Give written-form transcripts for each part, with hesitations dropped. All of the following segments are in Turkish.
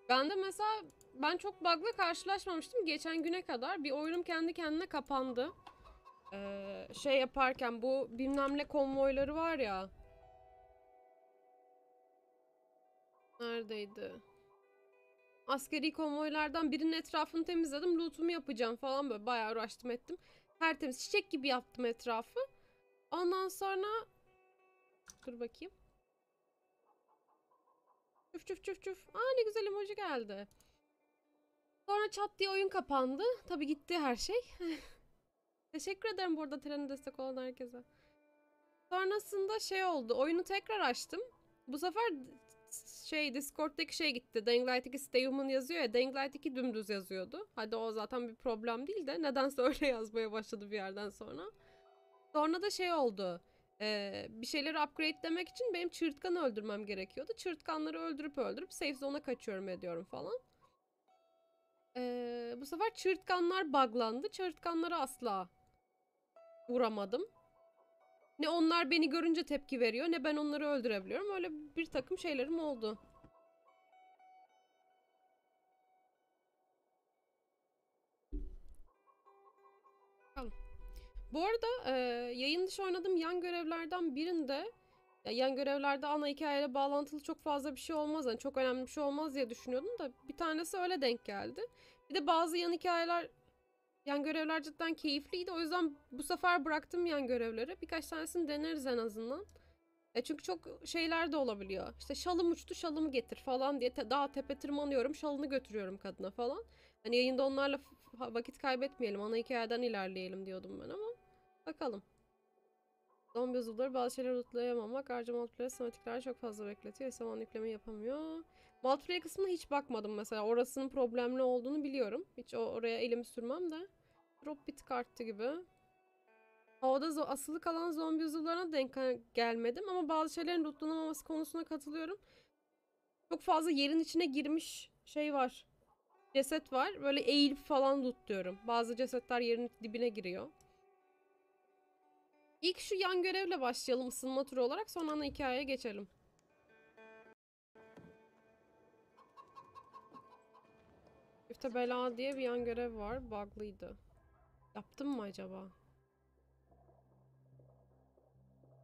Ben de mesela ben çok bug'la karşılaşmamıştım geçen güne kadar. Bir oyunum kendi kendine kapandı. Şey yaparken bu bilmem ne konvoyları var ya. Neredeydi? Askeri konvoylardan birinin etrafını temizledim. Loot'umu yapacağım falan böyle. Bayağı uğraştım ettim. Tertemiz çiçek gibi yaptım etrafı. Ondan sonra... Dur bakayım. Çuf çuf çuf çuf. Aa ne güzel emoji geldi. Sonra çat diye oyun kapandı. Tabii gitti her şey. Teşekkür ederim burada trene destek olan herkese. Sonrasında şey oldu. Oyunu tekrar açtım. Bu sefer şey Discord'daki şey gitti. Dying Light 2 Stay Human yazıyor ya. Dying Light 2 dümdüz yazıyordu. Hadi o zaten bir problem değil de nedense öyle yazmaya başladı bir yerden sonra. Sonra da şey oldu. Bir şeyleri upgrade'lemek için benim çığırtkanı öldürmem gerekiyordu. Çığırtkanları öldürüp safe zone'a kaçıyorum ediyorum falan. Bu sefer çığırtkanlar buglandı. Çığırtkanları asla vuramadım. Ne onlar beni görünce tepki veriyor ne ben onları öldürebiliyorum. Öyle bir takım şeylerim oldu. Bakalım. Bu arada yayın dışı oynadığım yan görevlerden birinde yan görevlerde ana hikayeyle bağlantılı çok fazla bir şey olmaz. Yani çok önemli bir şey olmaz diye düşünüyordum da bir tanesi öyle denk geldi. Bir de bazı yan görevler cidden keyifliydi. O yüzden bu sefer bıraktım yan görevleri. Birkaç tanesini deneriz en azından. Çünkü çok şeyler de olabiliyor. İşte şalım uçtu şalımı getir falan diye daha tepe tırmanıyorum şalını götürüyorum kadına falan. Hani yayında onlarla vakit kaybetmeyelim ana hikayeden ilerleyelim diyordum ben ama bakalım. Zombi uzuvları bazı şeyleri lootlayamamak. Ayrıca multiplayer sinematikler çok fazla bekletiyor. Zaman yükleme yapamıyor. Multiplayer kısmına hiç bakmadım mesela. Orasının problemli olduğunu biliyorum. Hiç oraya elimi sürmem de. Drop bir tık arttı gibi. Havada asılı kalan zombi uzuvlarına denk gelmedim ama bazı şeylerin lootlanamaması konusuna katılıyorum. Çok fazla yerin içine girmiş şey var. Ceset var. Böyle eğilip falan lootluyorum. Bazı cesetler yerin dibine giriyor. İlk şu yan görevle başlayalım ısınma turu olarak sonra ana hikayeye geçelim. Çifte bela diye bir yan görev var. Bug'lıydı. Yaptım mı acaba?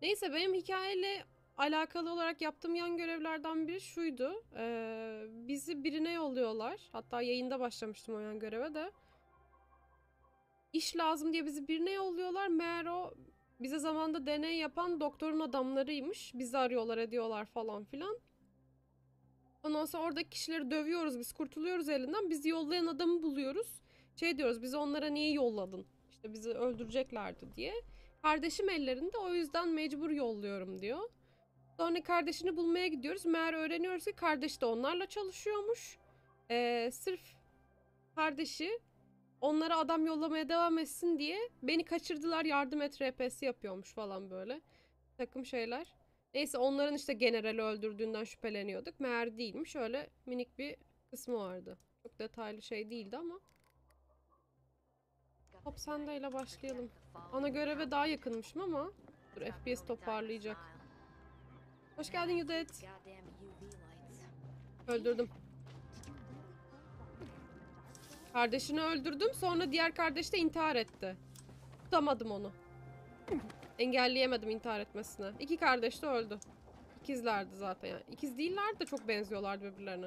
Neyse benim hikayeyle alakalı olarak yaptığım yan görevlerden biri şuydu. Bizi birine yolluyorlar. Hatta yayında başlamıştım o yan göreve de. İş lazım diye bizi birine yolluyorlar. Meğer o bize zamanda deney yapan doktorun adamlarıymış. Bizi arıyorlar ediyorlar falan filan. Ondan sonra oradaki kişileri dövüyoruz. Biz kurtuluyoruz elinden. Bizi yollayan adamı buluyoruz. Şey diyoruz bizi onlara niye yolladın? İşte bizi öldüreceklerdi diye. Kardeşim ellerinde o yüzden mecbur yolluyorum diyor. Sonra kardeşini bulmaya gidiyoruz. Meğer öğreniyoruz ki kardeş de onlarla çalışıyormuş. Sırf kardeşi onlara adam yollamaya devam etsin diye beni kaçırdılar yardım et RP'si yapıyormuş falan böyle. Bir takım şeyler. Neyse onların işte generali öldürdüğünden şüpheleniyorduk. Meğer değilmiş. Öyle minik bir kısmı vardı. Çok detaylı şey değildi ama. Hop sendeyle başlayalım. Ana göreve daha yakınmışım ama. Dur FPS toparlayacak. Hoş geldin Yudet. Öldürdüm. Kardeşini öldürdüm. Sonra diğer kardeş de intihar etti. Tutamadım onu. Engelleyemedim intihar etmesine. İki kardeş de öldü. İkizlerdi zaten yani. İkiz değillerdi de çok benziyorlardı birbirlerine.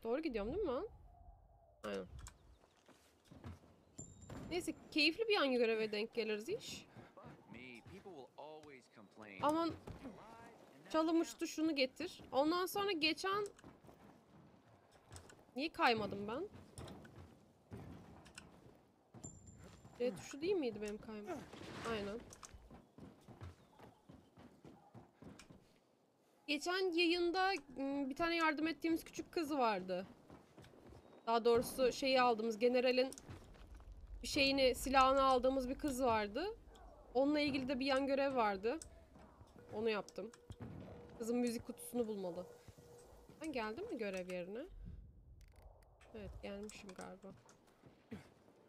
Doğru gidiyorum değil mi ben? Aynen. Neyse keyifli bir yan göreve denk geliriz iş. Aman çalım uçtu şunu getir. Ondan sonra geçen... Niye kaymadım ben? C tuşu değil miydi benim kaymam? Aynen. Geçen yayında bir tane yardım ettiğimiz küçük kız vardı. Daha doğrusu şeyi aldığımız generalin bir şeyini silahını aldığımız bir kız vardı. Onunla ilgili de bir yan görev vardı. Onu yaptım. Kızın müzik kutusunu bulmalı. Ben geldim mi görev yerine? Evet gelmişim galiba.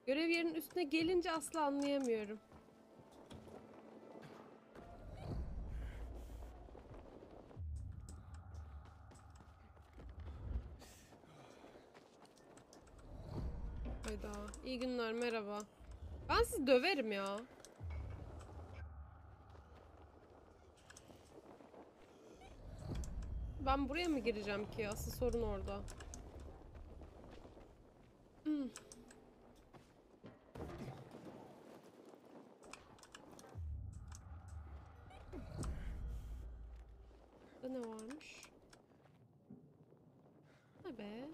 Görev yerinin üstüne gelince asla anlayamıyorum. Hayda. İyi günler, merhaba. Ben sizi döverim ya. Ben buraya mı gireceğim ki? Asıl sorun orada. Burada ne varmış? Ne be?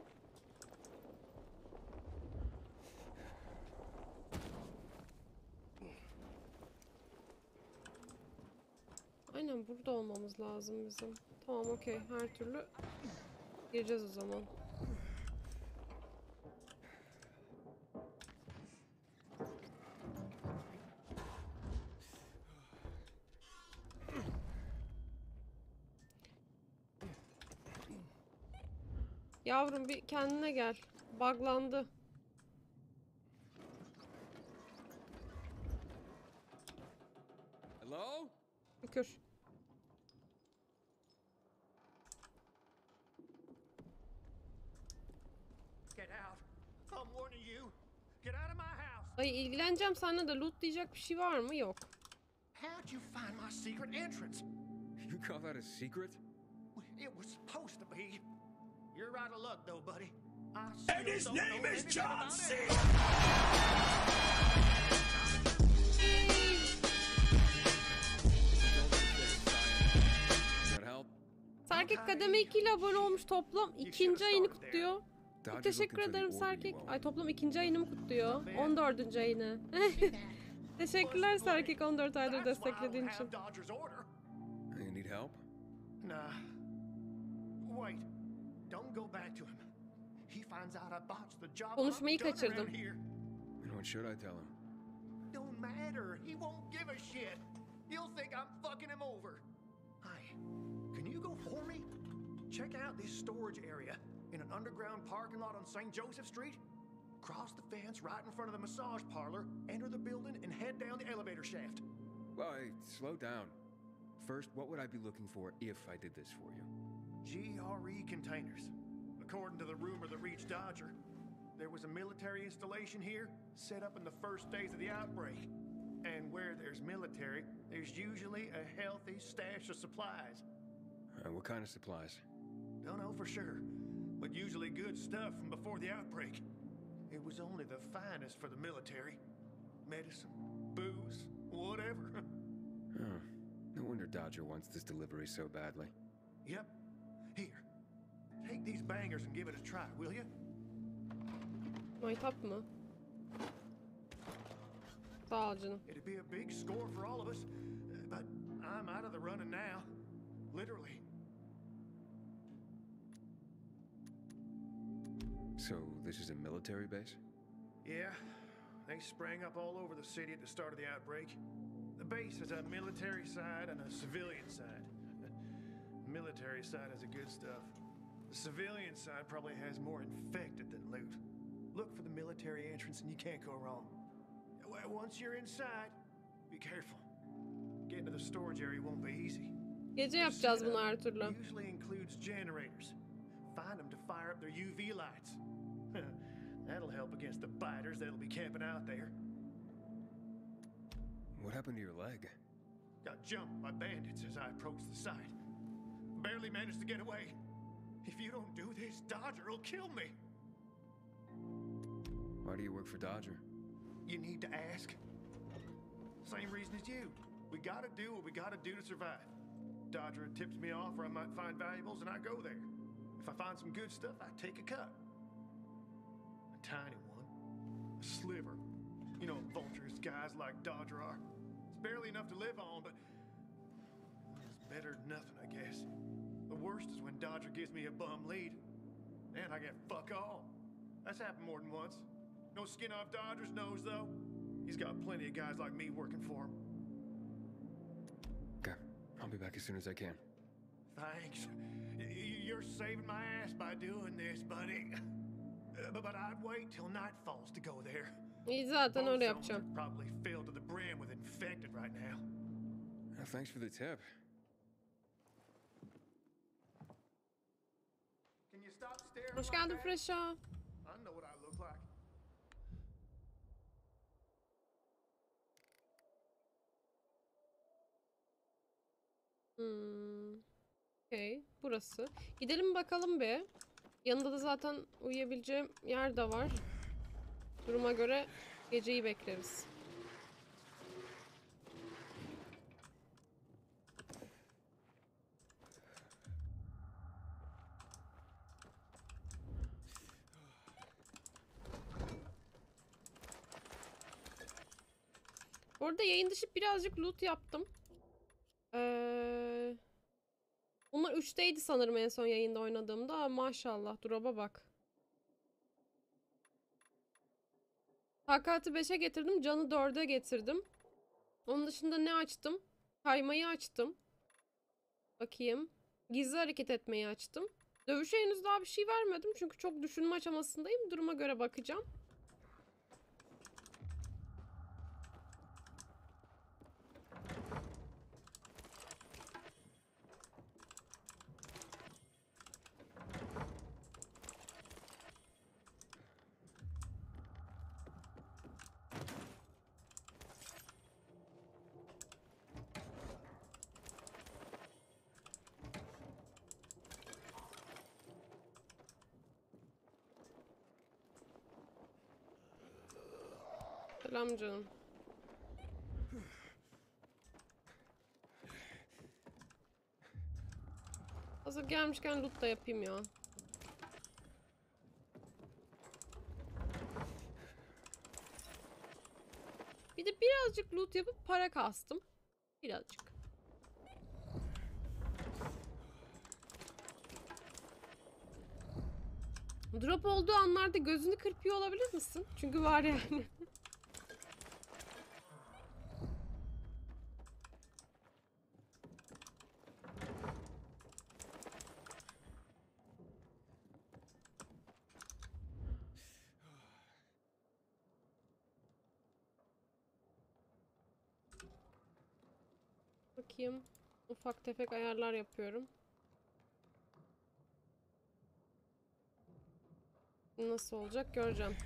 Aynen burada olmamız lazım bizim. Tamam, okey. Her türlü gireceğiz o zaman. Yavrum bir kendine gel. Buglandı. Hello? Şükür. Get out. I'm warning you. Get out of my house. Ay ilgileneceğim seninle de lootlayacak bir şey var mı? Yok. How'd you find my secret entrance? You call that a secret? It was supposed to be. You're right of luck, though, buddy. And his name is John C. That help? Serkek kademe 2 ile abone olmuş, toplam ikinci ayını kutluyor. Çok teşekkür ederim Serkek. Ay toplam ikinci ayını mı kutluyor? 14. ayını. Teşekkürler Serkek 14 aydır desteklediğin için. You need help? Nah. Wait. Don't go back to him. He finds out I botched the job. Konuşmayı kaçırdım. And what should I tell him? Don't matter. He won't give a shit. He'll think I'm fucking him over. Hi. Can you go for me? Check out this storage area in an underground parking lot on St. Joseph Street. Cross the fence right in front of the massage parlor, enter the building, and head down the elevator shaft. Well, hey, slow down. First, what would I be looking for if I did this for you? GRE containers. According to the rumor that reached Dodger, there was a military installation here set up in the first days of the outbreak. And where there's military, there's usually a healthy stash of supplies. What kind of supplies? Don't know for sure, but usually good stuff from before the outbreak. It was only the finest for the military. Medicine, booze, whatever. Huh. No wonder Dodger wants this delivery so badly. Yep. Here. Take these bangers and give it a try, will you? Maytap mı? Sağ ol canım. It'd be a big score for all of us, but I'm out of the running now. Literally. So, this is a military base? Yeah, they sprang up all over the city at the start of the outbreak. The base has a military side and a civilian side. The military side has the good stuff. The civilian side probably has more infected than loot. Look for the military entrance and you can't go wrong. Once you're inside, be careful. Getting to the storage area won't be easy. Gece yapacağız bunu her türlü. Usually includes generators. Find them to fire up their UV lights. That'll help against the biters that'll be camping out there. What happened to your leg? Got jumped by bandits as I approached the site. Barely managed to get away. If you don't do this, Dodger will kill me. Why do you work for Dodger? You need to ask. Same reason as you. We gotta do what we gotta do to survive. Dodger tips me off where I might find valuables and I go there. If I find some good stuff, I take a cut. A tiny one. A sliver. You know, vultures, guys like Dodger are. It's barely enough to live on, but it's better than nothing, I guess. The worst is when Dodger gives me a bum lead. And I get fuck all. That's happened more than once. No skin off Dodger's nose, though. He's got plenty of guys like me working for him. Okay, I'll be back as soon as I can. Thanks. You're saving my ass by doing this, buddy. But I'd wait till night falls to go there. İyi zaten öyle yapacağım. Probably filled to the brim with infected right now. Well, thanks for the tip. Can you stop staring? Hoş geldin Fresha. I know what I look like. Okey. Burası. Gidelim bakalım bir. Yanında da zaten uyuyabileceğim yer de var. Duruma göre geceyi bekleriz. Orada yayın dışı birazcık loot yaptım. Bunlar 3'teydi sanırım en son yayında oynadığımda. Aa, maşallah drop'a bak. Hakati 5'e getirdim. Canı 4'e getirdim. Onun dışında ne açtım? Kaymayı açtım. Bakayım. Gizli hareket etmeyi açtım. Dövüşe henüz daha bir şey vermedim. Çünkü çok düşünme aşamasındayım. Duruma göre bakacağım. Selam canım. Hazır gelmişken loot da yapayım ya. Bir de birazcık loot yapıp para kastım. Birazcık. Drop olduğu anlarda gözünü kırpıyor olabilir misin? Çünkü var yani. Bakayım. Ufak tefek ayarlar yapıyorum. Nasıl olacak göreceğim.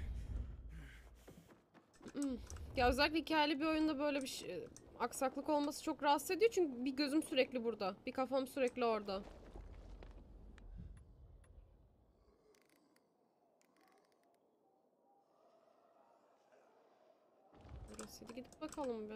Ya özellikle hikayeli bir oyunda böyle bir şey, aksaklık olması çok rahatsız ediyor. Çünkü bir gözüm sürekli burada. Bir kafam sürekli orada. Burasıydı. Gidip bakalım be.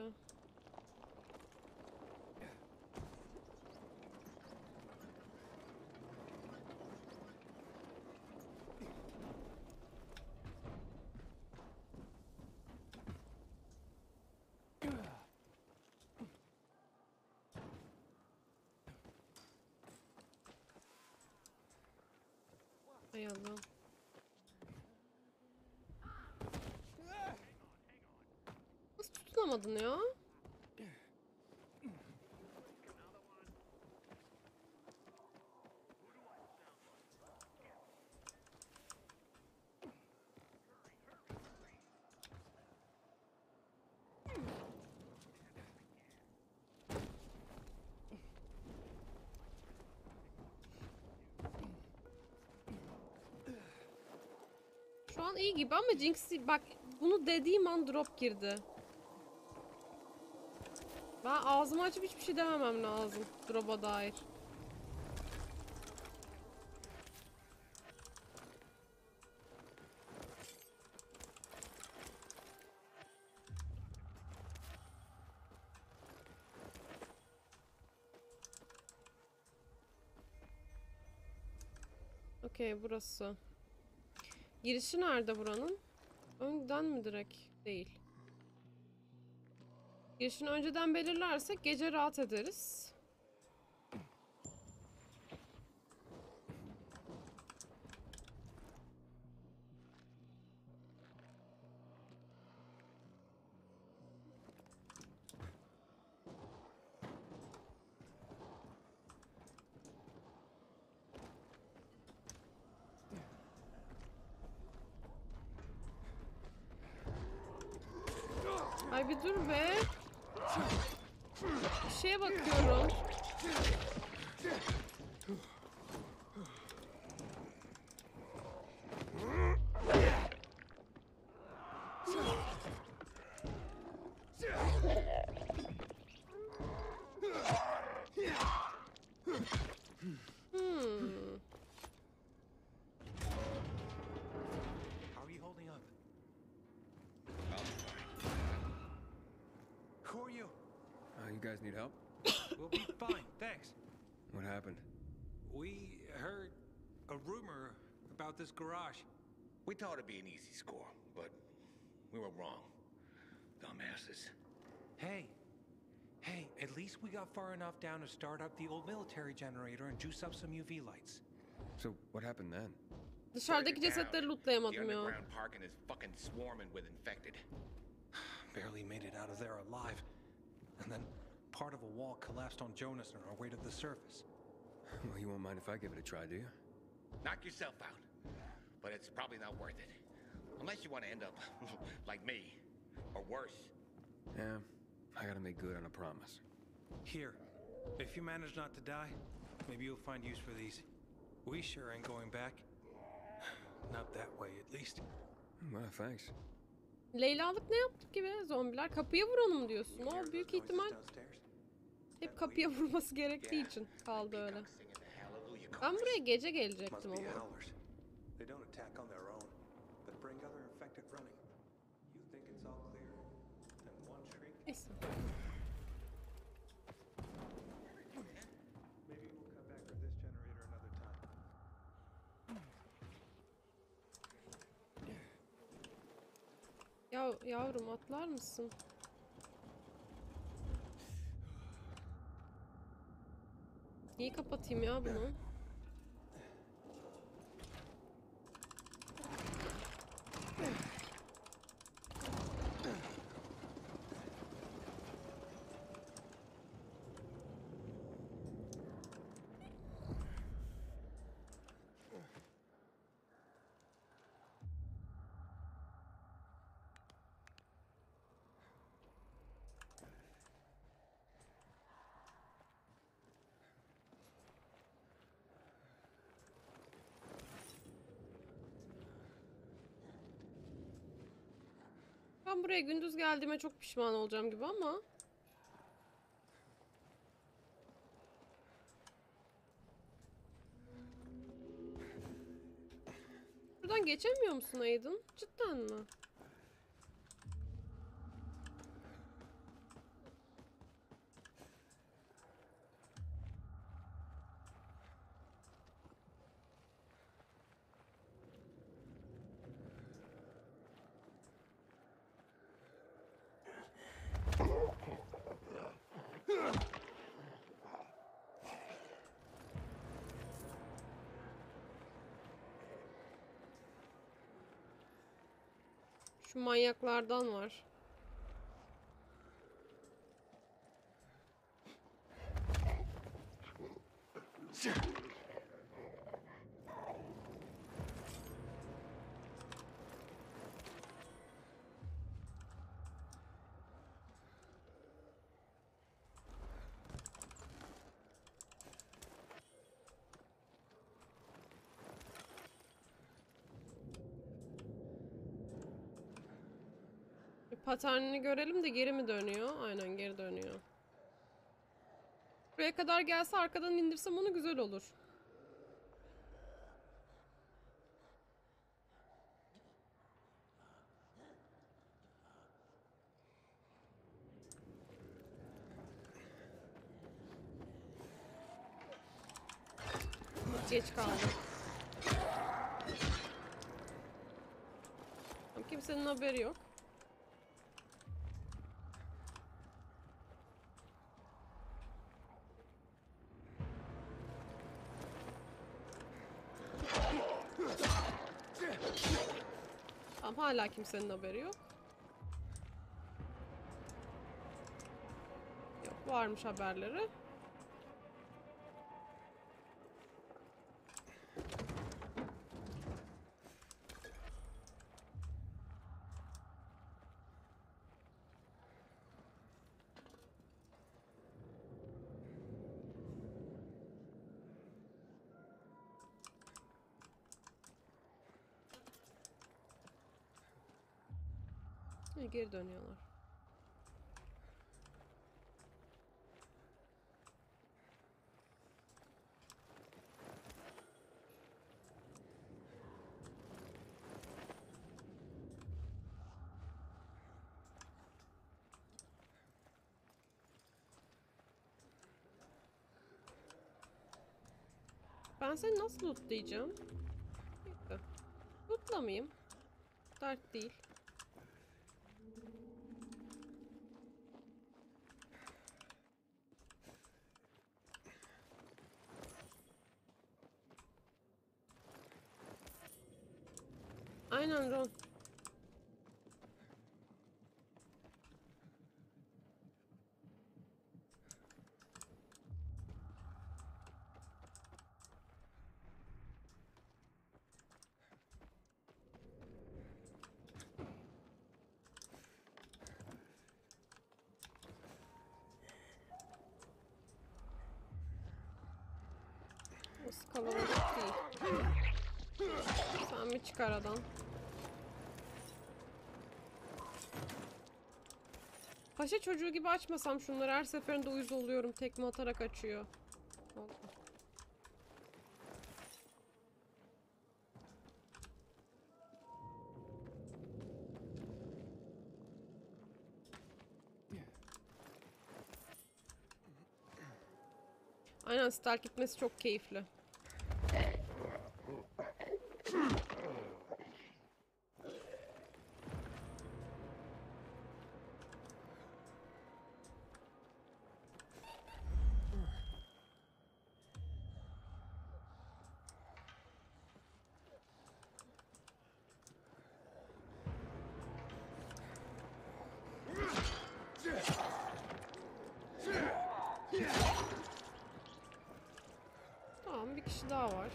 Hay Allah. Nasıl tutunamadın ya? Şu an iyi gibi ama Jinx'i bak bunu dediğim an drop girdi. Ben ağzımı açıp hiçbir şey dememem lazım drop'a dair. Okey burası. Girişi nerede buranın? Önden mi direkt? Değil. Girişini önceden belirlersek gece rahat ederiz. Ay bir dur be. Bir şeye bakıyorum. You guys need help? We'll be fine, thanks. What happened? We heard a rumor about this garage. We thought it'd be an easy score, but we were wrong. Dumbasses. Hey, at least we got far enough down to start up the old military generator and juice up some UV lights. So, what happened then? Dışarıdaki cesetleri The lootlayamadım ya. underground parking is fucking swarming with infected. Barely made it out of there alive. And then part of a wall collapsed on Jonas on our way to the surface. Well, you won't mind if I give it a try, do you? Knock yourself out. But it's probably not worth it. Unless you want to end up like me. Or worse. Yeah, I gotta make good on a promise. Here, if you manage not to die, maybe you'll find use for these. We sure ain't going back. Not that way, at least. Well, thanks. Leyla'lık ne yaptık gibi zombiler? Kapıya vuralım diyorsun. O büyük ihtimal hep kapıya vurması gerektiği için kaldı öyle. Ben buraya gece gelecektim ama. They don't attack on their own, but bring other infected running. You think it's all clear, and one shriek. Neyse. Maybe we'll come back for this generator another time. Ya yavrum atlar mısın? Niye kapatayım ya bunu? Ben buraya gündüz geldiğime çok pişman olacağım gibi ama. Buradan geçemiyor musun Aydın? Cidden mi? Şu manyaklardan var. Paternini görelim de geri mi dönüyor? Aynen geri dönüyor. Buraya kadar gelse arkadan indirsem onu güzel olur. Geç kaldım. Kimsenin haberi yok. Tamam, hala kimsenin haberi yok. Yok, varmış haberleri. Geri dönüyorlar. Ben seni nasıl lootlayacağım? Neyse. Lootlamayayım. Dert değil. Aynen Ron. Nasıl kalabalık değil. Sen bir çık aradan. Paşa çocuğu gibi açmasam şunları, her seferinde uyuz oluyorum. Tekme atarak açıyor. Oldu. Aynen, stealth gitmesi çok keyifli. Tamam, bir kişi daha var.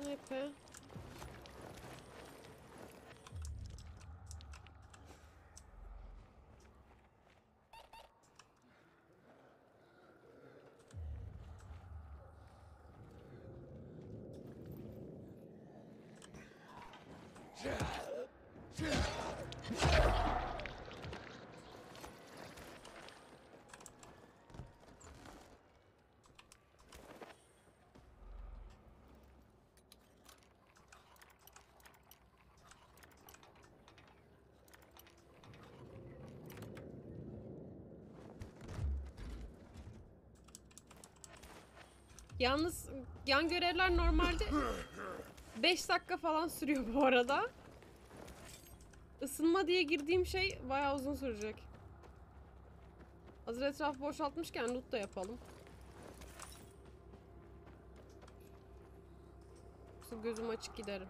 Ne pe? Yalnız yan görevler normalde 5 dakika falan sürüyor bu arada. Isınma diye girdiğim şey bayağı uzun sürecek. Hazır etrafı boşaltmışken loot da yapalım. Yoksa gözüm açık giderim.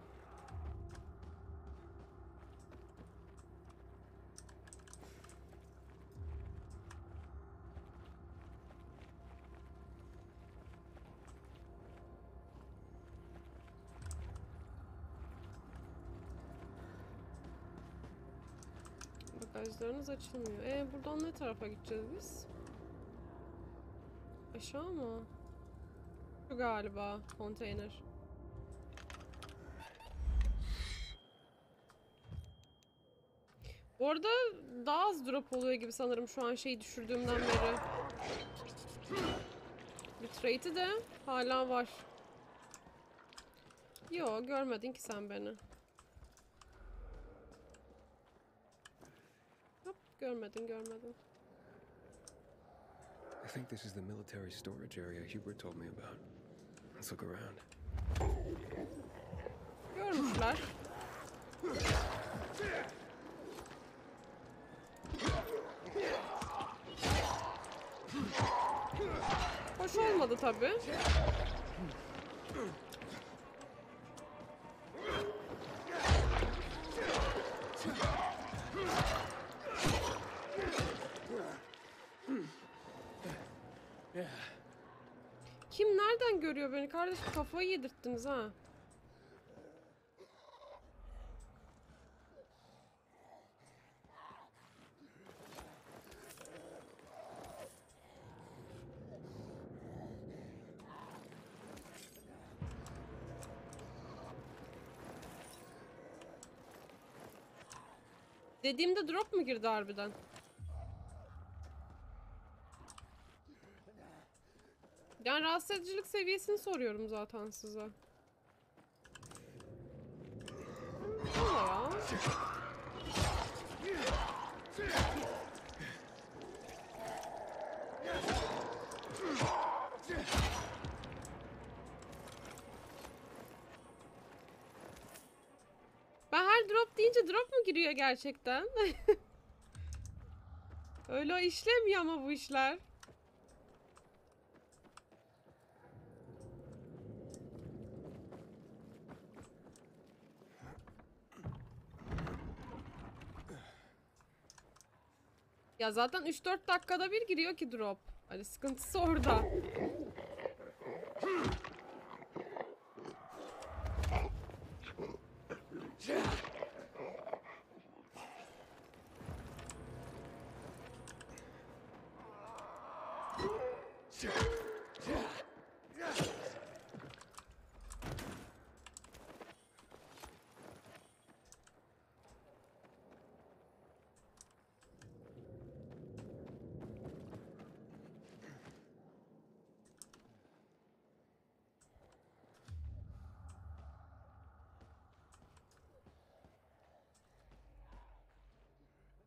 Bagajlarınız açılmıyor. Buradan ne tarafa gideceğiz biz? Aşağı mı? Şu galiba konteyner. Bu arada daha az drop oluyor gibi sanırım şu an şeyi düşürdüğümden beri. Bitrate'i de hala var. Yo, görmedin ki sen beni. Hop, görmedin. I think this is the military storage area Hubert told me about. Let's look around. Görmüşler. Hoş olmadı tabii. Kim nereden görüyor beni? Kardeşim, kafayı yedirttiniz ha. Dediğimde drop mu girdi harbiden? Yani rahatsız edicilik seviyesini soruyorum zaten size. Ne ya? Normal drop deyince drop mu giriyor gerçekten? Öyle işlemiyor ama bu işler. Ya zaten 3-4 dakikada bir giriyor ki drop. Hani sıkıntısı orada.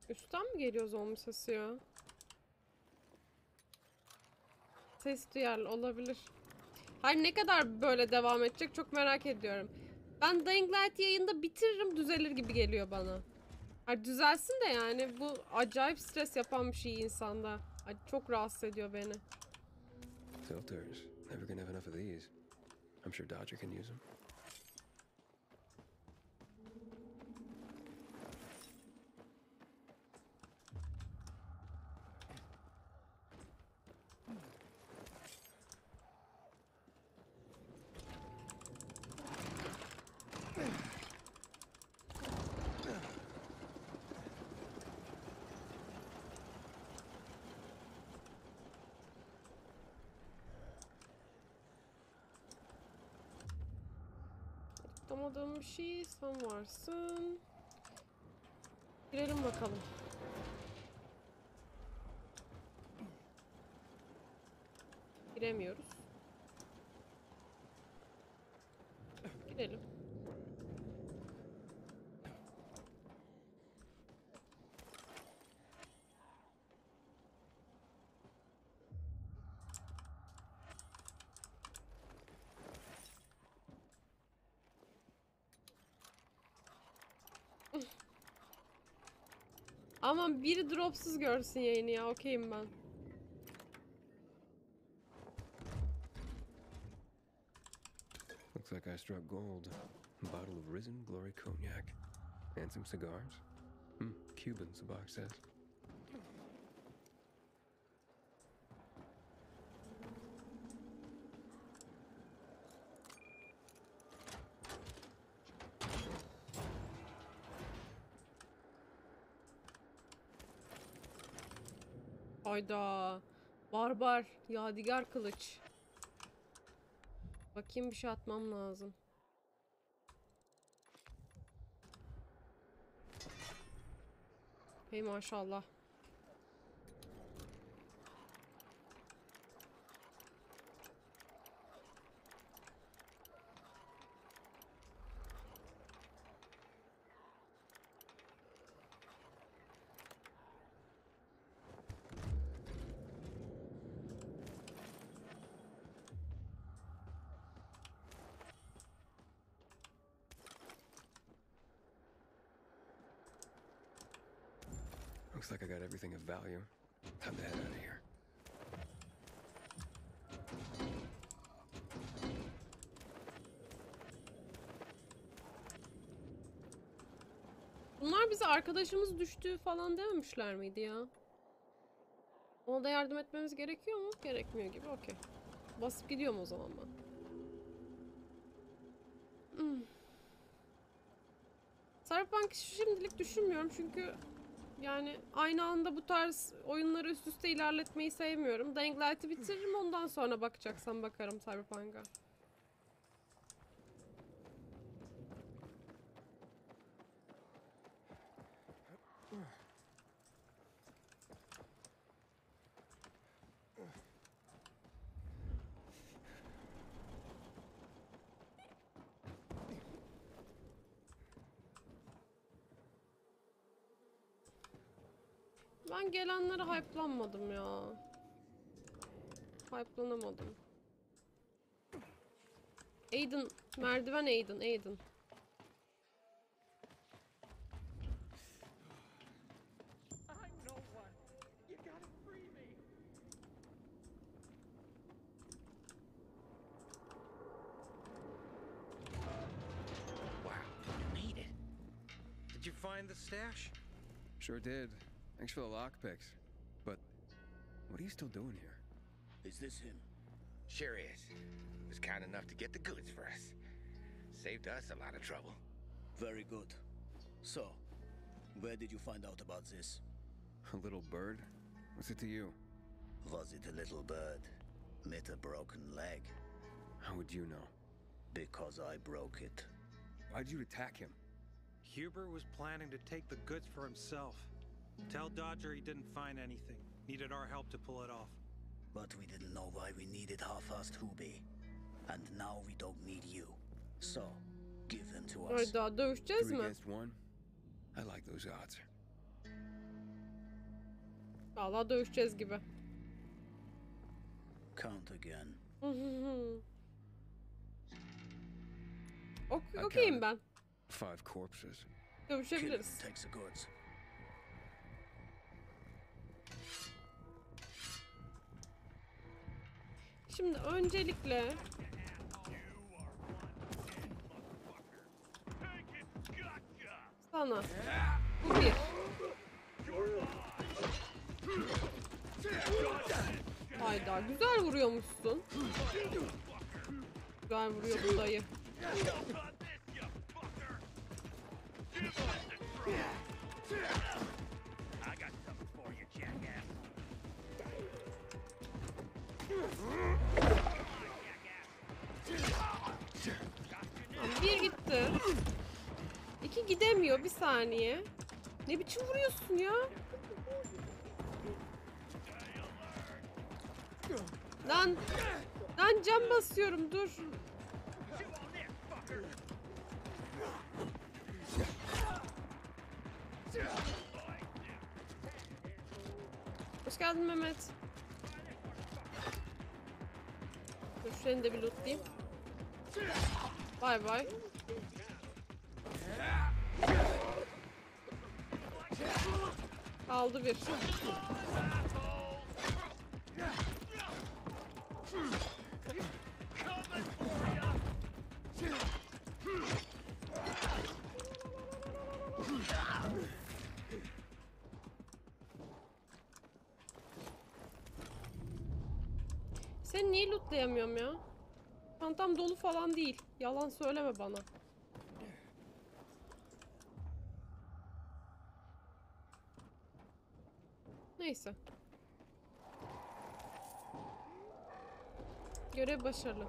Üstten mi geliyor zombi sesi ya? Ses duyar olabilir. Hayır, ne kadar böyle devam edecek çok merak ediyorum. Ben Dying Light yayında bitiririm, düzelir gibi geliyor bana. Hayır, düzelsin de yani bu acayip stres yapan bir şey insanda. Ay, çok rahatsız ediyor beni. Filters. Never gonna have enough of these. I'm sure Dodger can use them. Tutamadığım bir şey, sen varsın. Girelim bakalım. Giremiyoruz. Girelim. Aman biri dropsuz görsün yayını ya, okeyim ben. Looks like I struck gold. A bottle of Risen Glory Cognac. And some cigars. Cubans, the box says. Hayda. Barbar. Yadigar kılıç. Bakayım, bir şey atmam lazım. Hey maşallah. Looks like I got everything of value. Time to head out of here. Bunlar bize arkadaşımız düştü falan dememişler miydi ya? Ona da yardım etmemiz gerekiyor mu? Gerekmiyor gibi, okey. Basıp gidiyorum o zaman ben. Cyberpunk şimdilik düşünmüyorum çünkü yani aynı anda bu tarz oyunları üst üste ilerletmeyi sevmiyorum. Dying Light'ı bitiririm, ondan sonra bakacaksam bakarım Cyberpunk'a. Ben gelenlere hype'lanmadım ya. Hype'lanamadım. Aiden, merdiven Aiden. Did you find the stash? Sure did. Thanks for the lockpicks. But what are you still doing here? Is this him? Sure is. Was kind enough to get the goods for us. Saved us a lot of trouble. Very good. So, where did you find out about this? A little bird? What's it to you? Was it a little bird? Met a broken leg? How would you know? Because I broke it. Why'd you attack him? Huber was planning to take the goods for himself. Tell Dodger he didn't find anything. Needed our help to pull it off. But we didn't know why we needed half-assed Hubie. And now we don't need you. So, give them to us. Hayda, dövüşeceğiz 3 mi? against 1? I like those odds. Vallahi dövüşeceğiz gibi. Count again. Okeyim ben. 5 corpses. Kill him, Dövüşebiliriz. takes the goods. Şimdi öncelikle sana bu bir. Hayda, güzel vuruyormuşsun. Güzel vuruyor bu dayı. Tamam, bir gitti. 2 gidemiyor, bir saniye. Ne biçim vuruyorsun ya? Lan cam basıyorum, dur. Hoş geldin Mehmet. Dur seni de bir lootlayayım. Bay bay. Aldı bir. Seni niye lootlayamıyorum ya? Çantam dolu falan değil. Yalan söyleme bana. Neyse. Görev başarılı.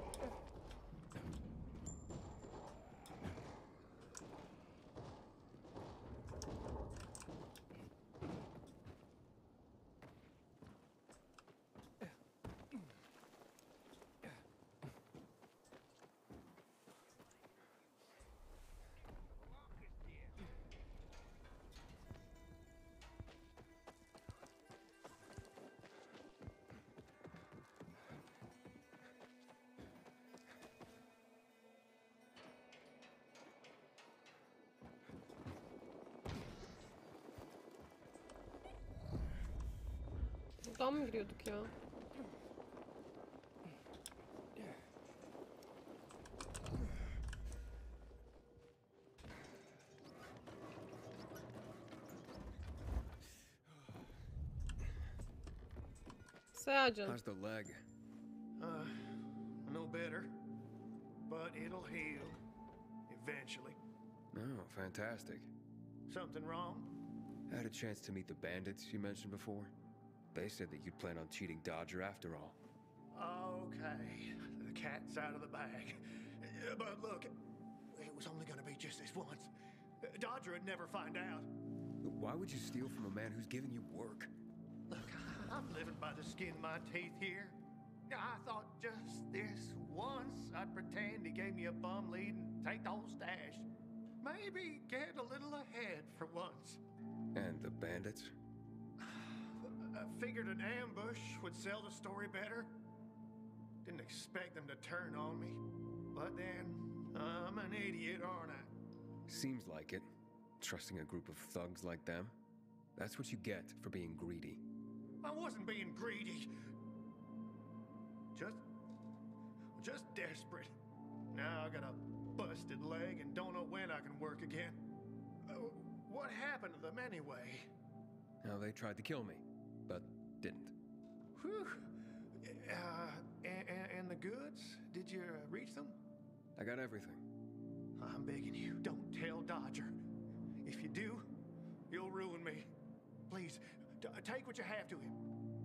Buradan mı giriyorduk ya? Sayar canım. How's the leg? No better, but it'll heal eventually. Oh, fantastic. Something wrong? I had a chance to meet the bandits you mentioned before. They said that you'd plan on cheating Dodger after all. Okay, the cat's out of the bag. But look, it was only gonna be just this once. Dodger would never find out. Why would you steal from a man who's giving you work? Look, I'm living by the skin of my teeth here. I thought just this once I'd pretend he gave me a bum lead and take the whole stash. Maybe get a little ahead for once. And the bandits? I figured an ambush would sell the story better. Didn't expect them to turn on me. But then, I'm an idiot, aren't I? Seems like it. Trusting a group of thugs like them. That's what you get for being greedy. I wasn't being greedy. Just desperate. Now I got a busted leg and don't know when I can work again. happened to them anyway? Now, they tried to kill me, but didn't. Whew. And the goods? Did you reach them? I got everything. I'm begging you, don't tell Dodger. If you do, you'll ruin me. Please, take what you have to him.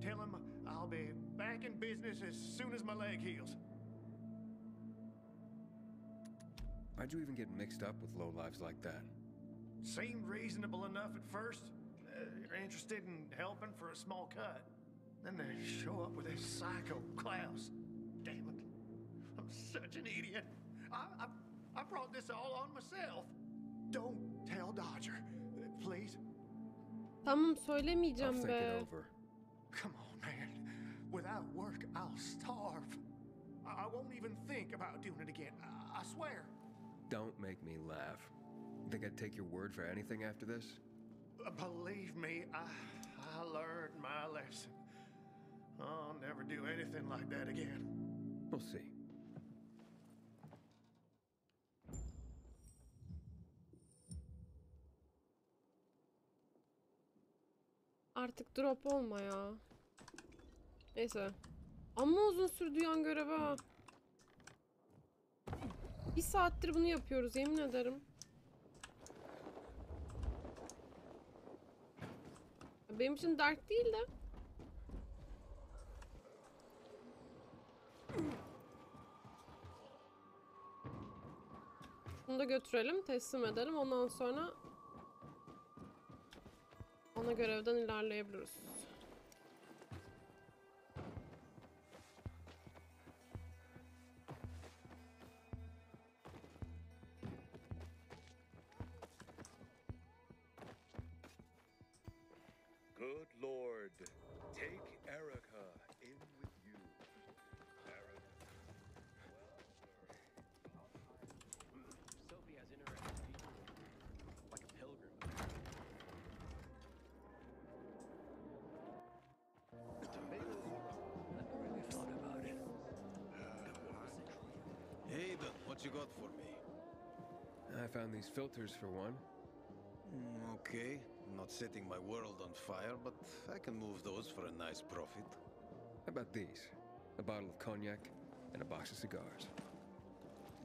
Tell him I'll be back in business as soon as my leg heals. Why'd you even get mixed up with lowlives like that? Seemed reasonable enough at first. You're interested in helping for a small cut. Then they show up with this psycho Klaus. Damn it. I'm such an idiot. I brought this all on myself. Don't tell Dodger, please. Tamam I'll söylemeyeceğim think be. it over. Come on, man. Without work, I'll starve. I won't even think about doing it again. I swear. Don't make me laugh. You think I'd take your word for anything after this? Believe me, I learned my lesson. I'll never do anything like that again. We'll see. Artık drop olma ya. Neyse. Amma uzun sürdü yan görevi ha. 1 saattir bunu yapıyoruz yemin ederim. Benim için dert değil de. Bunu da götürelim, teslim edelim. Ondan sonra ana görevden ilerleyebiliriz. Good Lord, take Erica in with you. Erica. Sophie has interesting people, like a pilgrim. Never really thought about it. Hey, then, what you got for me? I found these filters for one. Okay, not setting my world on fire, but I can move those for a nice profit. How about these? A bottle of cognac and a box of cigars.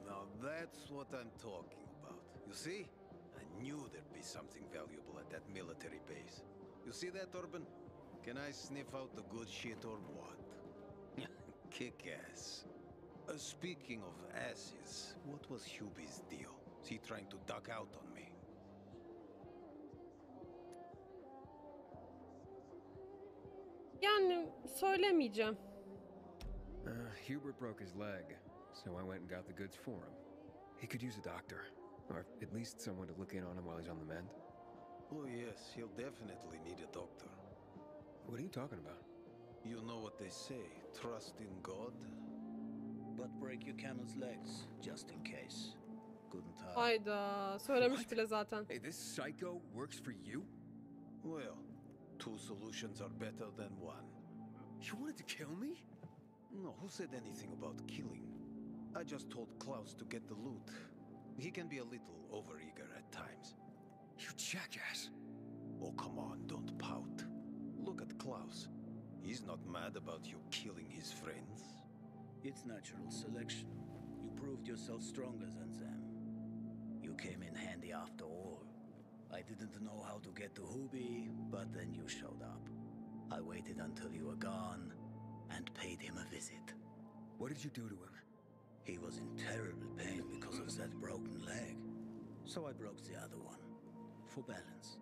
Now that's what I'm talking about. You see? I knew there'd be something valuable at that military base. You see that, Urban? Can I sniff out the good shit or what? Kick ass. Speaking of asses, what was Hubie's deal? Is he trying to duck out on me? Yani söylemeyeceğim. Hubert broke his leg, so I went and got the goods for him. He could use a doctor, or at least someone to look in on him while he's on the mend. Oh yes, he'll definitely need a doctor. What are you talking about? You know what they say, trust in God. But break your camel's legs, just in case. Couldn't I? Hayda. Söylemiş What? bile zaten. Hey, this psycho works for you? Well, two solutions are better than one. You wanted to kill me? No, who said anything about killing? I just told Klaus to get the loot. He can be a little overeager at times. You jackass. Oh, come on, don't pout. Look at Klaus. He's not mad about you killing his friends. It's natural selection. You proved yourself stronger than them. You came in handy after all. I didn't know how to get to Hubie, but then you showed up. I waited until you were gone and paid him a visit. What did you do to him? He was in terrible pain because of that broken leg. So I broke the other one. For balance.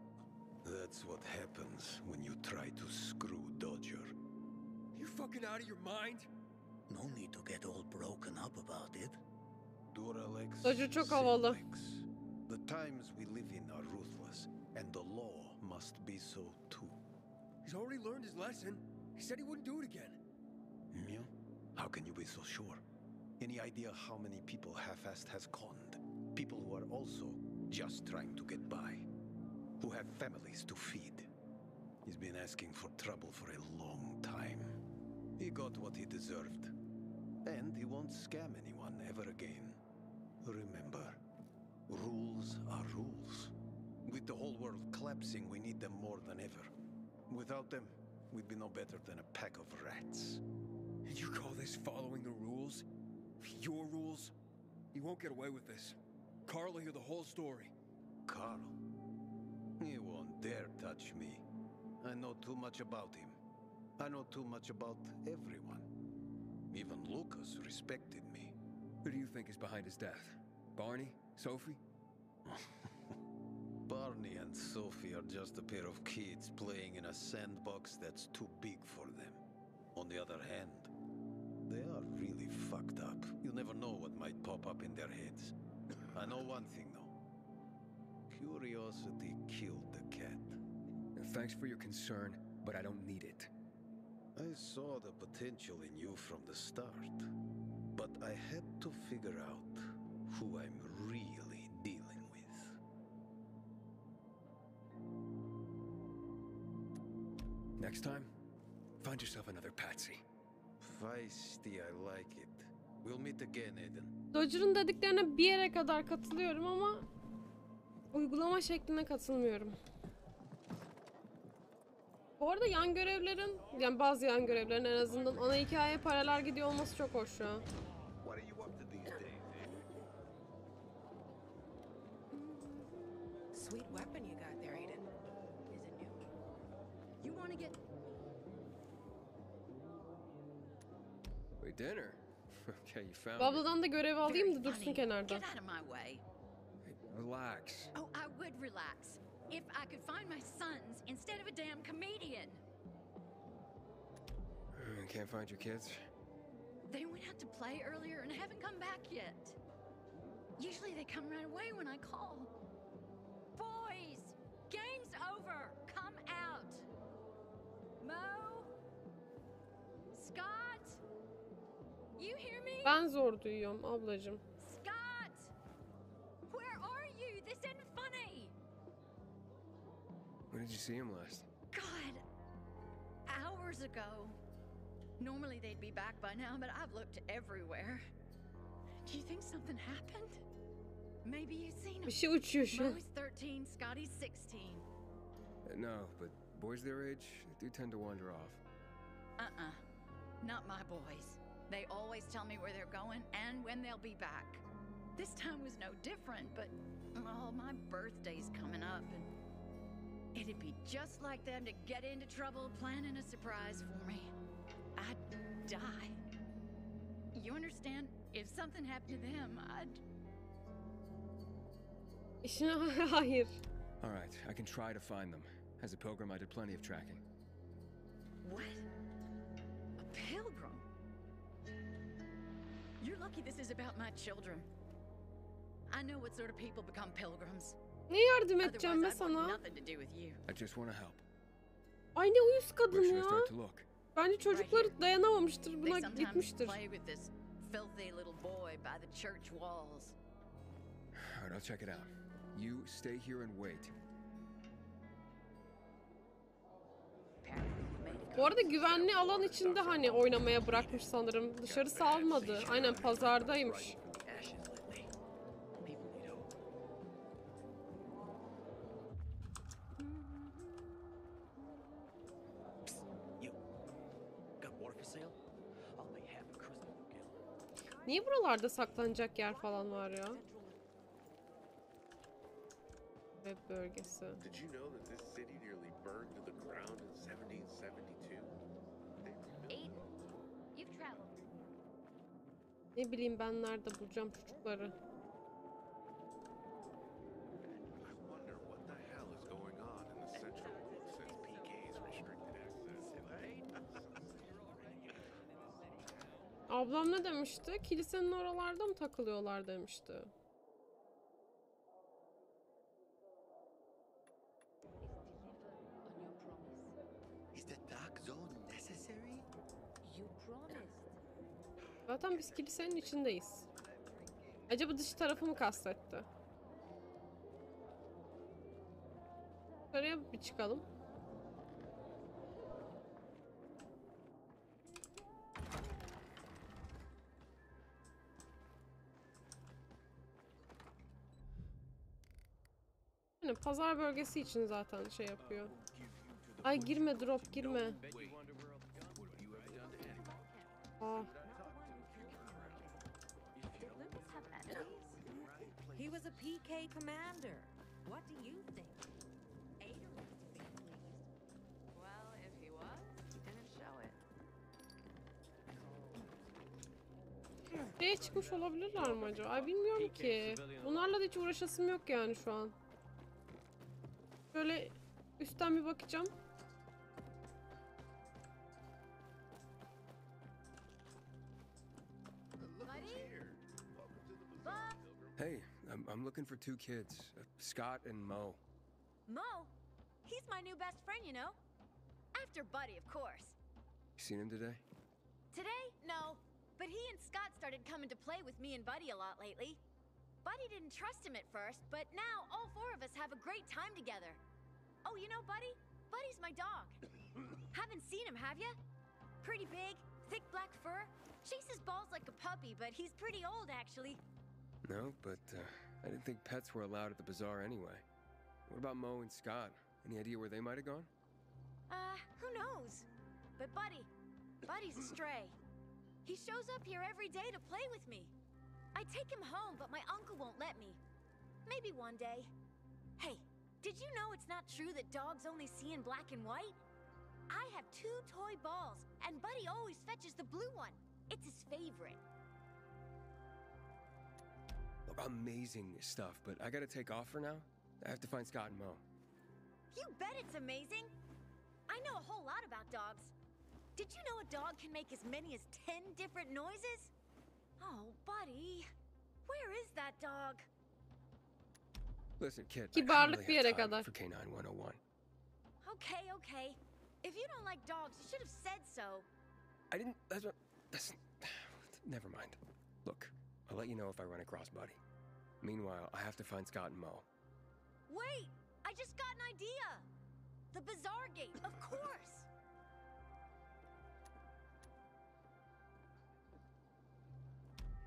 That's what happens when you try to screw Dodger. You fucking out of your mind? No need to get all broken up about it. Duralex, Dodger çok havalı. Simplex. The times we live in are ruthless, and the law must be so too. He's already learned his lesson. He said he wouldn't do it again. Yeah? How can you be so sure? Any idea how many people half-assed has conned? People who are also just trying to get by. Who have families to feed. He's been asking for trouble for a long time. He got what he deserved. And he won't scam anyone ever again. Remember, rules are rules. With the whole world collapsing, we need them more than ever. Without them, we'd be no better than a pack of rats. And you call this following the rules? Your rules? You won't get away with this. Carl will hear the whole story. Carl? He won't dare touch me. I know too much about him. I know too much about everyone. Even Lucas respected me. Who do you think is behind his death? Barney? Sophie? Barney and Sophie are just a pair of kids playing in a sandbox that's too big for them. On the other hand, they are really fucked up. You never know what might pop up in their heads. I know one thing, though. Curiosity killed the cat. Thanks for your concern, but I don't need it. I saw the potential in you from the start, but I had to figure out who I'm really dealing with. Next time, find yourself another patsy. Feisty, I like it. We'll meet again, Aiden. Dodger'ın dediklerine bir yere kadar katılıyorum ama uygulama şekline katılmıyorum. Bu arada yan görevlerin, yani bazı yan görevlerin en azından ana hikayeye paralel gidiyor olması çok hoş ya. What are you up to these days, Sweet weapon you got there, Aiden. Is it new? You want to get... Wait, dinner? Okay, you found it. Babladan da görev alayım da dursun Funny. kenarda. Get out of my way. Hey, relax. Oh, I would relax if I could find my sons instead of a damn comedian. Can't find your kids? They went out to play earlier and haven't come back yet. Usually they come right away when I call. Boys, game's over. Come out. Mo? Scott? You hear me? Ben zor duyuyorum ablacığım. Scott! Where are you? This isn't funny. When did you see him last? God, hours ago. Normally they'd be back by now, but I've looked everywhere. Do you think something happened? Maybe you've seen Bir him. şey uçuyor şu an. Mo's 13, Scotty's 16. No, but boys their age do tend to wander off. Uh-uh. Not my boys. They always tell me where they're going and when they'll be back. This time was no different, but oh, my birthday's coming up and it'd be just like them to get into trouble planning a surprise for me. I'd die. You understand? If something happened to them, I'd... İşine hayır. All right, I can try to find them. As a pilgrim, I did plenty of tracking. What? A pilgrim? You're lucky this is about my children. I know what sort of people become pilgrims. Ne yardım edeceğim be Otherwise, I'd want sana? nothing to do with you. I just want to help. Ay ne uyuz Where kadın should I ya. start to look? Bence çocukları dayanamamıştır, They buna sometimes gitmiştir. play with this filthy little boy by the church walls. All right, I'll check it out. You stay here and wait. Bu arada güvenli alan içinde hani oynamaya bırakmış sanırım. Dışarı salmadı. Aynen pazardaymış. You got water for sale? I'll pay half a crystal per gallon. Niye buralarda saklanacak yer falan var ya? Web bölgesi. Did you know that this city nearly burned to the ground in 1772? Aiden, you've traveled. Ne bileyim ben nerede bulacağım çocukları. I wonder what the hell is going on in the central since PK's restricted access. Ablam ne demişti? Kilisenin oralarda mı takılıyorlar demişti. Is the dark zone necessary? You promised. Zaten biz kilisenin içindeyiz. Acaba dış tarafı mı kastetti? Şuraya bir çıkalım. Yani Pazar bölgesi için zaten şey yapıyor. Ay girme drop girme. Aa. He was a PK commander. What do you think? Ada must have been pleased. Well, if he was, he didn't show it. Şeye çıkmış olabilirler mi acaba? Ay bilmiyorum ki. Bunlarla da hiç uğraşasım yok yani şu an. Şöyle üstten bir bakacağım. Hey, I'm looking for two kids, Scott and Mo. Mo? He's my new best friend, you know? After Buddy, of course. You seen him today? Today? No. But he and Scott started coming to play with me and Buddy a lot lately. Buddy didn't trust him at first, but now all four of us have a great time together. Oh, you know Buddy? Buddy's my dog. Haven't seen him, have you? Pretty big, thick black fur. Chases balls like a puppy, but he's pretty old, actually. No, but I didn't think pets were allowed at the bazaar anyway. What about Mo and Scott? Any idea where they might have gone? Who knows? But Buddy's a stray. He shows up here every day to play with me. I take him home, but my uncle won't let me. Maybe one day. Hey, did you know it's not true that dogs only see in black and white? I have 2 toy balls, and Buddy always fetches the blue one. It's his favorite. Amazing stuff, but I gotta take off for now. I have to find Scott and Mo. You bet it's amazing. I know a whole lot about dogs. Did you know a dog can make as many as 10 different noises? Oh, Buddy. Where is that dog? Listen, kid, Kibarlık I bir don't yere really have kadar. time for K9 101. Okay. If you don't like dogs, you should have said so. I didn't, that's, never mind. Look, I'll let you know if I run across Buddy. Meanwhile, I have to find Scott and Mo. Wait! I just got an idea! The bazaar gate, of course!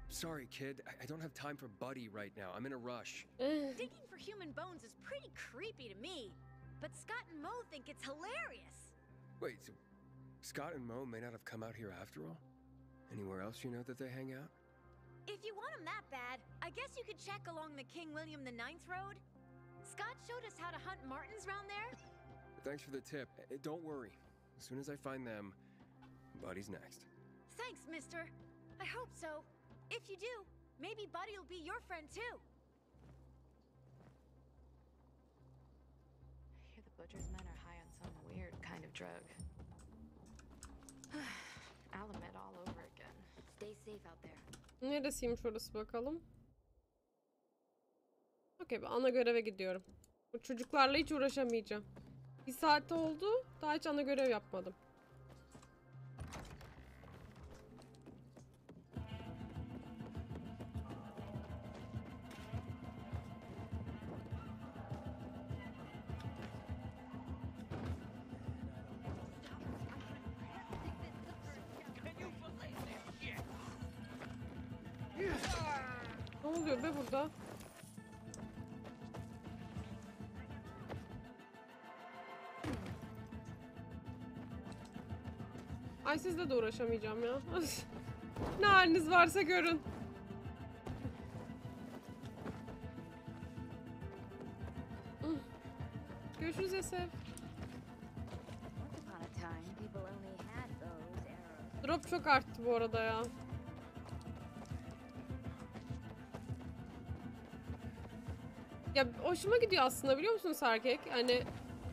Sorry, kid. I don't have time for Buddy right now. I'm in a rush. Digging for human bones is pretty creepy to me. But Scott and Mo think it's hilarious. Wait, so Scott and Mo may not have come out here after all? Anywhere else you know that they hang out? If you want them that bad, I guess you could check along the King William IX road. Scott showed us how to hunt martins round there. Thanks for the tip. Don't worry. As soon as I find them, Buddy's next. Thanks, mister. I hope so. If you do, maybe Buddy will be your friend too. I hear the butcher's men are high on some weird kind of drug. I'll admit all over again. Stay safe out there. Neresiymiş orası bakalım. Okey, ben ana göreve gidiyorum. Bu çocuklarla hiç uğraşamayacağım. 1 saat oldu. Daha hiç ana görev yapmadım. Ne oluyor be burada? Ay sizle de uğraşamayacağım ya. Ne haliniz varsa görün. Görüşürüz Esef. Drop çok arttı bu arada ya. Ya hoşuma gidiyor aslında, biliyor musunuz erkek? Hani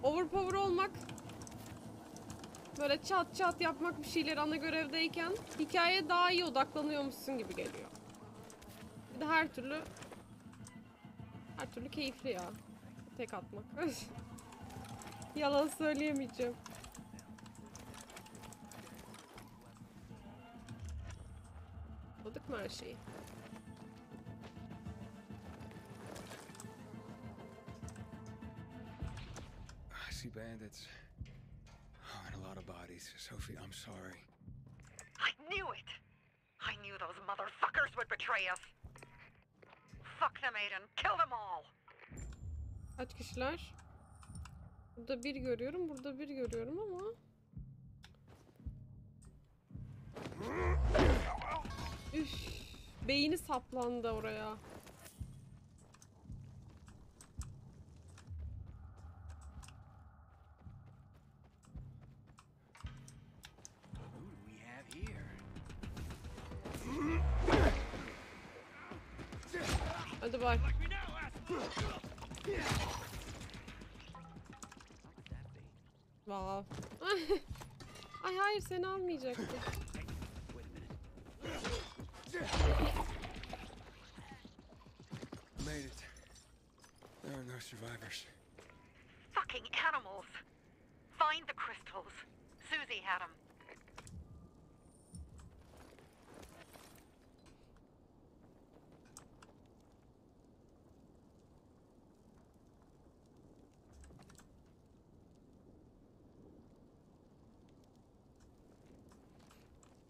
overpower olmak, böyle çat çat yapmak bir şeyler ana görevdeyken hikayeye daha iyi odaklanıyormuşsun gibi geliyor. Bir de her türlü keyifli ya. Tek atmak. Yalan söyleyemeyeceğim. Anladık mı her şeyi? I see bandits. Oh, and a lot of bodies. Sophie, I'm sorry. I knew it! I knew those motherfuckers would betray us! Fuck them, Aiden. Kill them all! Kaç kişiler? Burada bir görüyorum, burada bir görüyorum ama... Üf, beyni saplandı oraya. Hadi bay. Wow. Ay hayır, seni almayacaktım. Made it. There are no survivors. Fucking animals. Find the crystals. Susie had them.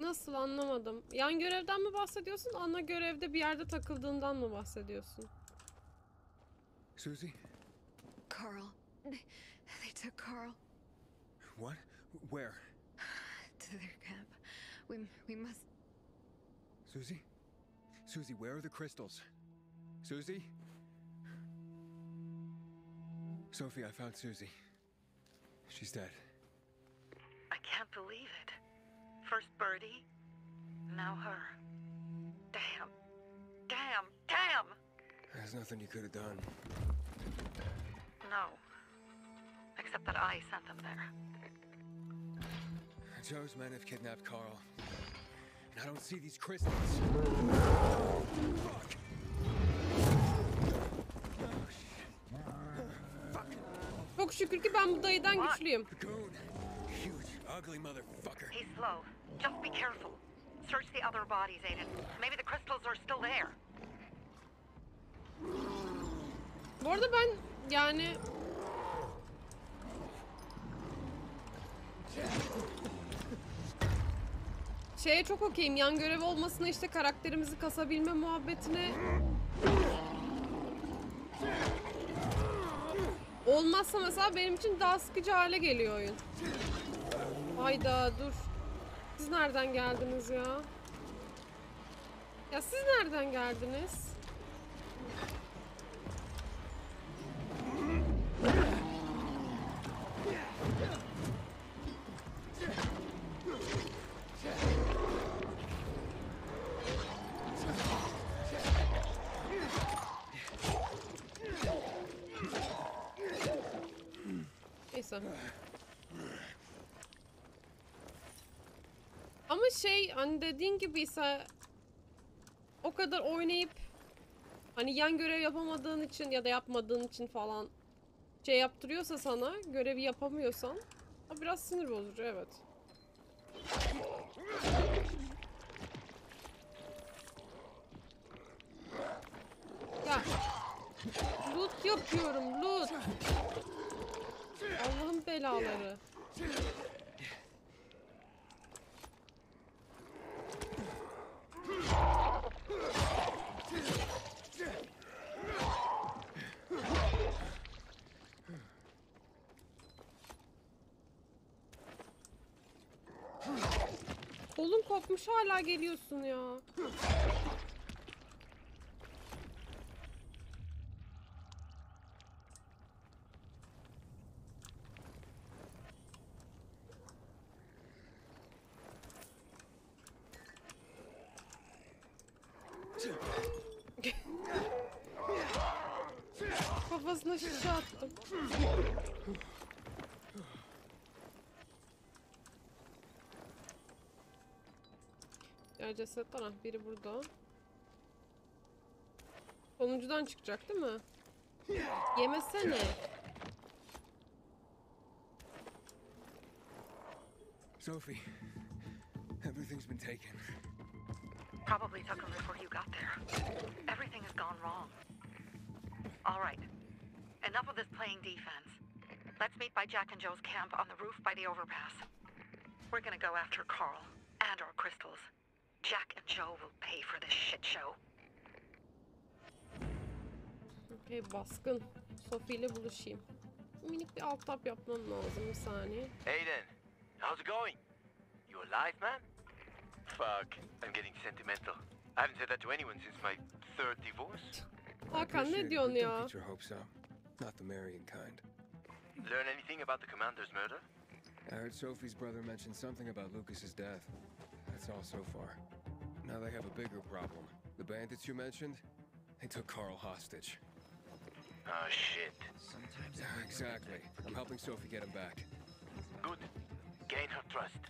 Nasıl, anlamadım. Yan görevden mi bahsediyorsun? Ana görevde bir yerde takıldığından mı bahsediyorsun? Susie? Carl. They took Carl What? Where? to their camp. We must... Susie? Susie, where are the crystals? Susie? Sophie, I found Susie. She's dead. I can't believe it. First Birdie, now her. Damn. Damn. Damn! There's nothing you could have done. No. Except that I sent them there. Joe's men have kidnapped Carl. And I don't see these crystals. Fuck! Çok şükür ki ben bu dayıdan güçlüyüm. Goon. Huge, ugly motherfucker. He's slow. Just be careful. Search the other bodies, Aiden. Maybe the crystals are still there. Bu arada ben yani... Şeye çok okeyim. Yan görev olmasına, işte karakterimizi kasabilme muhabbetine... Olmazsa mesela benim için daha sıkıcı hale geliyor oyun. Hayda dur. Siz nereden geldiniz ya? Ya siz nereden geldiniz? Neyse. Ama şey, hani dediğin gibi ise o kadar oynayıp hani yan görev yapamadığın için ya da yapmadığın için falan şey yaptırıyorsa, sana görevi yapamıyorsan o biraz sinir bozucu, evet. Ya loot yapıyorum, loot. Allah'ın belaları. Kolun kopmuş, hala geliyorsun ya. Kafasına şişe attım. Diğer cesetler, ah, biri burada. Sonuncudan çıkacak değil mi? Yemesene. Sophie, everything's been taken. Probably took them before you got there. Everything has gone wrong. All right. Enough of this playing defense. Let's meet by Jack and Joe's camp on the roof by the overpass. We're gonna go after Carl and our crystals. Jack and Joe will pay for this shit show. Okey, baskın. Sophie ile buluşayım. Minik bir alt tap yapmam lazım, bir saniye. Aiden, how's it going? You alive, man? Fuck, I'm getting sentimental. I haven't said that to anyone since my third divorce. Hakan ne diyorsun Don't ya? get your hopes up. Not the marrying kind. Learn anything about the commander's murder? I heard Sophie's brother mention something about Lucas's death. That's all so far. Now they have a bigger problem. The bandits you mentioned, they took Carl hostage. Oh, shit. Yeah, exactly. I'm helping Sophie get him back. Good. Gain her trust.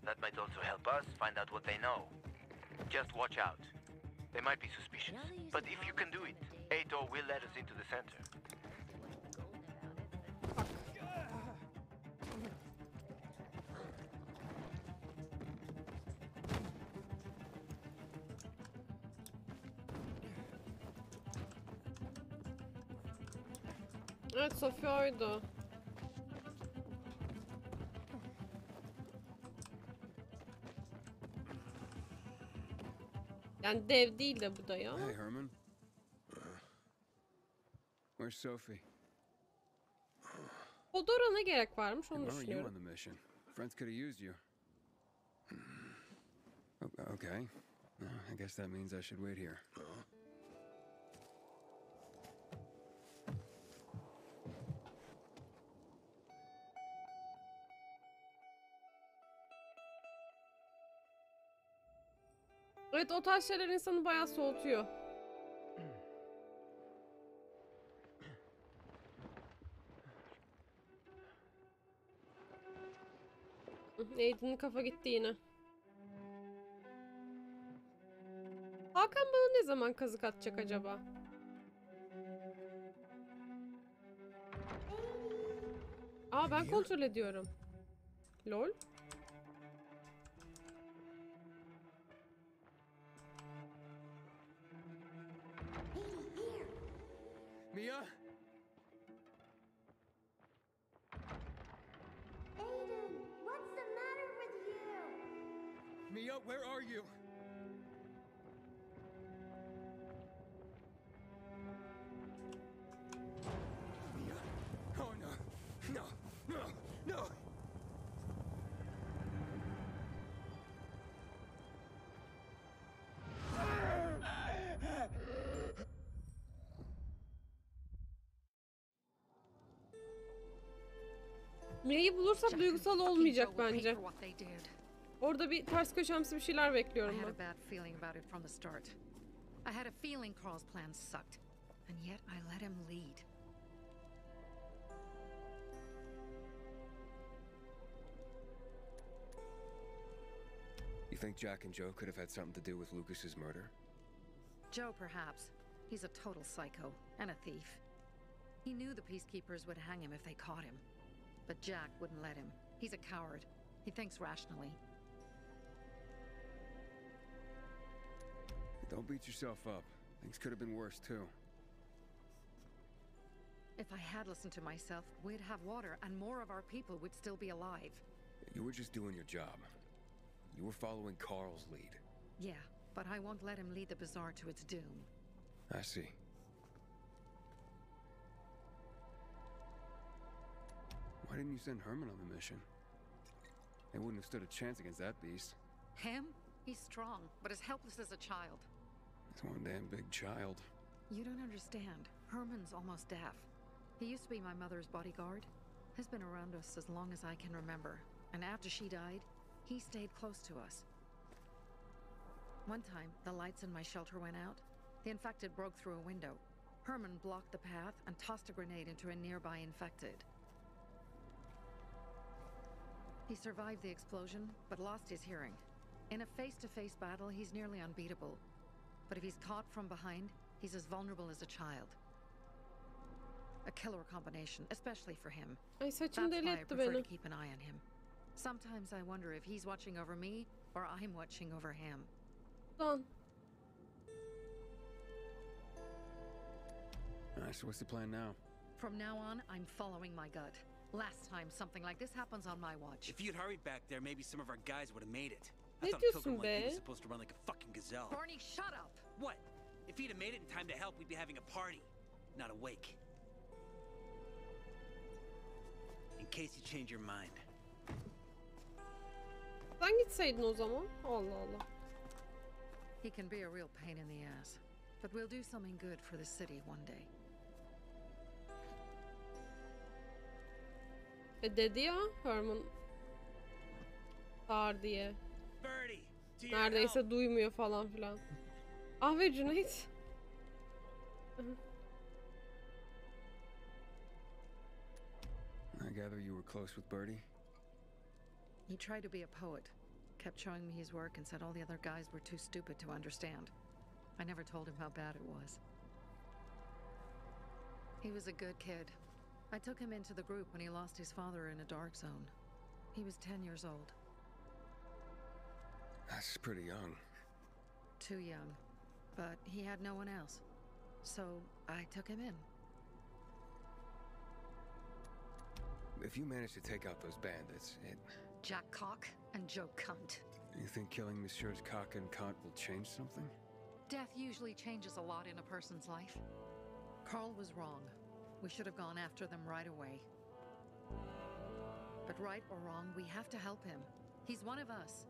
That might also help us find out what they know. Just watch out. They might be suspicious. But if you can do it, Ato will let us into the center. Evet, Sophie oydu. Yani dev değil de bu da ya. Hey, Herman. Where's Sophie? Odora ne gerek varmış onu Why aren't you on düşünüyorum. the mission? Friends could have used you. Okay. I guess that means I should wait here. Evet, o tarz şeyler insanı bayağı soğutuyor. Aiden'in kafa gitti yine. Hakan bana ne zaman kazık atacak acaba? Aa, ben kontrol ediyorum. Lol. Mia? Aiden, what's the matter with you? Mia, where are you? Mia. Oh no. No. No. No. Mia'yı bulursak duygusal olmayacak bence. Orada bir ters köşemsi bir şeyler bekliyorum I had ben. a bad feeling about it from the start. I had a feeling Carl's plan sucked, and yet I let him lead. You think Jack and Joe could have had something to do with Lucas's murder? Joe, perhaps. He's a total psycho and a thief. He knew the peacekeepers would hang him if they caught him. But Jack wouldn't let him. He's a coward. He thinks rationally. Don't beat yourself up. Things could have been worse, too. If I had listened to myself, we'd have water and more of our people would still be alive. You were just doing your job. You were following Carl's lead. Yeah, but I won't let him lead the bazaar to its doom. I see. Why didn't you send Herman on the mission? They wouldn't have stood a chance against that beast. Him? He's strong, but as helpless as a child. He's one damn big child. You don't understand. Herman's almost deaf. He used to be my mother's bodyguard. He's been around us as long as I can remember. And after she died, he stayed close to us. One time, the lights in my shelter went out. The infected broke through a window. Herman blocked the path and tossed a grenade into a nearby infected. He survived the explosion, but lost his hearing. In a face-to-face battle, he's nearly unbeatable. But if he's caught from behind, he's as vulnerable as a child. A killer combination, especially for him. Ay, saçım That's deli why I etti prefer beni. to keep an eye on him. Sometimes I wonder if he's watching over me, or I'm watching over him. Lan. Alright, so what's the plan now? From now on, I'm following my gut. Last time something like this happens on my watch. If you'd hurried back there, maybe some of our guys would have made it. I Ne thought a pilgrim diyorsun like you be? was supposed to run like a fucking gazelle. Barney, shut up! What? If he'd have made it in time to help, we'd be having a party. not awake. In case you change your mind. Sen gitseydin o zaman. Allah Allah. He can be a real pain in the ass, but we'll do something good for the city one day. Dedi ya Herman. Sağır diye. Birdie, to your Neredeyse duymuyor falan filan. Ah ve Cüneyt. I gather you were close with Birdie? He tried to be a poet, kept showing me his work and said all the other guys were too stupid to understand. I never told him how bad it was. He was a good kid. I took him into the group when he lost his father in a dark zone. He was 10 years old. That's pretty young. Too young. But he had no one else. So I took him in. If you manage to take out those bandits, Jack Cock and Joe Cunt. You think killing Messieurs Cock and Cunt will change something? Death usually changes a lot in a person's life. Carl was wrong. We should have gone after them right away. But right or wrong, we have to help him. He's one of us.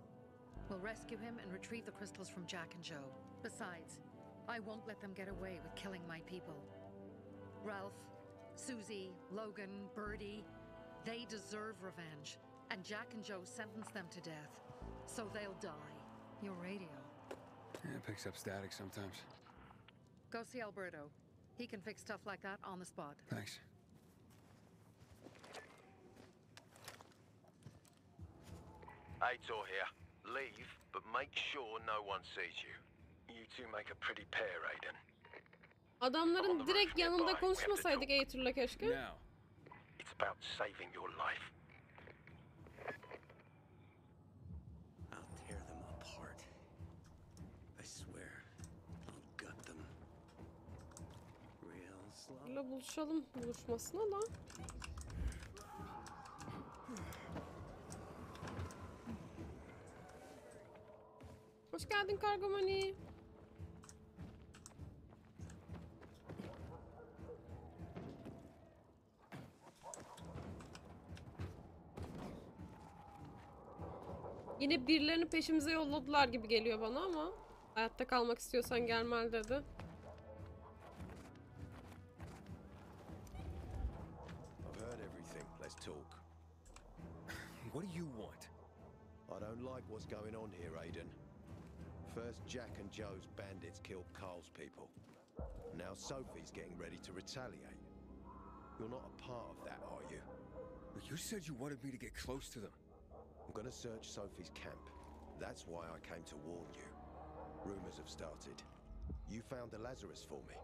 We'll rescue him and retrieve the crystals from Jack and Joe. Besides, I won't let them get away with killing my people. Ralph, Susie, Logan, Birdie, they deserve revenge. And Jack and Joe sentenced them to death. So they'll die. Your radio. Yeah, it picks up static sometimes. Go see Alberto. He can fix stuff like that on the spot. Thanks. Aitor here. Leave, but make sure no one sees you. You two make a pretty pair, Aiden. Adamların direkt yanında konuşmasaydık Aitor'la keşke. Now. It's about saving your life. I'll tear them apart. I swear, I'll gut them. Real slow. Böyle buluşalım buluşmasına da. Hoş geldin Kargomani. Yine birilerini peşimize yolladılar gibi geliyor bana ama hayatta kalmak istiyorsan gelmel dedi. I've heard everything. Let's talk. What do you want? I don't like what's going on here, Aiden. First, Jack and Joe's bandits killed Carl's people. Now Sophie's getting ready to retaliate. You're not a part of that, are you? You said you wanted me to get close to them. I'm gonna search Sophie's camp. That's why I came to warn you. Rumors have started. You found the Lazarus for me.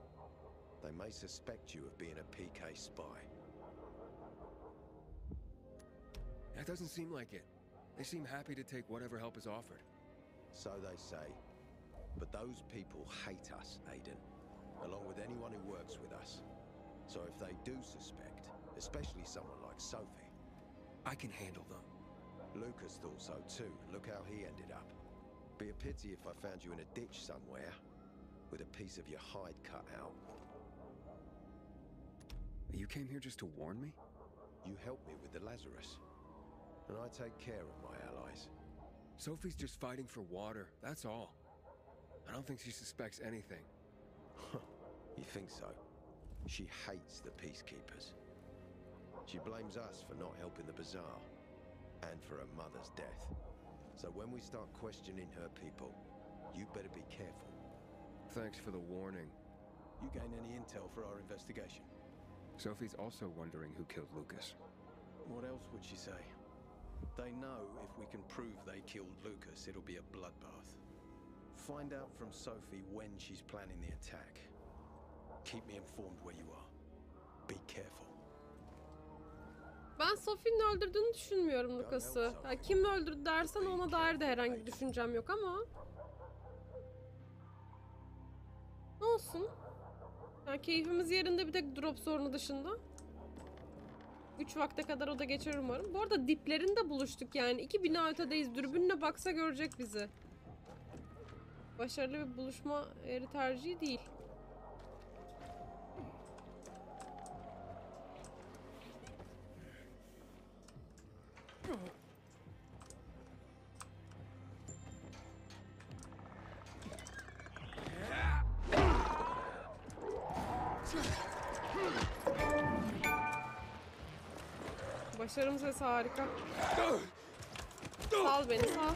They may suspect you of being a PK spy. That doesn't seem like it. They seem happy to take whatever help is offered. So they say. But those people hate us, Aiden. Along with anyone who works with us. So if they do suspect, especially someone like Sophie... I can handle them. Lucas thought so too. Look how he ended up. Be a pity if I found you in a ditch somewhere, with a piece of your hide cut out. You came here just to warn me? You helped me with the Lazarus. And I take care of my allies. Sophie's just fighting for water, that's all. I don't think she suspects anything. You think so? She hates the peacekeepers. She blames us for not helping the bazaar, and for her mother's death. So when we start questioning her people, you better be careful. Thanks for the warning. You gain any intel for our investigation? Sophie's also wondering who killed Lucas. What else would she say? They know if we can prove they killed Lucas, it'll be a bloodbath. Find out from Sophie when she's planning the attack. Keep me informed where you are. Be careful. Ben Sophie'nin öldürdüğünü düşünmüyorum Lucas'ı. Yani kim öldürdü dersen ona dair de herhangi bir düşüncem yok ama. Ne olsun? Yani keyfimiz yerinde bir tek drop sorunu dışında. 3 vakte kadar o da geçer umarım. Bu arada diplerinde buluştuk yani. 2 bina ötedeyiz. Dürbünle baksa görecek bizi. Başarılı bir buluşma yeri tercihi değil. Başarım sesi harika. Sal beni, sal.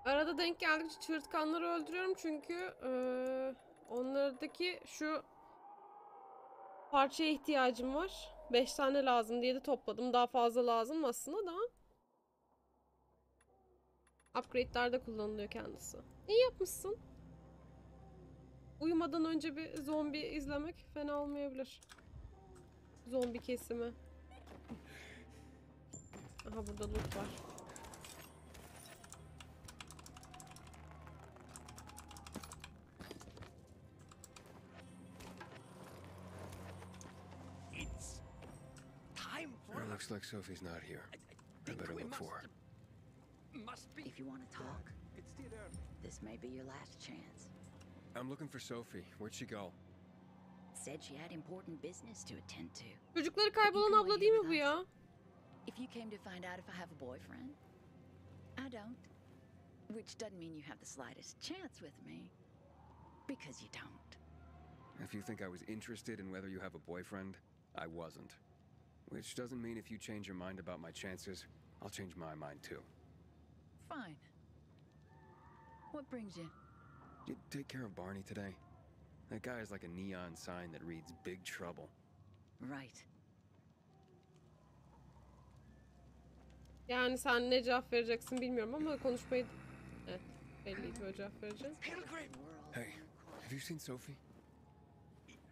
Arada denk geldikçe çığırtkanları öldürüyorum çünkü onlardaki şu parçaya ihtiyacım var. 5 tane lazım diye de topladım. Daha fazla lazım aslında da. Upgrade'lerde kullanılıyor kendisi. İyi yapmışsın. Uyumadan önce bir zombi izlemek fena olmayabilir. Zombi kesimi. Aha burada loot var. It looks like Sophie's not here. I better look for her. If you want to talk, this may be your last chance. I'm looking for Sophie. Where'd she go? Said she had important business to attend to. Çocukları kaybolan abla değil mi bu ya? If you came to find out if I have a boyfriend, I don't. Which doesn't mean you have the slightest chance with me. Because you don't. If you think I was interested in whether you have a boyfriend, I wasn't. Which doesn't mean if you change your mind about my chances, I'll change my mind too. Fine. What brings you? Did you take care of Barney today? That guy is like a neon sign that reads Big Trouble. Right. Yani sen ne cevap vereceksin bilmiyorum ama konuşmayı... Evet, belliydi böyle cevap vereceğim. Hey, have you seen Sophie?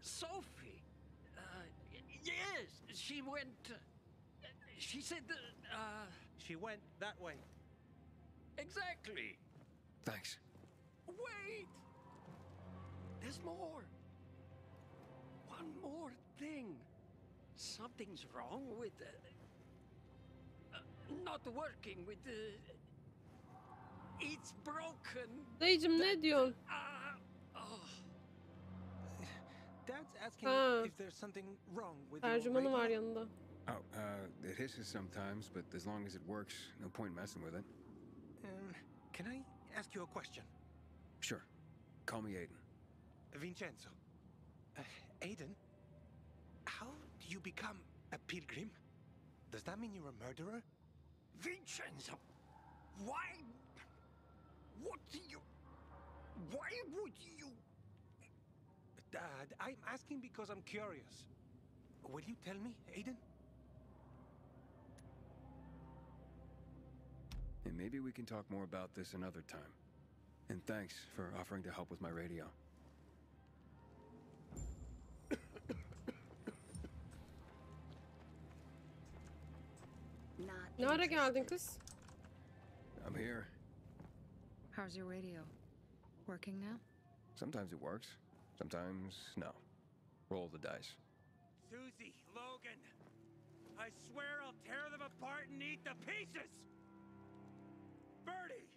Sophie? Yes, she went... she said that, She went that way. Exactly. Thanks. Wait! There's more. One more thing. Something's wrong with not working with the... It's broken. Dayıcım ne diyorsun? Dad's asking if there's something wrong with your Tercümanı var radio. yanında. Oh, it hisses sometimes, but as long as it works, no point messing with it. Can I ask you a question? Sure. Call me Aiden. Vincenzo. Aiden? How do you become a pilgrim? Does that mean you're a murderer? Vincenzo! Why? What do you... Why would you... Dad, I'm asking because I'm curious. Will you tell me, Aiden? And maybe we can talk more about this another time. And thanks for offering to help with my radio. Ne ara geldin kız? I'm here. How's your radio? Working now? Sometimes it works. Sometimes no. Roll the dice. Susie, Logan, I swear I'll tear them apart and eat the pieces! Bertie!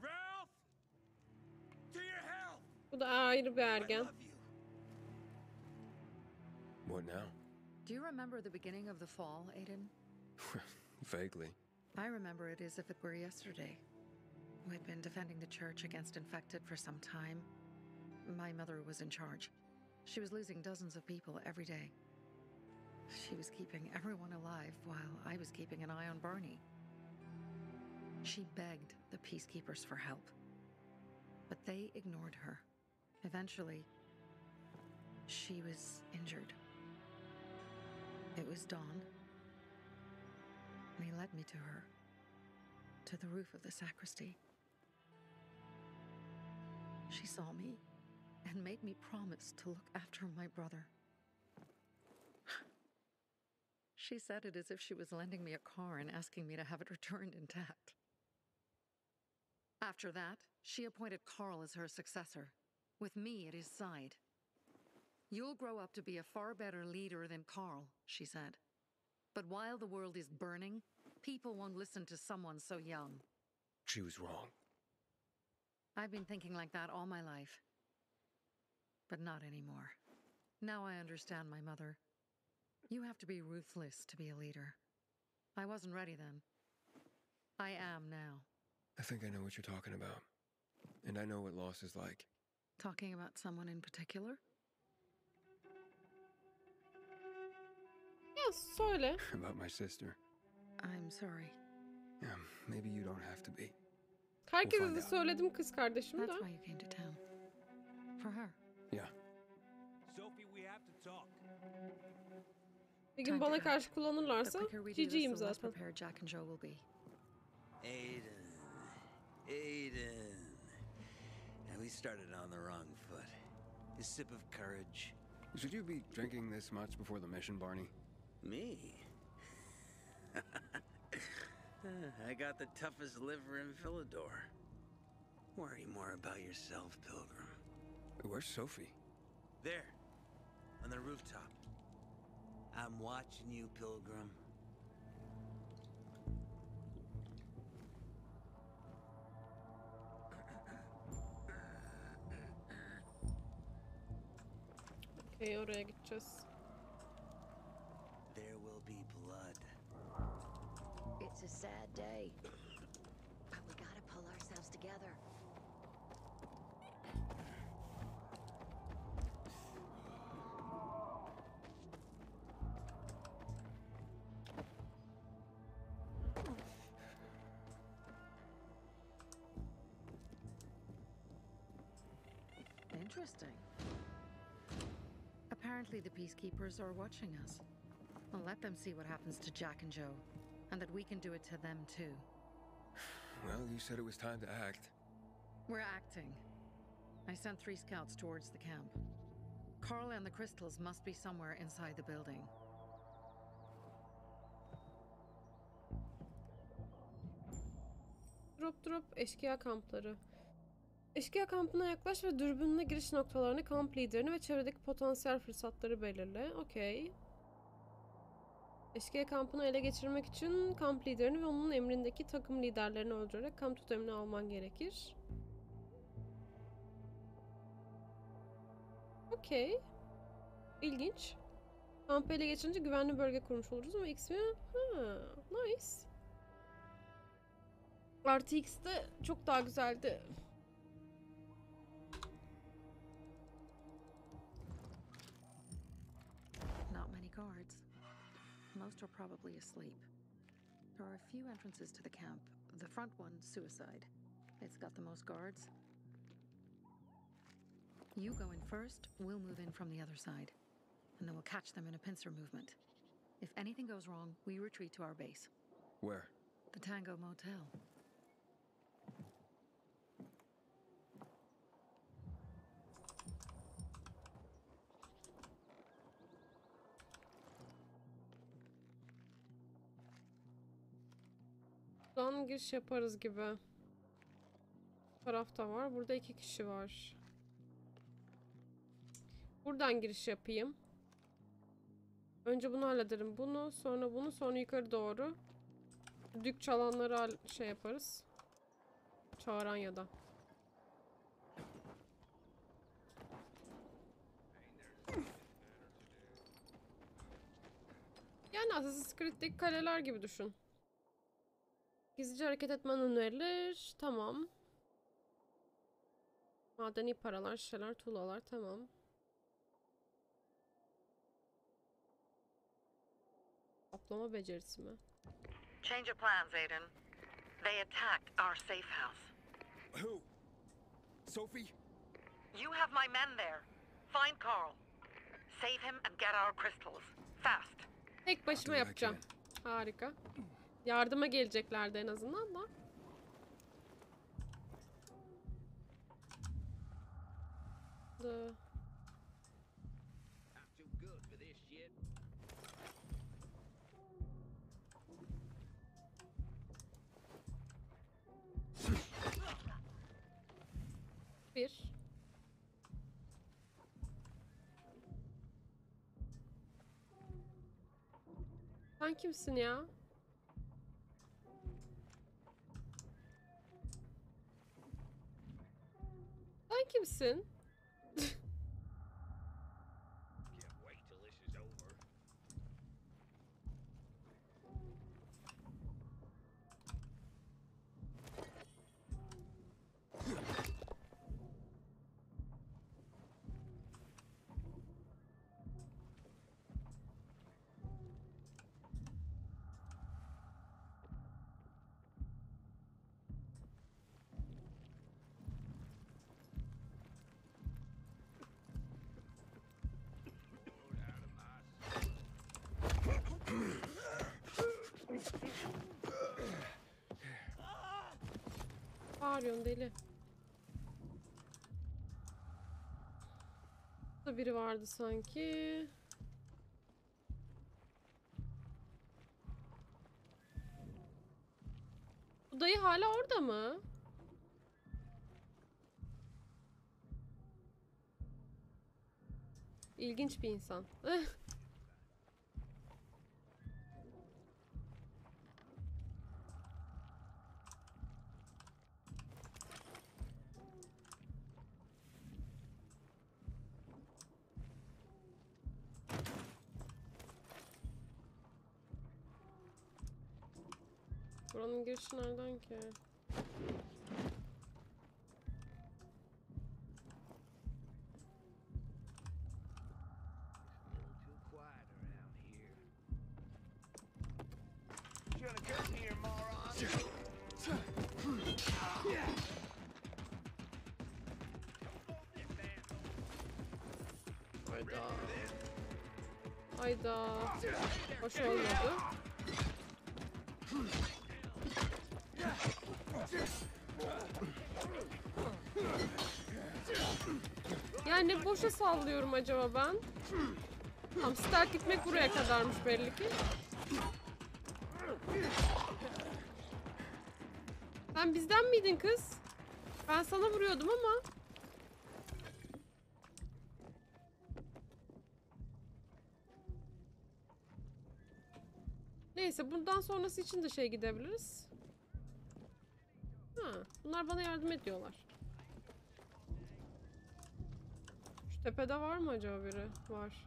Ralph! To your health! Bu da ayrı bir ergen. What now? Do you remember the beginning of the fall, Aiden? Vaguely. I remember it as if it were yesterday. We'd been defending the church against infected for some time. My mother was in charge. She was losing dozens of people every day. She was keeping everyone alive while I was keeping an eye on Barney. She begged the peacekeepers for help, but they ignored her. Eventually, she was injured. It was dawn. They led me to her, to the roof of the sacristy. She saw me and made me promise to look after my brother. She said it as if she was lending me a car and asking me to have it returned intact. After that, she appointed Carl as her successor, with me at his side. You'll grow up to be a far better leader than Carl, she said. But while the world is burning, people won't listen to someone so young. She was wrong. I've been thinking like that all my life. But not anymore. Now I understand my mother. You have to be ruthless to be a leader. I wasn't ready then. I am now. I think I know what you're talking about. And I know what loss is like. Talking about someone in particular? Ya söyle. About my sister. I'm sorry. Yeah, maybe you don't have to be. Herkese de söyledim kız kardeşim de. That's why you came to town. For her. Yeah. Sophie, we have to talk. Bir gün bana karşı kullanırlarsa GG'yim zaten. Jack and Joe will be. Aiden. And we started on the wrong foot. A sip of courage. Should you be drinking this much before the mission, Barney? Me? I got the toughest liver in Philidor. Worry more about yourself, Pilgrim. Where's Sophie? There, on the rooftop. I'm watching you, Pilgrim. Okay, oraya gideceğiz. There will be blood. It's a sad day. But we gotta pull ourselves together. Interesting. Apparently the peacekeepers are watching us. Well, let them see what happens to Jack and Joe, and that we can do it to them too. Well, you said it was time to act. We're acting. I sent 3 scouts towards the camp. Carl and the crystals must be somewhere inside the building. Drop eşkıya kampları. Eşkıya kampına yaklaş ve dürbünle giriş noktalarını, kamp liderini ve çevredeki potansiyel fırsatları belirle. Okey. Eşkıya kampını ele geçirmek için kamp liderini ve onun emrindeki takım liderlerini öldürerek kamp totemini alman gerekir. Okey. İlginç. Kampı ele geçirince güvenli bölge kurmuş oluruz ama XP... Ha, nice. Artı X de çok daha güzeldi. Not many guards. Most are probably asleep. There are a few entrances to the camp. The front one, suicide. It's got the most guards. You go in first, we'll move in from the other side. And then we'll catch them in a pincer movement. If anything goes wrong, we retreat to our base. Where? The Tango Motel. Buradan giriş yaparız gibi. Bu tarafta var. Burada 2 kişi var. Buradan giriş yapayım. Önce bunu hallederim. Bunu, sonra bunu, sonra yukarı doğru. Düdük çalanları şey yaparız. Çağıran ya da. Yani Assassin's Creed'deki kaleler gibi düşün. Gizlice hareket etmen önerilir. Tamam. Madeni paralar, şişeler, tuğlalar. Tamam. Toplama becerisi mi? Change of plans, Aiden. They attacked our safe house. Who? Sophie? You have my men there. Find Carl. Save him and get our crystals. Fast. Tek başıma yapacağım. Harika. Yardıma geleceklerdi en azından da. Sen kimsin ya? Sen kimsin? Bağırıyorsun deli. Burada biri vardı sanki. Bu dayı hala orada mı? İlginç bir insan. Buranın girişi nereden ki? Hayda. Hayda. Hoş olmadı. Yani boşa sallıyorum acaba ben. Tamam, start gitmek buraya kadarmış belli ki. Sen bizden miydin kız? Ben sana vuruyordum ama. Neyse, bundan sonrası için de şey gidebiliriz. Ha, bunlar bana yardım ediyorlar. Şu tepede var mı acaba biri? Var.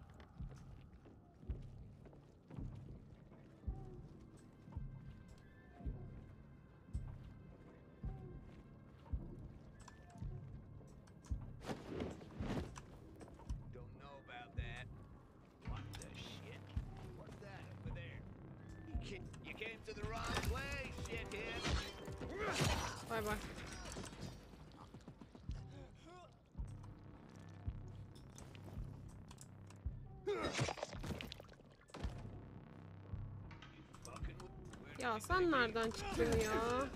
Don't know about that. What the shit? What's that over there? You came to the wrong place, shithead. Bay bay. Ya sen nereden çıktın ya?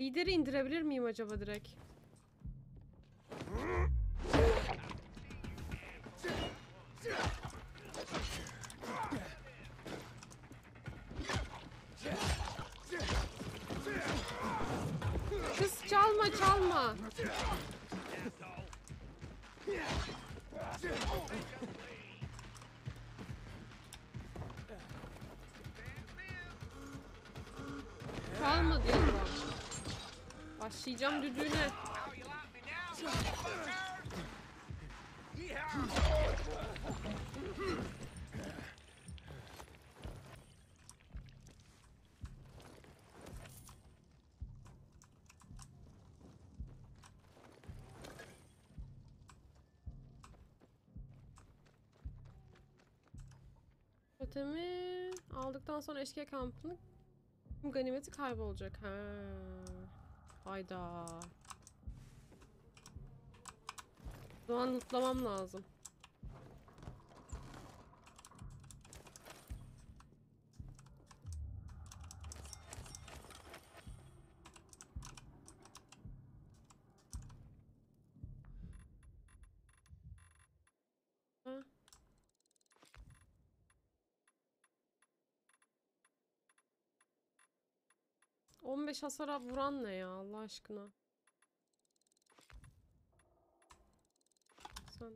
Lideri indirebilir miyim acaba direkt? Kız çalma çalma. Çalma diyorum. Başlayacağım düdüğüne. Totemi aldıktan sonra eşkıya kampının ganimeti kaybolacak. Ha. Hayda. O zaman lootlamam lazım. Ha. 15 hasara vuran ne ya Allah aşkına? Sen...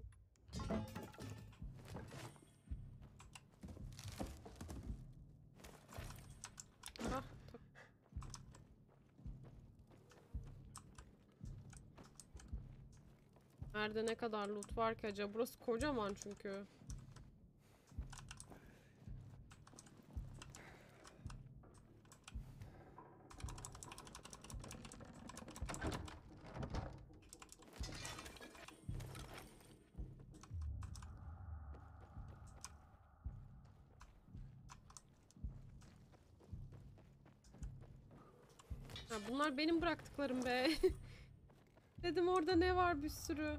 Ah, tak. Nerede ne kadar loot var ki acaba? Burası kocaman çünkü. Ha, bunlar benim bıraktıklarım be. Dedim orada ne var bir sürü.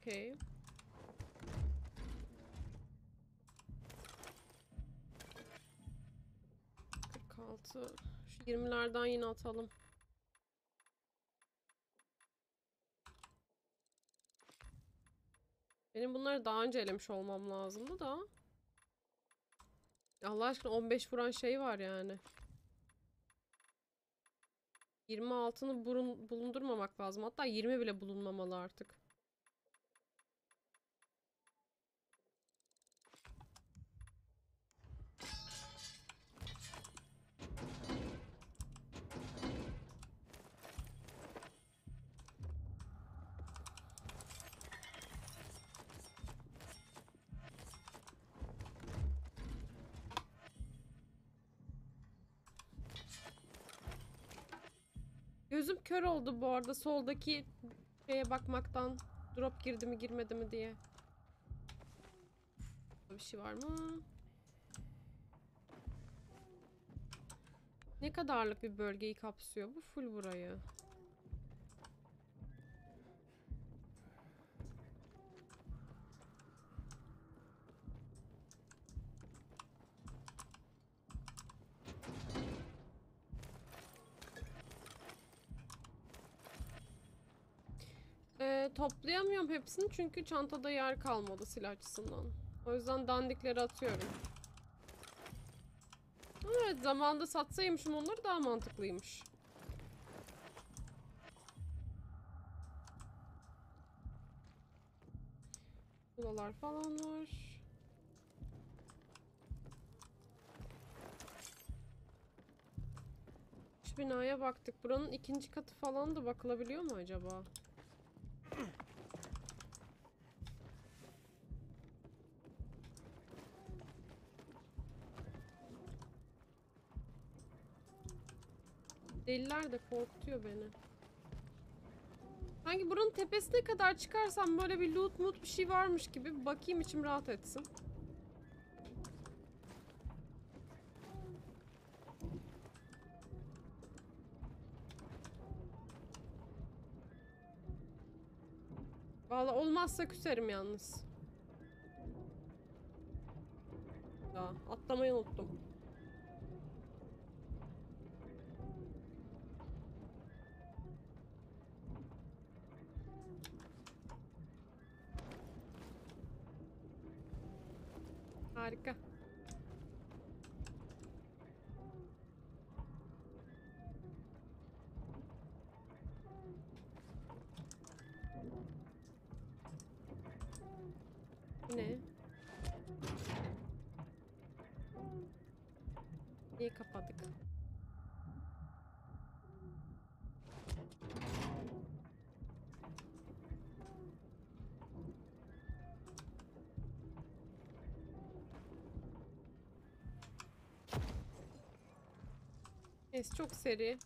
Okay. 46. Şu 20'lerden yine atalım. Benim bunları daha önce elemiş olmam lazımdı da. Allah aşkına 15 vuran şey var yani. 26'ını bulundurmamak lazım. Hatta 20 bile bulunmamalı artık. Gözüm kör oldu bu arada soldaki şeye bakmaktan. Drop girdi mi girmedi mi diye. Bir şey var mı? Ne kadarlık bir bölgeyi kapsıyor bu full burayı? Toplayamıyorum hepsini çünkü çantada yer kalmadı silah açısından. O yüzden dandikleri atıyorum. Evet, zamanında satsaymışım onları daha mantıklıymış. Buralar falan var. Şu binaya baktık. Buranın ikinci katı falan da bakılabiliyor mu acaba? Deliler de korkutuyor beni. Sanki buranın tepesine kadar çıkarsam böyle bir loot bir şey varmış gibi bakayım içim rahat etsin. Vallahi olmazsa küserim yalnız. Ya atlamayı unuttum. Harika. Ne? Niye kapadık? Neyse çok seri.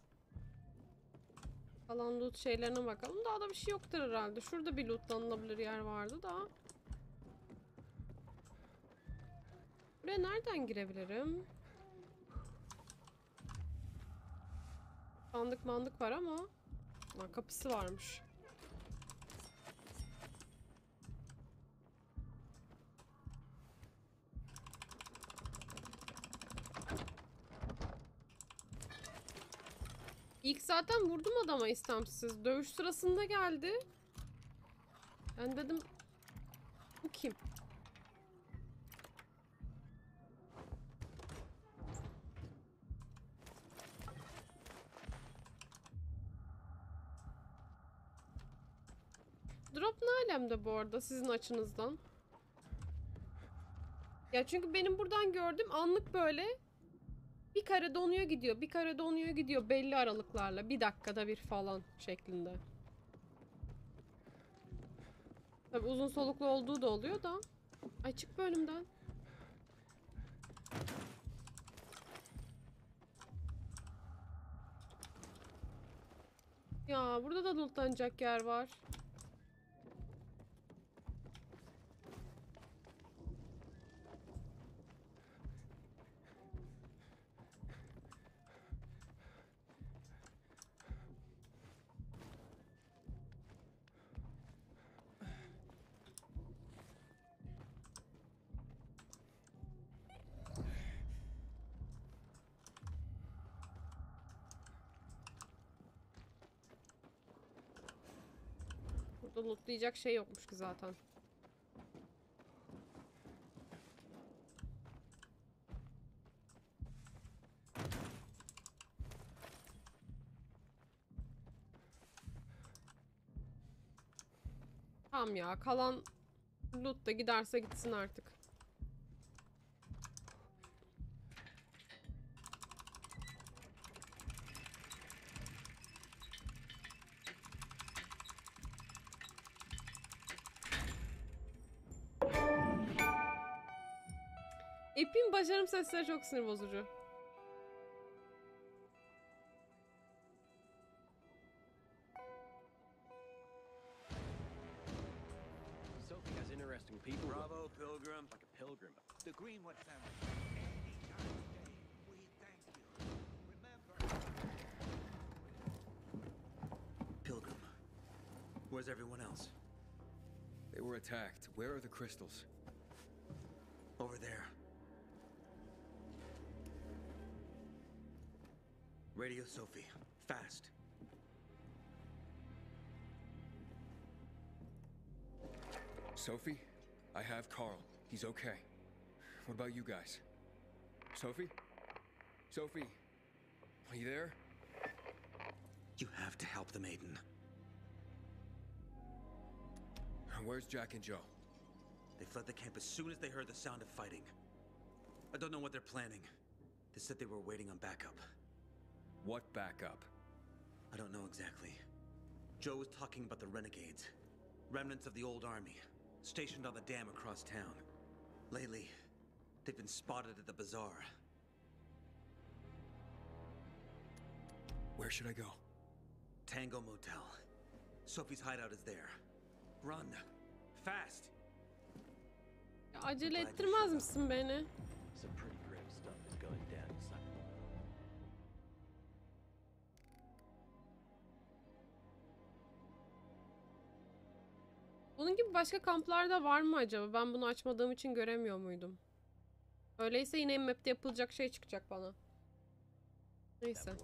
Kalan loot şeylerine bakalım. Daha da bir şey yoktur herhalde. Şurada bir lootlanılabilir yer vardı da. Buraya nereden girebilirim? Sandık mandık var ama. Ha, kapısı varmış. İlk zaten vurdum adama istemsiz. Dövüş sırasında geldi. Ben dedim bu kim? Drop ne alemde bu arada sizin açınızdan? Ya çünkü benim buradan gördüğüm anlık böyle bir kare donuyor gidiyor, bir kare donuyor gidiyor belli aralıklarla. Bir dakikada bir falan şeklinde. Tabii uzun soluklu olduğu da oluyor da. Ay çık bölümden. Ya burada da lootlanacak yer var. Burada lootlayacak şey yokmuş ki zaten. Tamam ya, kalan loot da giderse gitsin artık. Epin başarım sesleri çok sinir bozucu. Sophie has interesting people. Bravo, Pilgrim. Like a pilgrim. The Greenwood family. Pilgrim. Where's everyone else? They were attacked. Where are the crystals? Over there. Radio Sophie. Fast. Sophie? I have Carl. He's okay. What about you guys? Sophie? Sophie? Are you there? You have to help the maiden. Where's Jack and Joe? They fled the camp as soon as they heard the sound of fighting. I don't know what they're planning. They said they were waiting on backup. What backup? I don't know exactly. Joe was talking about the renegades. Remnants of the old army, stationed on the dam across town. Lately, they've been spotted at the bazaar. Where should I go? Tango Motel. Sophie's hideout is there. Run. Fast. Ya acele ettirmez misin beni? Some pretty grim stuff is going down inside. Bunun gibi başka kamplarda var mı acaba? Ben bunu açmadığım için göremiyor muydum? Öyleyse yine map'te yapılacak şey çıkacak bana. Neyse.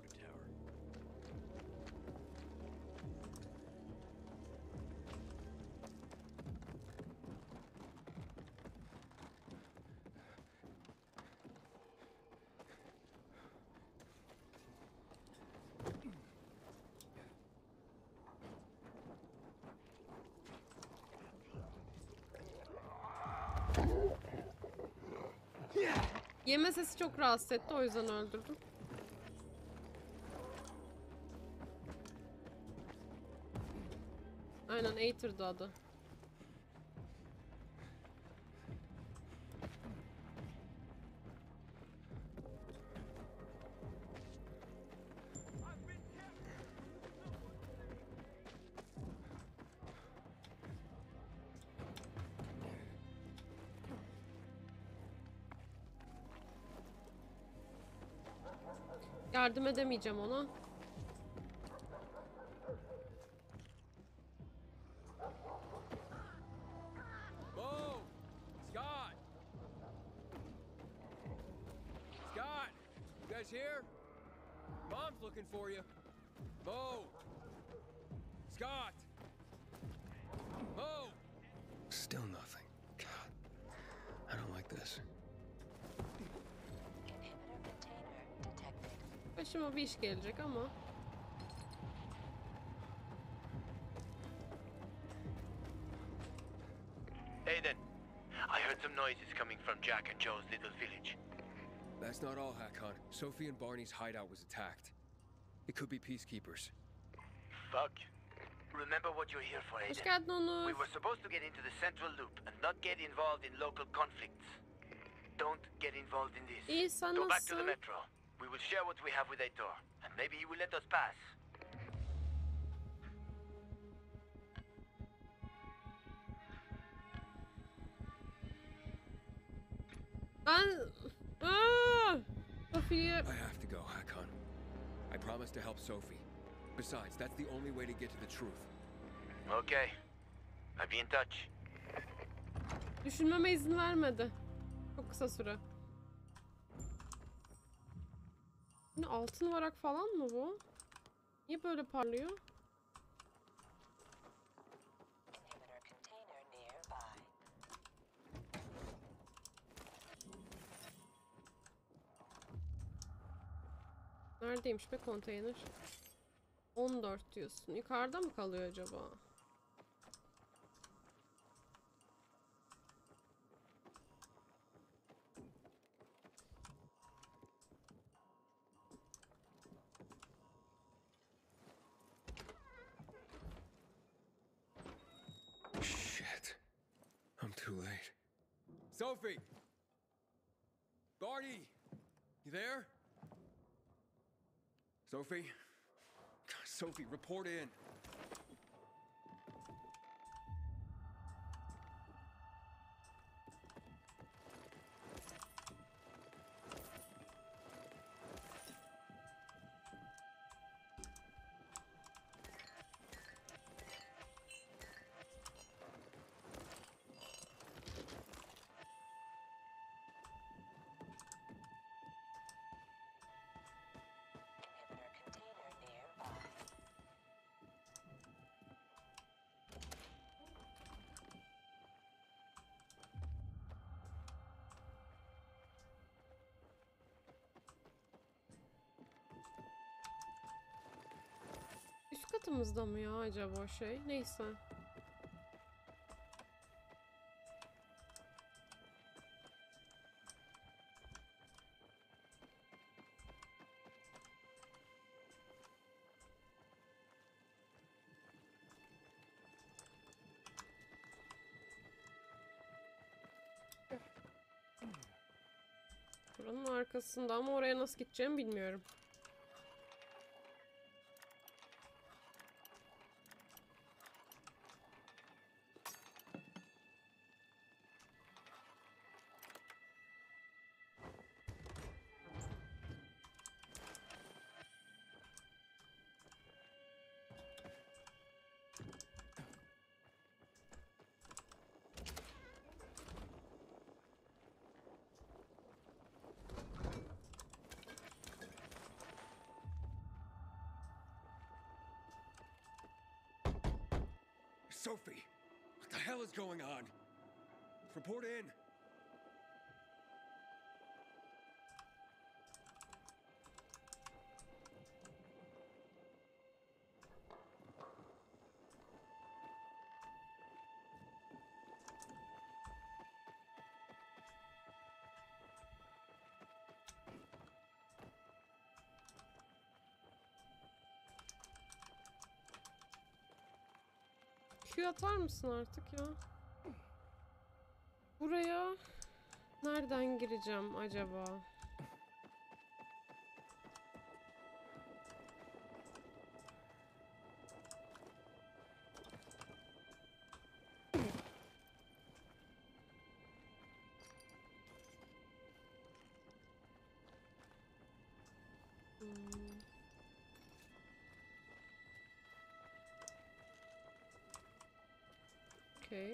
Yeme sesi çok rahatsız etti, o yüzden öldürdüm. Aynen, Aether'dı adı. Yardım edemeyeceğim ona. Bo! Scott! Scott! You guys here? Mom's looking for you. Bo! Scott! Bo! Still nothing. God. I don't like this. Başıma bir iş gelecek ama. Aiden, I heard some noises coming from Jack and Joe's little village. That's not all, Hakon. Sophie and Barney's hideout was attacked. It could be peacekeepers. Fuck. Remember what you're here for, Hoş Aiden. geldin Onur. We were supposed to get into the central loop and not get involved in local conflicts. Don't get involved in this. İyi, sen Go back to the nasılsın? metro. We will share what we have with Aitor, and maybe he will let us pass. Ben... Sophie'yi... I have to go, Hakon. I promised to help Sophie. Besides, that's the only way to get to the truth. Okay. I'll be in touch. Düşünmeme izin vermedi. Çok kısa süre. Ne, altın varak falan mı bu? Niye böyle parlıyor? Neredeymiş be konteyner? 14 diyorsun. Yukarıda mı kalıyor acaba? Shit. I'm too late. Sophie! Barney! You there? Sophie? Sophie, report in. Üst katımızda mı ya acaba o şey? Neyse. Buranın arkasında ama oraya nasıl gideceğimi bilmiyorum. Sophie! What the hell is going on? Report in! Q atar mısın artık ya? Buraya nereden gireceğim acaba? Okay.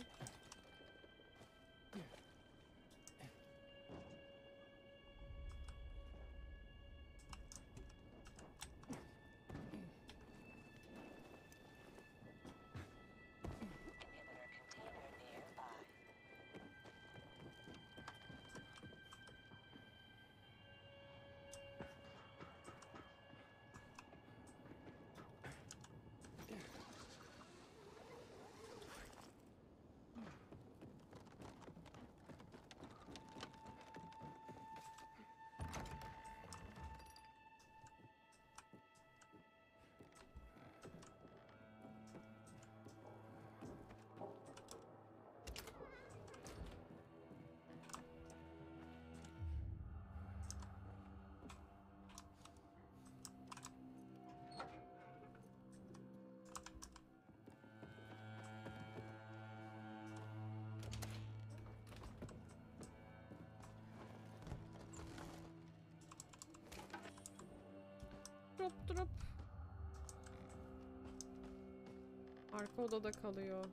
Drop. Arka odada kalıyor.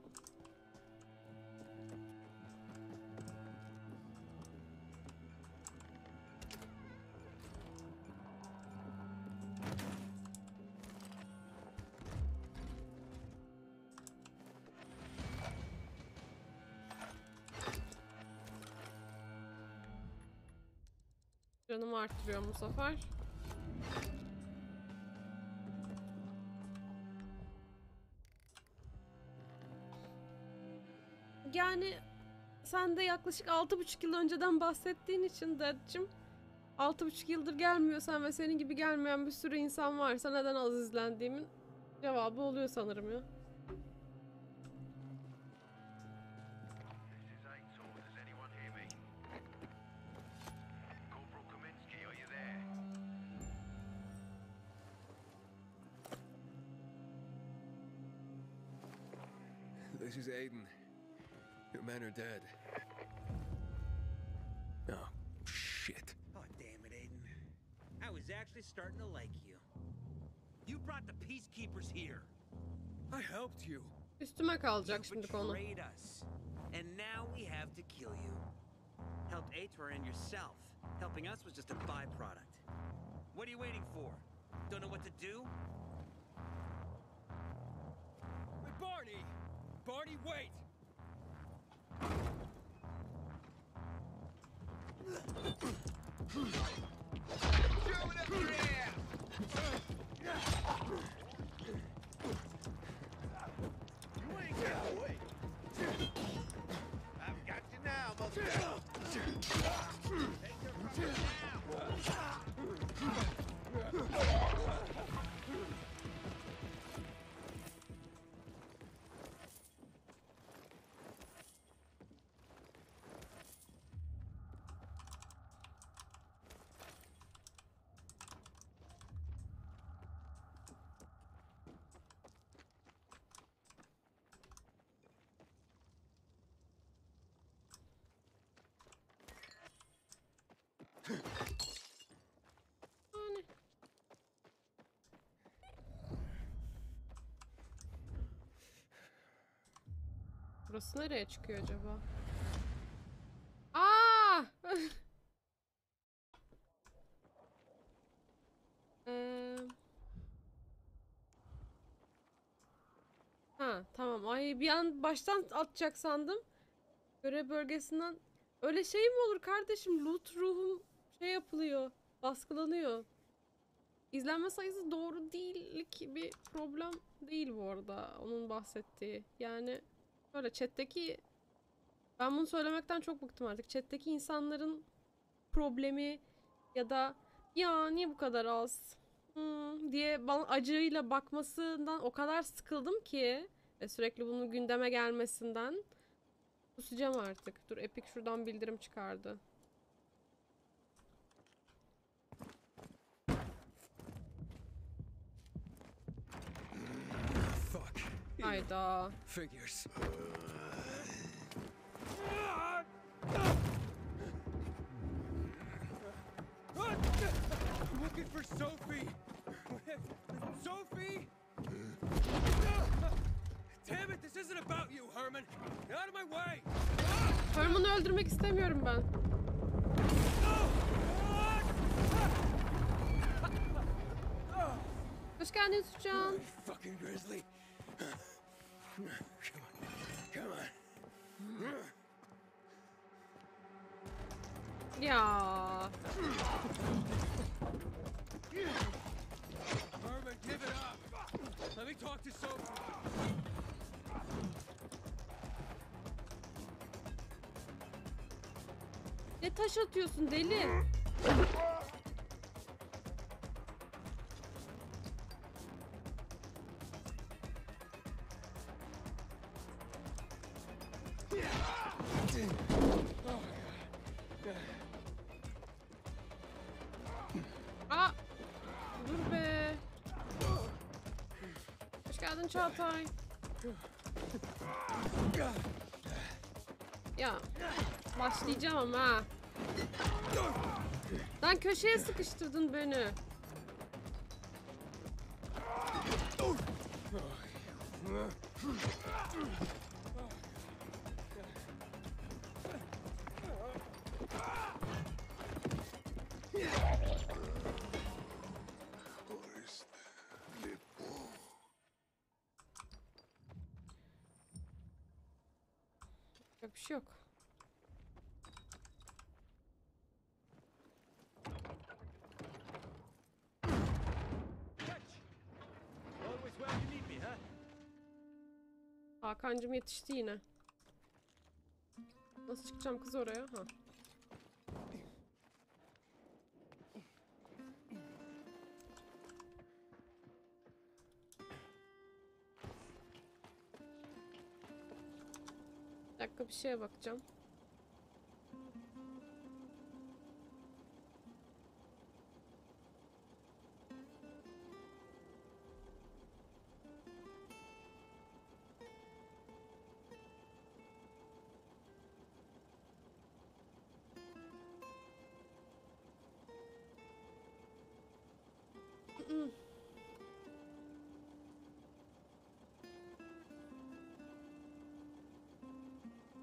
Canımı arttırıyorum bu sefer. Yani sen de yaklaşık 6,5 yıl önceden bahsettiğin için Dad'cığım, 6,5 yıldır gelmiyorsan ve senin gibi gelmeyen bir sürü insan varsa neden az izlendiğimin cevabı oluyor sanırım ya. This is Aiden. Your men are dead. Oh, shit. Oh, damn it, Aiden. I was actually starting to like you. You brought the peacekeepers here. I helped you. Üstüme kalacak şimdi konu. You betrayed us. And now we have to kill you. Helped Aitor and yourself. Helping us was just a byproduct. What are you waiting for? Don't know what to do? Hey, Barney! Barney, wait! Shove it up your ass! You ain't getting away. I've got you now, motherfucker. Take your fucking Burası nereye çıkıyor acaba? Aa! Ha, tamam. Ay, bir an baştan atacak sandım. Görev bölgesinden. Öyle şey mi olur kardeşim? Loot ruhum şey yapılıyor. Baskılanıyor. İzlenme sayısı doğru değil ki bir problem değil bu arada. Onun bahsettiği. Yani böyle chat'teki, ben bunu söylemekten çok bıktım artık. Chat'teki insanların problemi ya da ya niye bu kadar az diye bana acıyla bakmasından o kadar sıkıldım ki ve sürekli bunun gündeme gelmesinden kusacağım artık. Dur, Epic şuradan bildirim çıkardı. Fuck. Hayda. Figures. looking for Sophie. Sophie? Damn it, this isn't about you, Herman. Get out of my way. Herman'ı öldürmek istemiyorum ben. Hoş geldin Sucan. Fucking grizzly. Come on. Come on. Ya. Herman, give it up. Let me talk to Sophie. Ne taş atıyorsun deli? Aa, dur be. Hoş geldin Çağatay. Ya başlayacağım ama ha. Lan köşeye sıkıştırdın beni. Yok bir şey yok. Hakan'cım yetişti yine. Nasıl çıkacağım kız oraya? Ha. Bir dakika bir şeye bakacağım.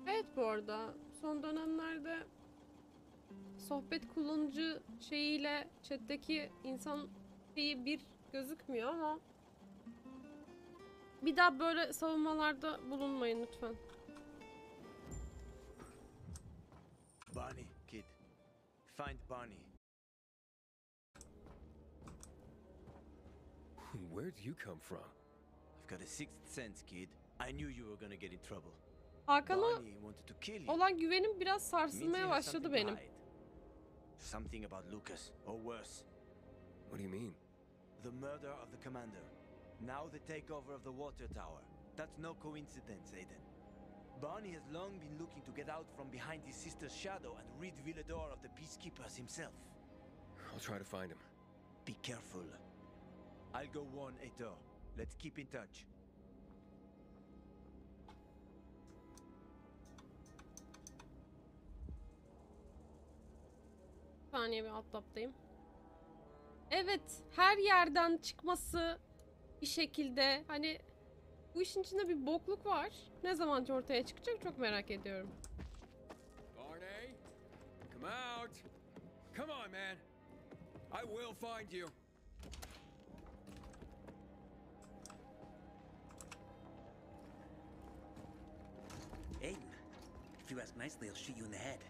Evet bu arada son dönemlerde sohbet kullanıcı şeyiyle chat'teki insan şeyi bir gözükmüyor ama bir daha böyle savunmalarda bulunmayın lütfen. Bonnie, kid. Find Bonnie. Where do you come from? I've got a sixth sense, kid. I knew you were gonna get in trouble. Hakan'a Bonnie wanted to kill you. olan güvenim biraz Means you sarsılmaya have başladı something benim. to hide. Something about Lucas, or worse. What do you mean? The murder of the commander. Now the takeover of the water tower. That's no coincidence, Aiden. Bonnie has long been looking to get out from behind his sister's shadow and rid Villador of the peacekeepers himself. I'll try to find him. Be careful. I'll go warn Aitor. Let's keep in touch. Bir saniye bir alt tabdayım. Evet, her yerden çıkması bir şekilde hani bu işin içinde bir bokluk var. Ne zaman ortaya çıkacak çok merak ediyorum. Barney, come out. Come on, man. I will find you. Aiden, if you ask nicely, he'll shoot you in the head.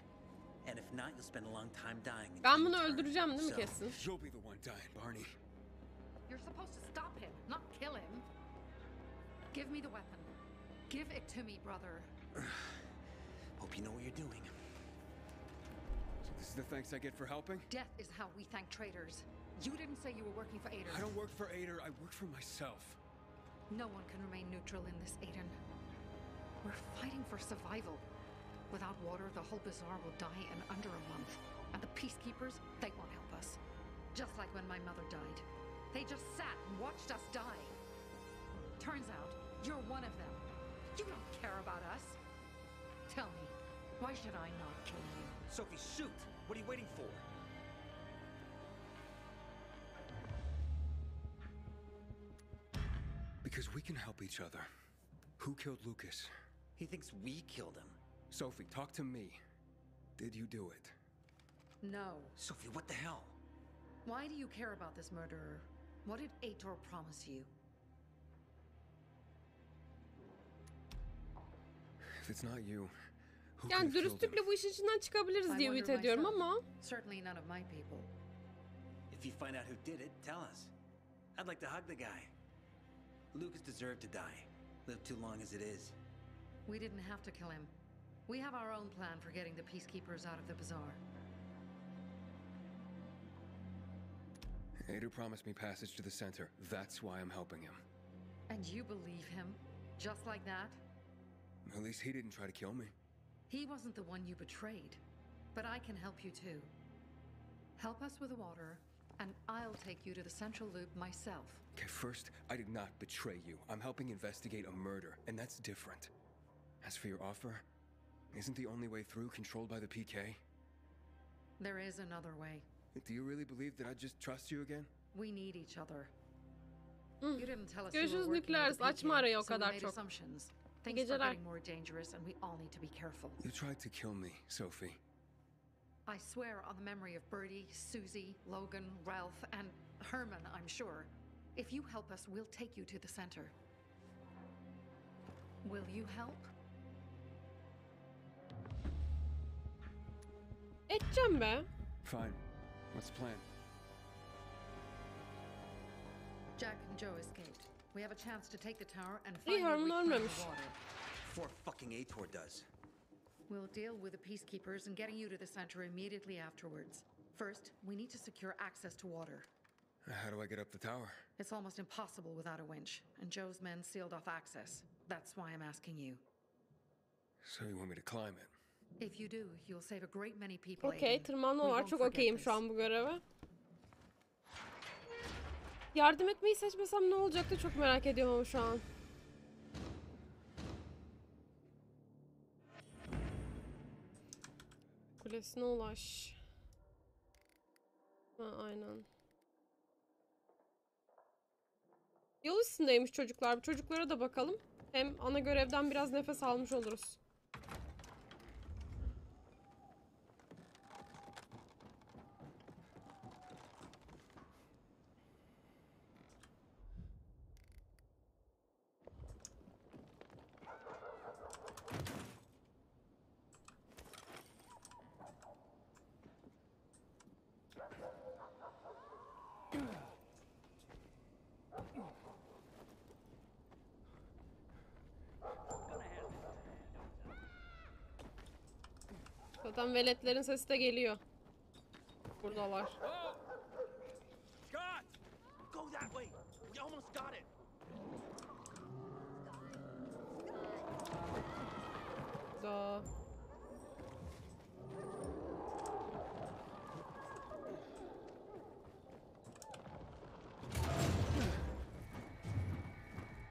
And if not, you'll spend a long time dying. Ben bunu öldüreceğim değil mi kesin? You'll be the one dying, Barney. You're supposed to stop him, not kill him. Give me the weapon. Give it to me, brother. Hope you know what you're doing. So this is the thanks I get for helping? Death is how we thank traitors. You didn't say you were working for Aiden. I don't work for Ader, I work for myself. No one can remain neutral in this, Aiden. We're fighting for survival. Without water, the whole bazaar will die in under a month. And the peacekeepers, they won't help us. Just like when my mother died. They just sat and watched us die. Turns out, you're one of them. You don't care about us. Tell me, why should I not kill you? Sophie, shoot! What are you waiting for? Because we can help each other. Who killed Lucas? He thinks we killed him. Sophie, talk to me. Did you do it? No. Sophie, what the hell? Why do you care about this murderer? What did Aitor promise you? If it's not you, who could Yani have killed him? dürüstlükle bu işin içinden çıkabiliriz I diye wonder ümit ediyorum myself. ama Certainly none of my people. If you find out who did it, tell us. I'd like to hug the guy. Lucas deserved to die. Lived too long as it is. We didn't have to kill him. We have our own plan for getting the peacekeepers out of the bazaar. Ader promised me passage to the center. That's why I'm helping him. And you believe him? Just like that? At least he didn't try to kill me. He wasn't the one you betrayed. But I can help you too. Help us with the water, and I'll take you to the central loop myself. Okay, first, I did not betray you. I'm helping investigate a murder, and that's different. As for your offer, isn't the only way through controlled by the PK? There is another way. Do you really believe that I'd just trust you again? We need each other. You didn't tell us you Görüşürüz were working nükleer. with the Açma PK, arayı o so we kadar made çok. assumptions. İyi Things are geceler. getting more dangerous, and we all need to be careful. You tried to kill me, Sophie. I swear on the memory of Birdie, Susie, Logan, Ralph, and Herman, I'm sure. If you help us, we'll take you to the center. Will you help? Edeceğim be. Fine. What's the plan? Jack and Joe escaped. We have a chance to take the tower and İyi, finally Herman reclaim ölmemiş. the water. Before fucking Aitor does. We'll deal with the peacekeepers and getting you to the center immediately afterwards. First, we need to secure access to water. How do I get up the tower? It's almost impossible without a winch, and Joe's men sealed off access. That's why I'm asking you. So you want me to climb it? If you do, you'll save a great many people. Okey, Aiden. tırmanma We var. won't Çok forget okeyim this. şu an bu göreve. Yardım etmeyi seçmesem ne olacaktı çok merak ediyorum ama şu an. Kulesine ulaş. Ha, aynen. Yol üstündeymiş çocuklar. Bu çocuklara da bakalım. Hem ana görevden biraz nefes almış oluruz. Zaten veletlerin sesi de geliyor. Buradalar. Scott! Go that way! We almost got it! Da.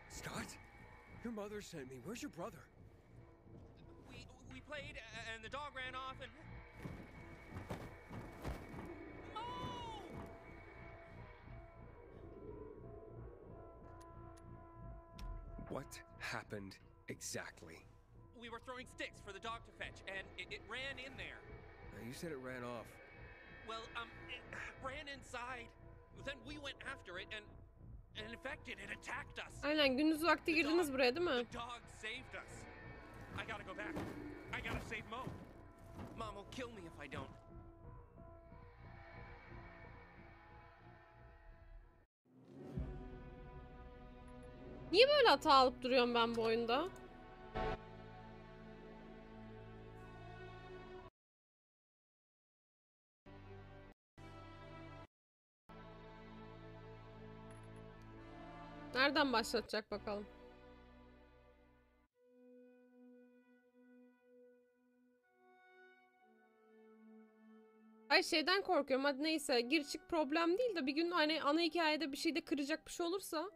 Scott? Your mother sent me. Where's your brother? We played and the dog ran off and... What happened exactly? We were throwing sticks for the dog to fetch and it ran in there. You said it ran off. Well, it ran inside. Then we went after it and infected it attacked us. Aynen gündüz vakti girdiniz buraya değil mi? The dog saved us. I gotta go back. I gotta save Mo. Mom will kill me if I don't. Niye böyle hata alıp duruyorum ben bu oyunda? Nereden başlatacak bakalım? Ay şeyden korkuyorum. Hadi neyse. Gir çık problem değil de bir gün hani ana hikayede bir şeyde kıracak bir şey olursa.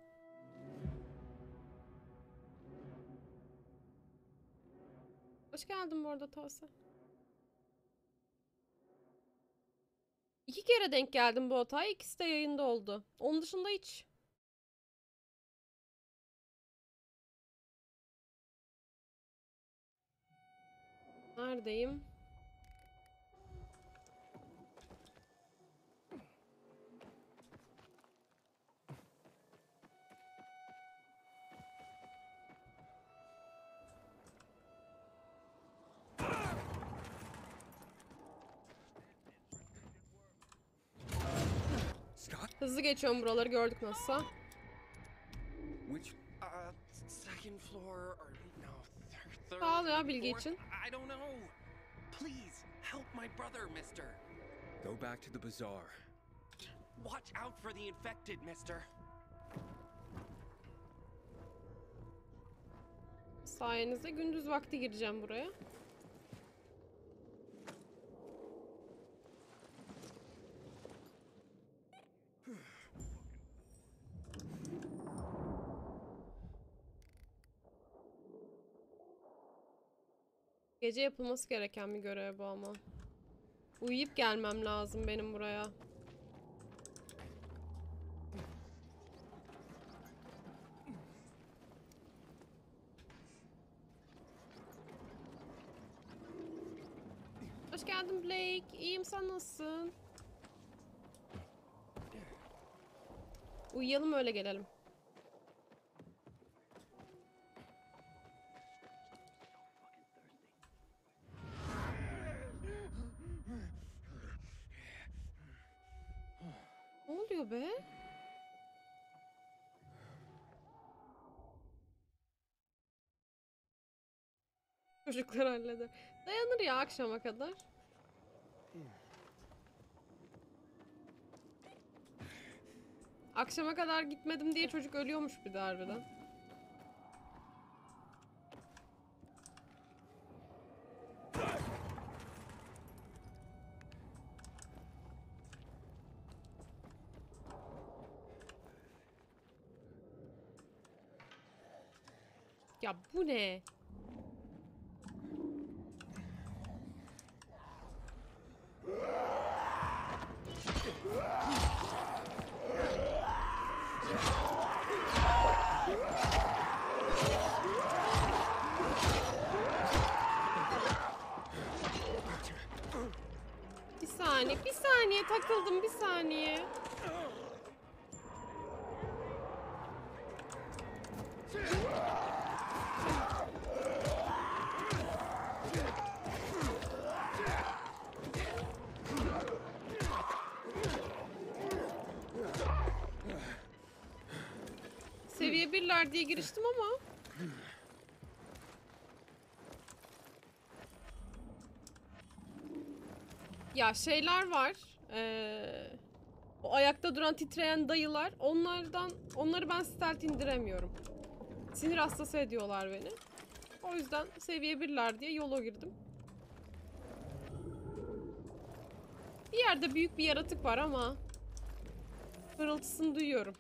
Hoş geldin bu arada Tavse. 2 kere denk geldim bu hataya. İkisi de yayında oldu. Onun dışında hiç Neredeyim? Hızlı geçiyorum buraları, gördük nasılsa. Which second floor or no, third? Sağ ol ya bilgi için. I don't know. Please help my brother, mister. Go back to the bazaar. Watch out for the infected, mister. Sayenizde gündüz vakti gireceğim buraya. Gece yapılması gereken bir görev bu ama. Uyuyup gelmem lazım benim buraya. Hoş geldin Blake. İyiyim, sen nasılsın? Uyuyalım öyle gelelim. Ne oluyor be? Çocuklar halleder. Dayanır ya akşama kadar. Akşama kadar gitmedim diye çocuk ölüyormuş bir de harbiden. Ya bu ne? Bir saniye takıldım, bir saniye. Seviye 1'ler diye giriştim ama. Ya şeyler var. O ayakta duran titreyen dayılar. Onları ben stealth indiremiyorum. Sinir hastası ediyorlar beni. O yüzden seviye 1'ler diye yola girdim. Bir yerde büyük bir yaratık var ama fırıltısını duyuyorum.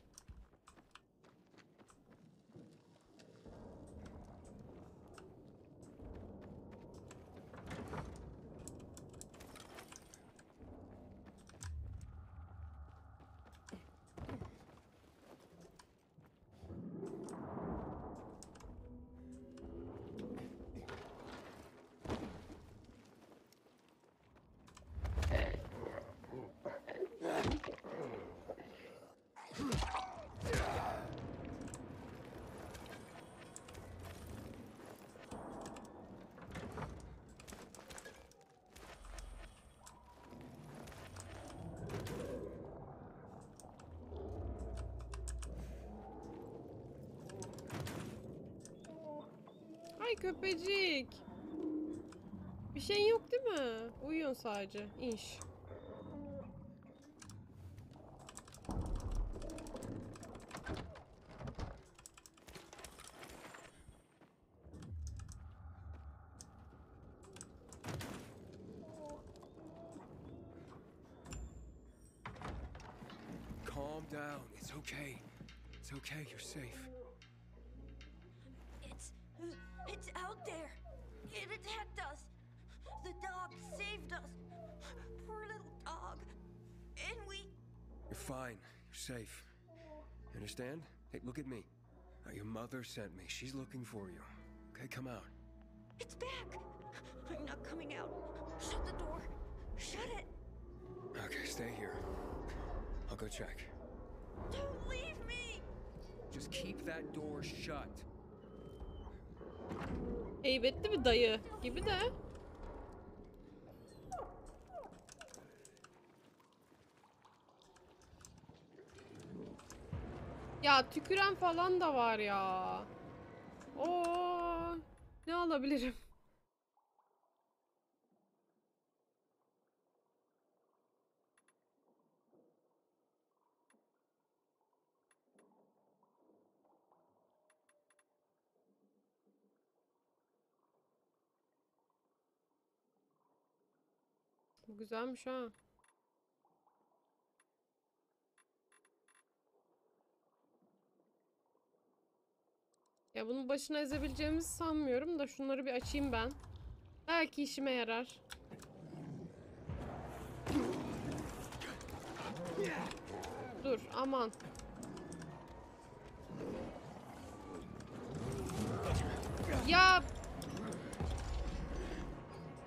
Ay köpecik. Bir şeyin yok değil mi? Uyuyorsun sadece. İnş. Calm down. It's okay. It's okay. You're safe. It's out there. It attacked us. The dog saved us. Poor little dog. And You're fine. You're safe. You understand? Hey, look at me. Your mother sent me. She's looking for you. Okay, come out. It's back. I'm not coming out. Shut the door. Shut it. Okay, stay here. I'll go check. Don't leave me. Just keep that door shut. Heybetli bir dayı gibi de. Ya tüküren falan da var ya. Oo, ne alabilirim? Bu güzelmiş ha. Ya bunun başına ezebileceğimizi sanmıyorum da şunları bir açayım ben. Belki işime yarar. Dur aman. Ya.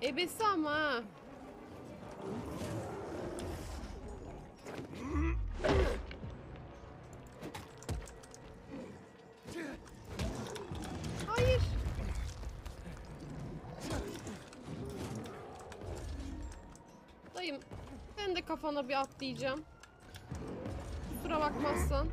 Ebesi ama ha. Hayır. Dayım, ben de kafana bir atlayacağım. Kusura bakmazsan.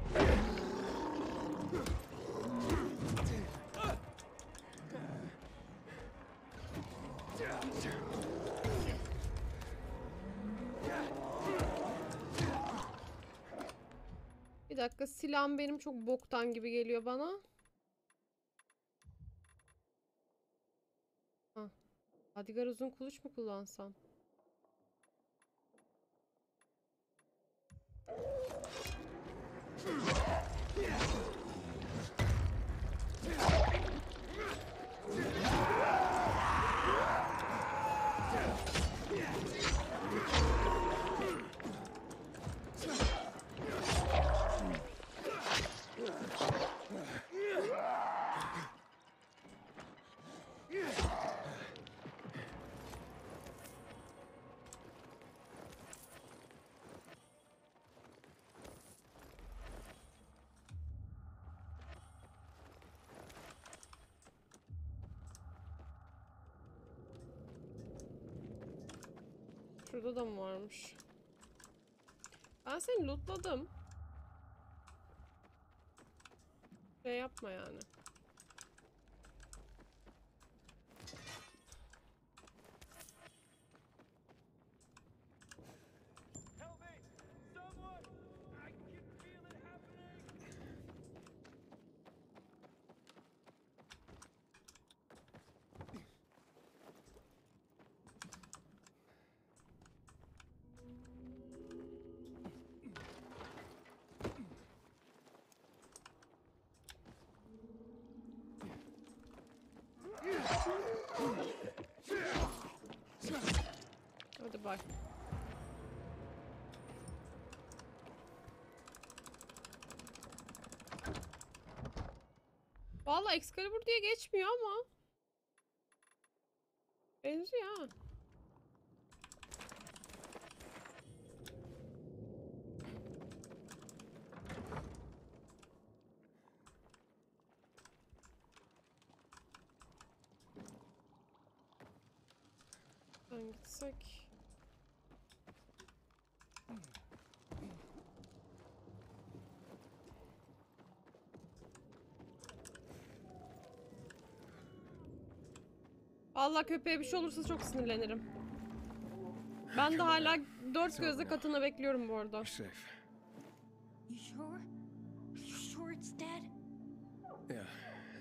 Bir dakika, silahım benim çok boktan gibi geliyor bana. Hah. Hadigar uzun kılıç mı kullansam? Şurada da mı varmış? Ben seni lootladım. Şey yapma yani. Hadi bak. Vallahi Excalibur diye geçmiyor ama benziyor ha. Ben gitsek. Vallahi köpeğe bir şey olursa çok sinirlenirim. Ben de hala dört gözle katını bekliyorum bu arada. You sure? Are you sure it's dead? Yeah.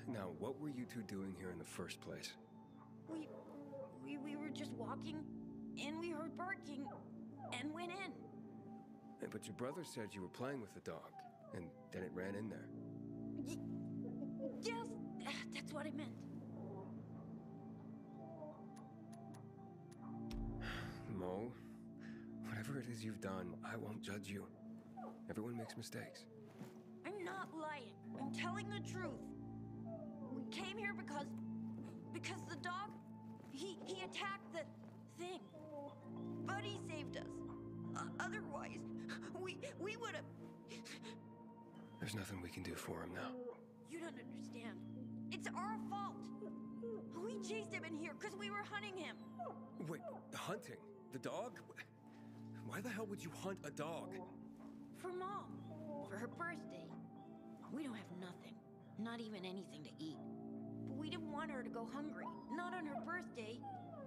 Now, what were you two doing here in the first place? We were just walking, and we heard barking, and went in. But your brother said you were playing with the dog, and then it ran in there. Yes, that's what I meant. Mo, whatever it is you've done, I won't judge you. Everyone makes mistakes. I'm not lying. I'm telling the truth. We came here because the dog He attacked the thing. Buddy saved us. Otherwise, we would have... There's nothing we can do for him now. You don't understand. It's our fault. We chased him in here because we were hunting him. Wait, hunting? The dog? Why the hell would you hunt a dog? For Mom. For her birthday. We don't have nothing. Not even anything to eat. But we didn't want her to go hungry. Not on her birthday.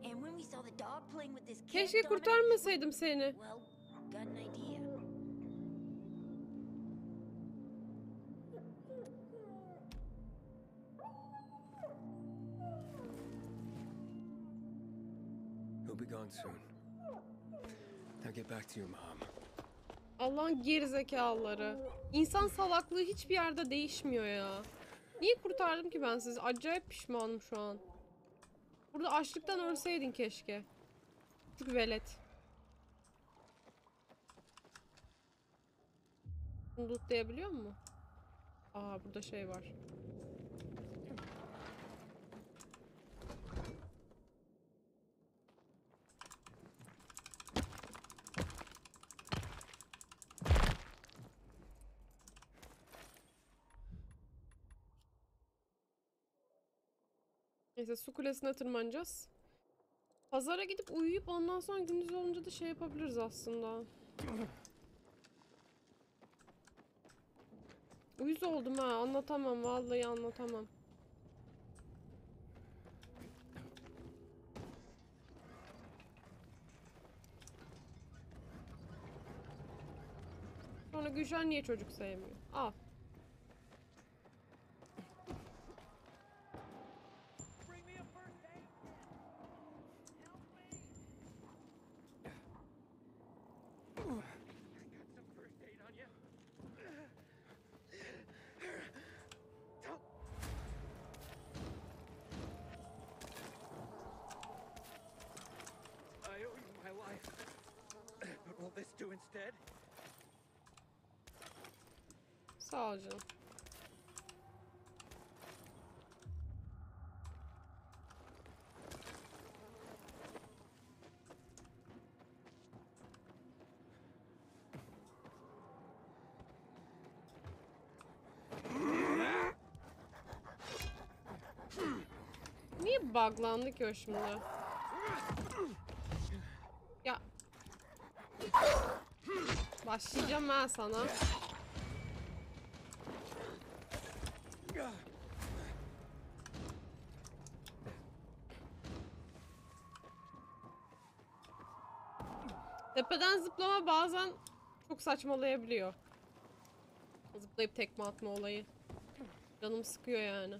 And when we saw the dog playing with this kid, Keşke kurtarmasaydım seni. well, got an idea. He'll be gone soon. Now get back to your mom. Allah'ın gerizekalıları. İnsan salaklığı hiçbir yerde değişmiyor ya. Niye kurtardım ki ben sizi? Acayip pişmanım şu an. Burada açlıktan ölseydin keşke. Çünkü velet. Bunu lootlayabiliyor mu? Aa, burada şey var. Neyse, su kulesine tırmanacağız. Pazara gidip uyuyup ondan sonra gündüz olunca da şey yapabiliriz aslında. Uyuz oldum ha, anlatamam, vallahi anlatamam. Sonra Gülşen niye çocuk sevmiyor? Al. Instead. Sağ ol canım. Niye buglandı ki o şimdi? Ya. Başlayacağım ben sana. Tepeden zıplama bazen çok saçmalayabiliyor. Zıplayıp tekme atma olayı. Canım sıkıyor yani.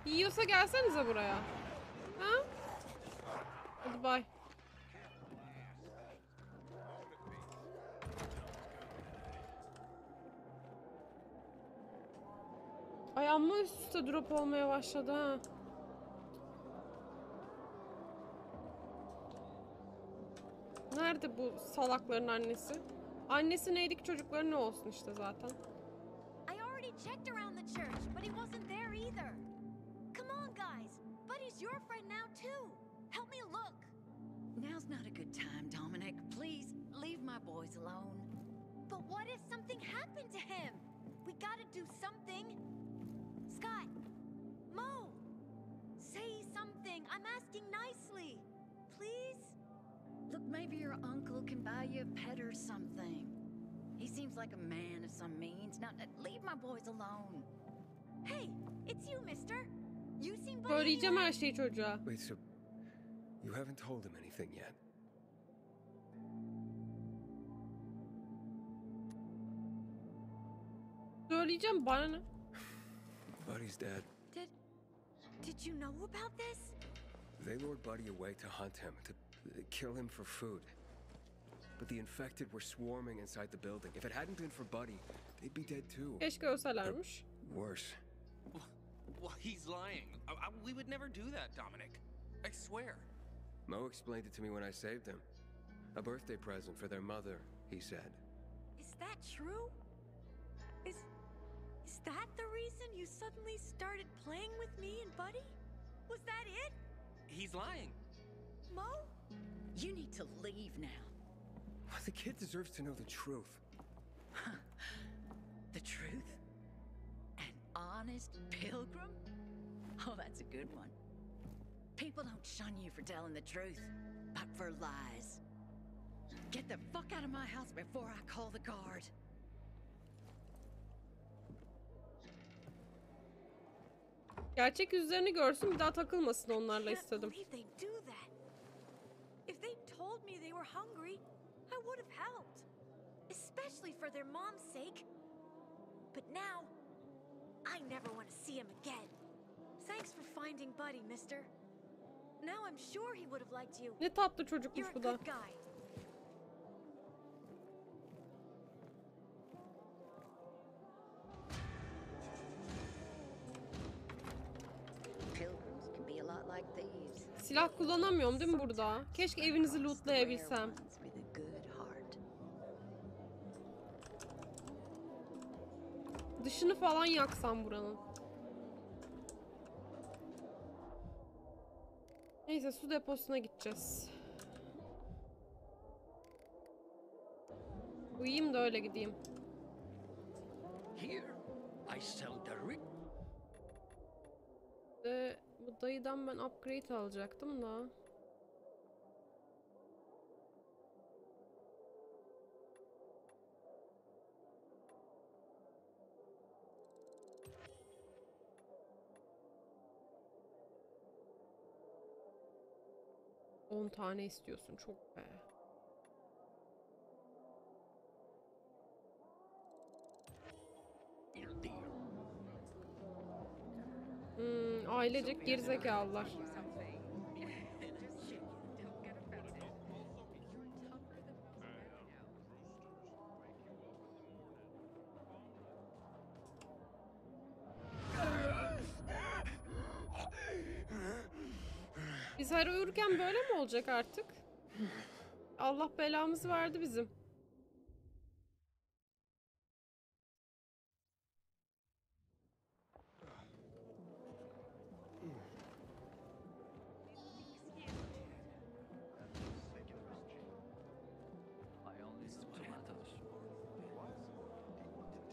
Yiyorsa gelsenize buraya. Ha? Hadi bay. Ay amma üst üste drop olmaya başladı ha. Nerede bu salakların annesi? Annesi neydi ki çocukları ne olsun işte zaten. I already checked around the church, but he wasn't there either. Come on, guys. Buddy's your friend now too. Help me look. Now's not a good time, Dominic. Please, leave my boys alone. But what if something happened to him? We gotta do something. Scott, Mo, say something. I'm asking nicely. Please? Look, maybe your uncle can buy you a pet or something. He seems like a man of some means. Now, leave my boys alone. Hey, it's you, mister. You seem Söyleyeceğim her şeyi çocuğa. Wait, so you haven't told him anything yet? söyleyeceğim, bana ne? Buddy's dead. Did you know about this? They lured Buddy away to hunt him, to kill him for food. But the infected were swarming inside the building. If it hadn't been for Buddy, they'd be dead too. Keşke ölselermiş. Worse. Well, he's lying. We would never do that, Dominic. I swear. Mo explained it to me when I saved him. A birthday present for their mother, he said. Is that true? Is that the reason you suddenly started playing with me and Buddy? Was that it? He's lying. Mo? You need to leave now. The kid deserves to know the truth. The truth? An honest pilgrim? Oh, that's a good one. People don't shun you for telling the truth, but for lies. Get the fuck out of my house before I call the guard. Gerçek yüzlerini görsün, bir daha takılmasın onlarla istedim. If they told me they were hungry, I would have helped. Especially for their mom's sake. But now, I never want to see him again. Thanks for finding Buddy, mister. Now I'm sure he would have liked you. Ne tatlı çocukmuş bu da. You're a good guy. Pilgrims can be a lot like thieves. Silah kullanamıyorum değil mi burada? Keşke evinizi lootlayabilsem. With a good heart. Dışını falan yaksam buranın. Neyse, su deposuna gideceğiz. Uyuyayım da öyle gideyim. Here, I sell the Bu dayıdan ben upgrade alacaktım da. On tane istiyorsun, çok be. Ailecek gerizekalılar. Biz her uyurken böyle mi olacak artık? Allah belamızı verdi bizim.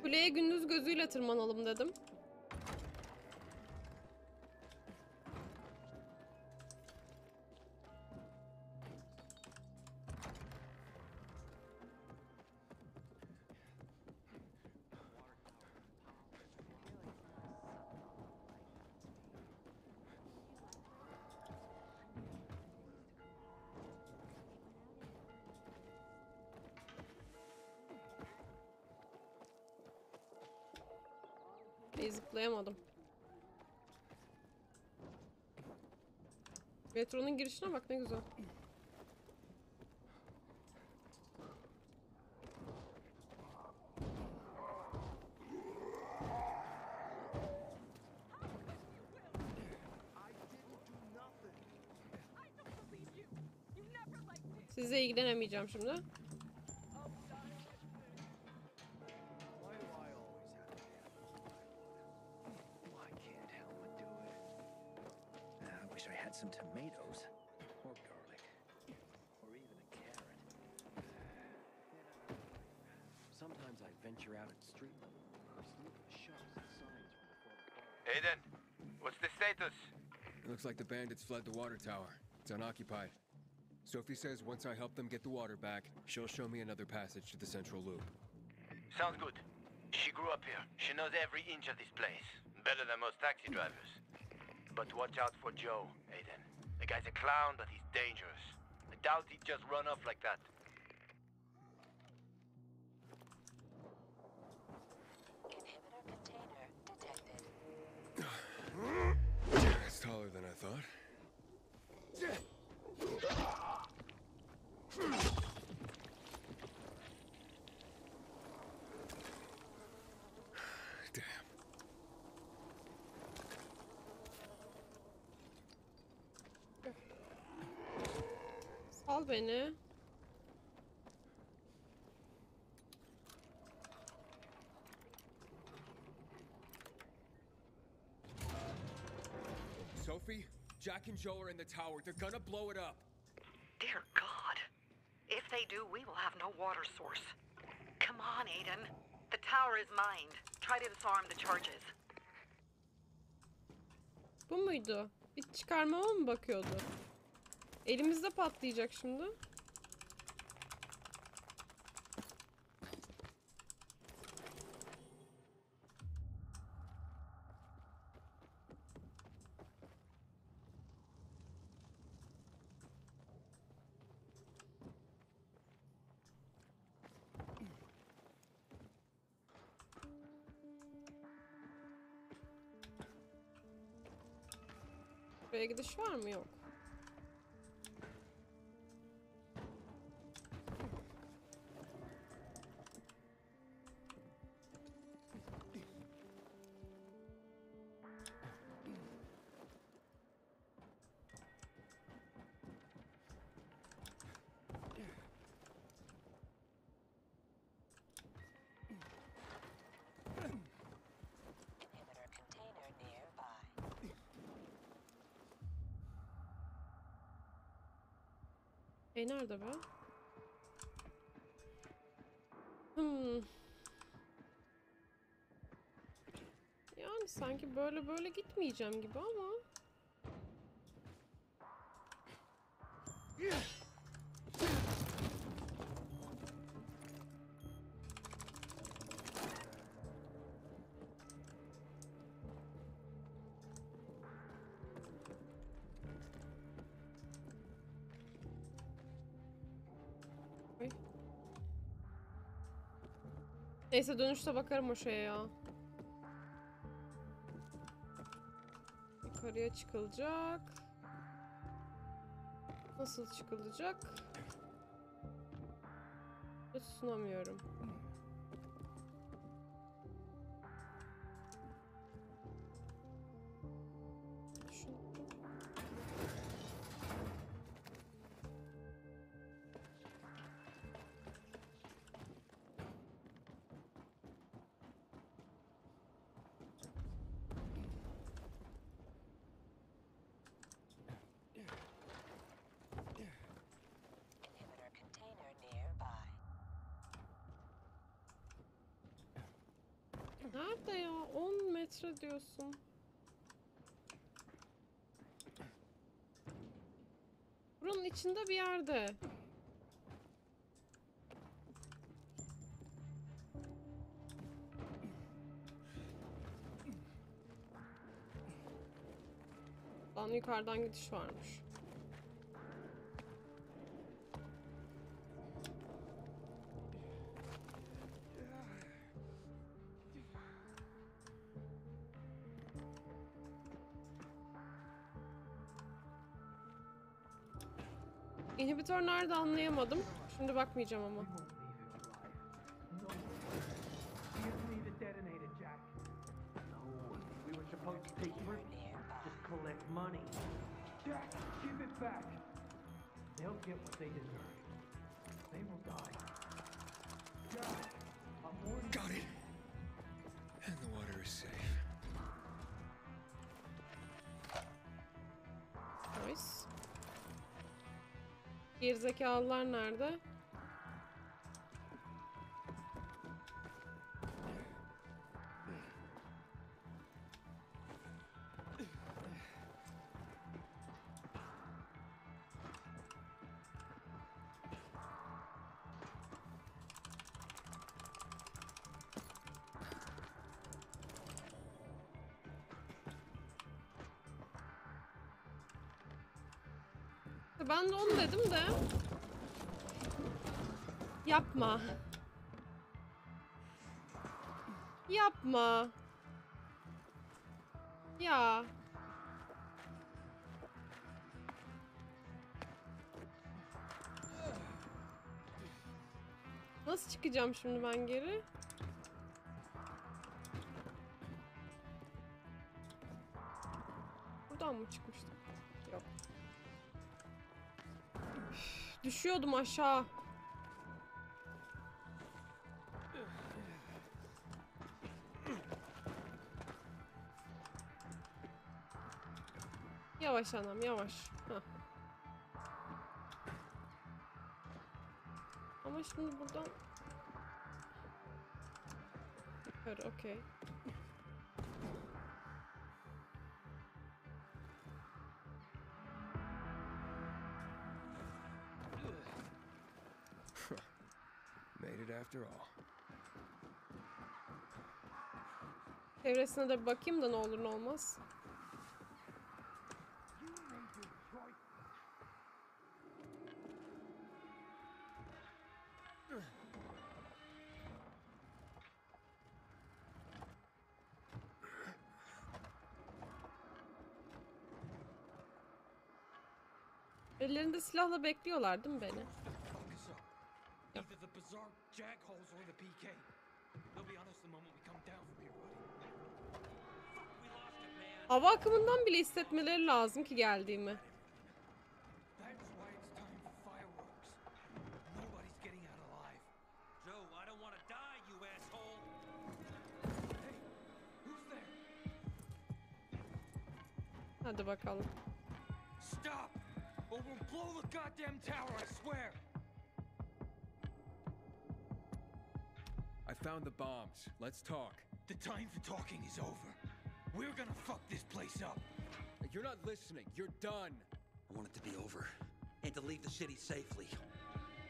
Kuleye gündüz gözüyle tırmanalım dedim. Zıplayamadım. Metronun girişine bak, ne güzel. Sizle ilgilenemeyeceğim şimdi. Some tomatoes, or garlic, or even a carrot. Sometimes I venture out at street level, just look at the shops and signs from before the bar. Aiden, what's the status? It looks like the bandits fled the water tower. It's unoccupied. Sophie says once I help them get the water back, she'll show me another passage to the central loop. Sounds good. She grew up here. She knows every inch of this place. Better than most taxi drivers. But watch out for Joe, Aiden. The guy's a clown, but he's dangerous. I doubt he'd just run off like that. Inhibitor thought. Damn. Sal beni. Sophie, Jack and Joe are in the tower. They're gonna blow it up. Dear God. If they do, we will have no water source. Come on, Aiden. The tower is mined. Try to disarm the charges. Bu muydu? Bir çıkarmama mı bakıyordu? Elimizde patlayacak şimdi. Buraya gidiş var mı? Yok. Nerede be? Yani sanki böyle gitmeyeceğim gibi ama. Neyse dönüşte bakarım o şeye ya. Yukarıya çıkılacak. Nasıl çıkılacak? Tutunamıyorum. Nerede ya? 10 metre diyorsun. Buranın içinde bir yerde. Lan yukarıdan gidiş varmış. İnhibitör nerede anlayamadım. Şimdi bakmayacağım ama. Got it. And the water is safe. Nice. Gerizekalılar nerede? Ben de onu dedim de. Yapma. Yapma. Ya. Nasıl çıkacağım şimdi ben geri? Buradan mı çıkmıştım? Yok. Üf, düşüyordum aşağı. Yavaş anam, yavaş. Heh. Ama şimdi buradan... Yukarı, okey. Made it after all. Çevresine de bir bakayım da ne olur ne olmaz. Ellerinde silahla bekliyorlar değil mi beni? Either the bizarre jackholes or the PK. They'll be on us the moment we come down from here, buddy. Fuck, we lost it, man. Hava akımından bile hissetmeleri lazım ki geldiğimi. That's why it's time for fireworks. Nobody's getting out alive. Joe, I don't want to die, you asshole. Hey, who's there? Hadi bakalım. Stop, or we'll blow the goddamn tower, I swear. I found the bombs. Let's talk. The time for talking is over. We're gonna fuck this place up. You're not listening. You're done. I want it to be over and to leave the city safely.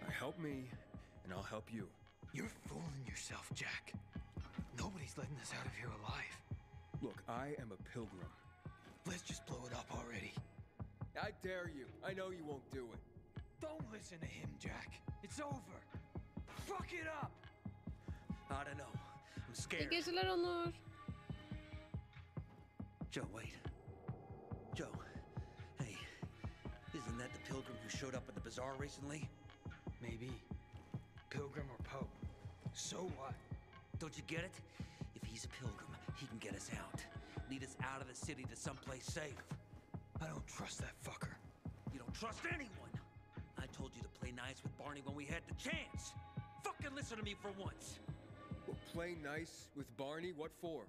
Help me, and I'll help you. You're fooling yourself, Jack. Nobody's letting us out of here alive. Look, I am a pilgrim. Let's just blow it up already. I dare you. I know you won't do it. Don't listen to him, Jack. It's over. Fuck it up. I don't know. I'm İyi scared. geceler Onur. Joe, wait. Joe, hey, isn't that the pilgrim who showed up at the bazaar recently? Maybe. Pilgrim or Pope. So what? Don't you get it? If he's a pilgrim, he can get us out. Lead us out of the city to someplace safe. I don't trust that fucker. You don't trust anyone. I told you to play nice with Barney when we had the chance. Fucking listen to me for once. Well, play nice with Barney? What for?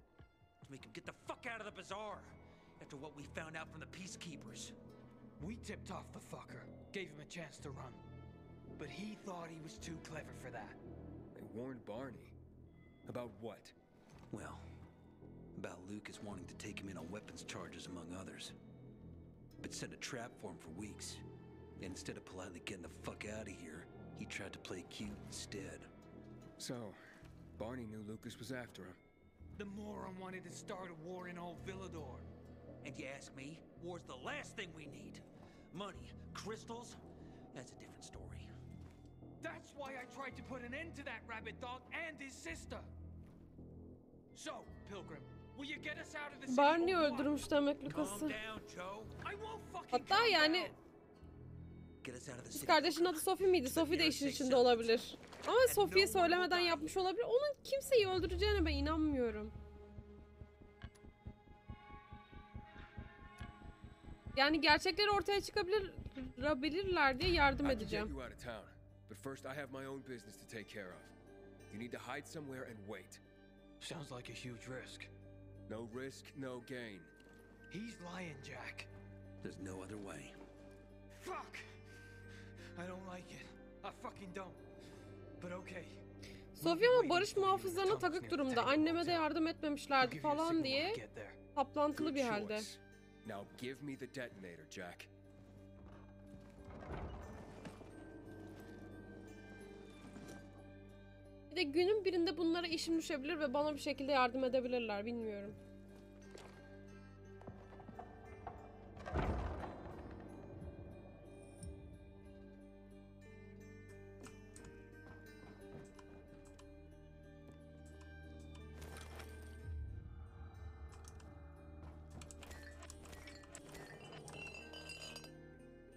To make him get the fuck out of the bazaar. After what we found out from the peacekeepers. We tipped off the fucker. Gave him a chance to run. But he thought he was too clever for that. They warned Barney. About what? Well, about Lucas wanting to take him in on weapons charges, among others. But set a trap for him for weeks. And instead of politely getting the fuck out of here, he tried to play cute instead. So, Barney knew Lucas was after him. The moron wanted to start a war in old Villador. And you ask me, war's the last thing we need. Money, crystals, that's a different story. That's why I tried to put an end to that rabbit dog and his sister. So, Pilgrim, will you get us out of the city? Barney öldürmüş demek Lucas'ı. Calm down, Joe. I won't fucking Hatta yani Get us out of the kız city. kardeşin adı Sophie miydi? Sophie de işin içinde olabilir. Ama Sophie'yi söylemeden yapmış olabilir. Onun kimseyi öldüreceğine ben inanmıyorum. Yani gerçekleri ortaya çıkabilirler diye yardım I can get edeceğim. you out of town, but first I have my own business to take care of. You need to hide somewhere and wait. Sounds like a huge risk. No risk, no gain. He's lying, Jack. There's no other way. Fuck! I don't like it. I fucking don't. But okay. Sophie ama barış muhafızlarına takık durumda. Anneme de yardım etmemişlerdi falan diye saplantılı bir halde. Now give me the detonator, Jack. Bir de günün birinde bunlara işim düşebilir ve bana bir şekilde yardım edebilirler, bilmiyorum.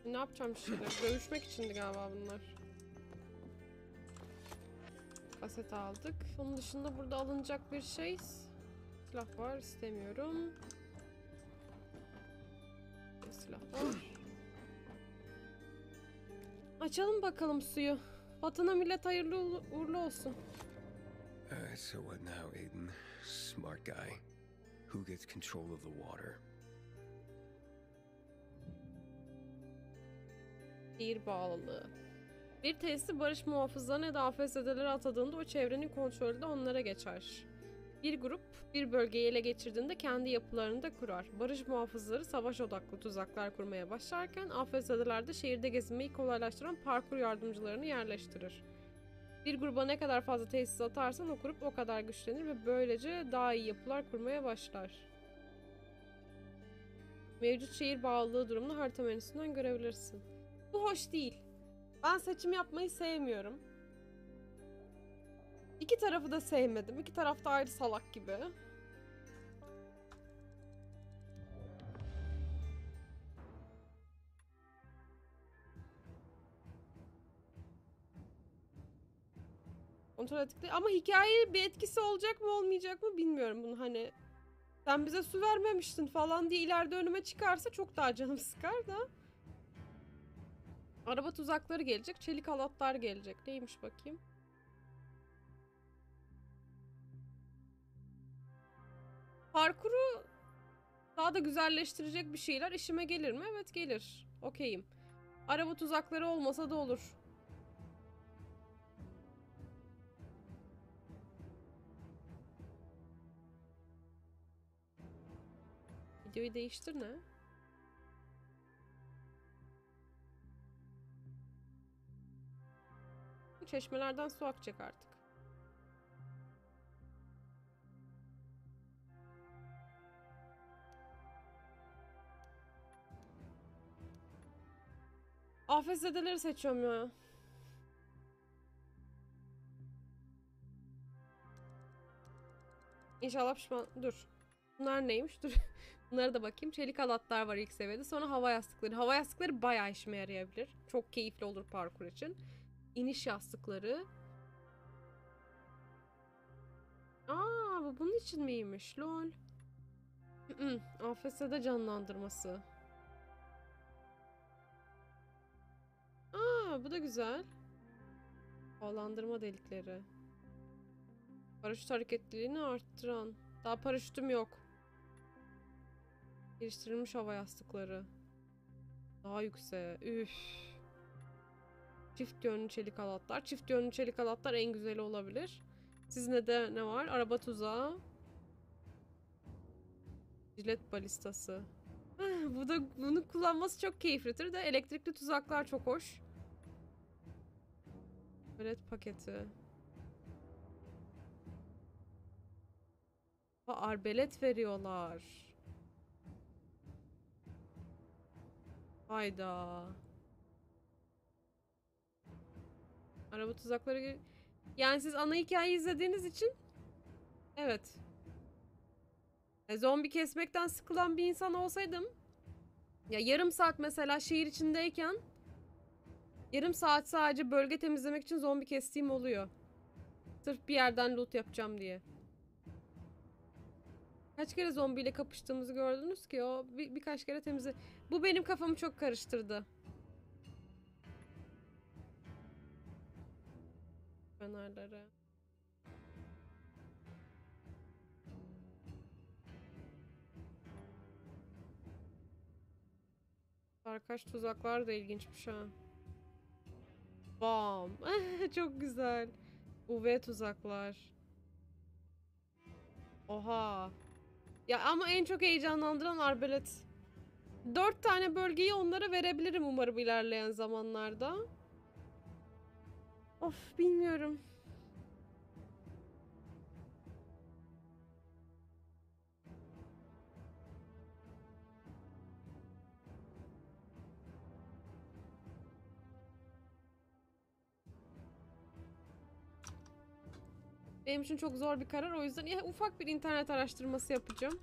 Ne yapacağım şimdi? Dövüşmek içindi galiba bunlar. Aset aldık. Onun dışında burada alınacak bir şey. Silah var, istemiyorum. Silah var. Açalım bakalım suyu. Vatana millet hayırlı uğurlu olsun. So what now, Aiden? Smart guy. Who gets control of the water? Şehir bağlılığı. Bir tesisi barış muhafızlarına ya da AFS'lere atadığında o çevrenin kontrolü de onlara geçer. Bir grup bir bölgeyi ele geçirdiğinde kendi yapılarını da kurar. Barış muhafızları savaş odaklı tuzaklar kurmaya başlarken AFS'ler de şehirde gezinmeyi kolaylaştıran parkur yardımcılarını yerleştirir. Bir gruba ne kadar fazla tesis atarsan o grup o kadar güçlenir ve böylece daha iyi yapılar kurmaya başlar. Mevcut şehir bağlılığı durumunu harita menüsünden görebilirsin. Bu hoş değil. Ben seçim yapmayı sevmiyorum. İki tarafı da sevmedim. İki taraf da ayrı salak gibi. Kontrol ettik. Ama hikayeye bir etkisi olacak mı olmayacak mı bilmiyorum bunu hani. Sen bize su vermemiştin falan diye ileride önüme çıkarsa çok daha canım sıkar da. Araba tuzakları gelecek. Çelik halatlar gelecek. Neymiş bakayım. Parkuru daha da güzelleştirecek bir şeyler işime gelir mi? Evet gelir. Okeyim. Araba tuzakları olmasa da olur. Videoyu değiştir ne? Çeşmelerden su akacak artık. AFS'deleri seçiyorum ya. İnşallah pişman... Dur. Bunlar neymiş? Dur. Bunlara da bakayım. Çelik halatlar var ilk seviyede. Sonra hava yastıkları. Hava yastıkları bayağı işime yarayabilir. Çok keyifli olur parkur için. İniş yastıkları. Aa, bu bunun için miymiş? Lol. AFS'de canlandırması. Aa, bu da güzel. Havalandırma delikleri. Paraşüt hareketliliğini arttıran. Daha paraşütüm yok. Geliştirilmiş hava yastıkları. Daha yüksek. Üf. Çift yönlü çelik halatlar. Çift yönlü çelik halatlar en güzeli olabilir. Sizin de ne var? Araba tuzağı. Jilet balistası. Bu da bunu kullanması çok keyiflidir de elektrikli tuzaklar çok hoş. Palet paketi. Arbelet veriyorlar. Hayda. Araba tuzakları... Yani siz ana hikayeyi izlediğiniz için... Evet. Zombi kesmekten sıkılan bir insan olsaydım... Ya yarım saat mesela şehir içindeyken... Yarım saat sadece bölge temizlemek için zombi kestiğim oluyor. Sırf bir yerden loot yapacağım diye. Kaç kere zombiyle kapıştığımızı gördünüz ki o birkaç kere temizle. Bu benim kafamı çok karıştırdı. Fenerleri. Sarkaç tuzaklar da ilginçmiş ha. Bam. Çok güzel. UV tuzaklar. Oha. Ya ama en çok heyecanlandıran arbelet. 4 tane bölgeyi onlara verebilirim umarım ilerleyen zamanlarda. Of bilmiyorum. Benim için çok zor bir karar. O yüzden ufak bir internet araştırması yapacağım.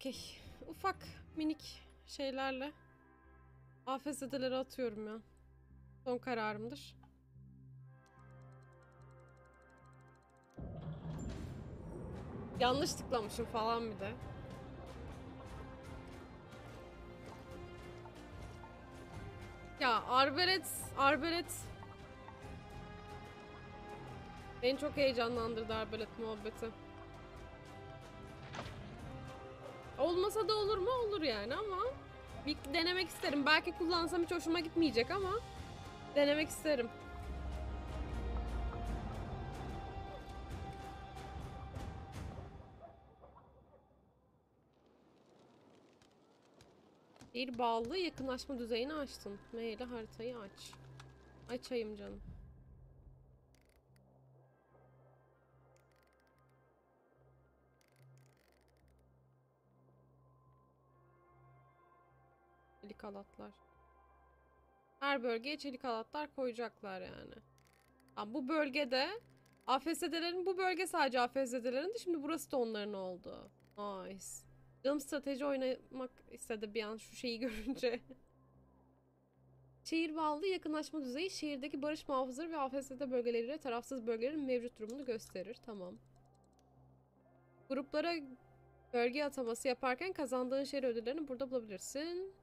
Okey. Ufak minik şeylerle AFS'deleri atıyorum ya. Son kararımdır. Yanlış tıklamışım falan bir de. Ya arbalet beni çok heyecanlandırdı, arbalet muhabbeti. Olmasa da olur mu? Olur yani ama bir denemek isterim. Belki kullansam hiç hoşuma gitmeyecek ama denemek isterim. Bir bağlı yakınlaşma düzeyini açtın. M ile haritayı aç. Açayım canım. Çelik halatlar. Her bölgeye çelik halatlar koyacaklar yani. Ama bu bölgede AFS'delerin, bu bölge sadece AFS'delerin de, şimdi burası da onların oldu. Nice. Canım strateji oynamak istedi bir an şu şeyi görünce. Şehir bağlı yakınlaşma düzeyi şehirdeki barış muhafızları ve AFS'de bölgeleriyle tarafsız bölgelerin mevcut durumunu gösterir. Tamam. Gruplara bölge ataması yaparken kazandığın şehir ödüllerini burada bulabilirsin.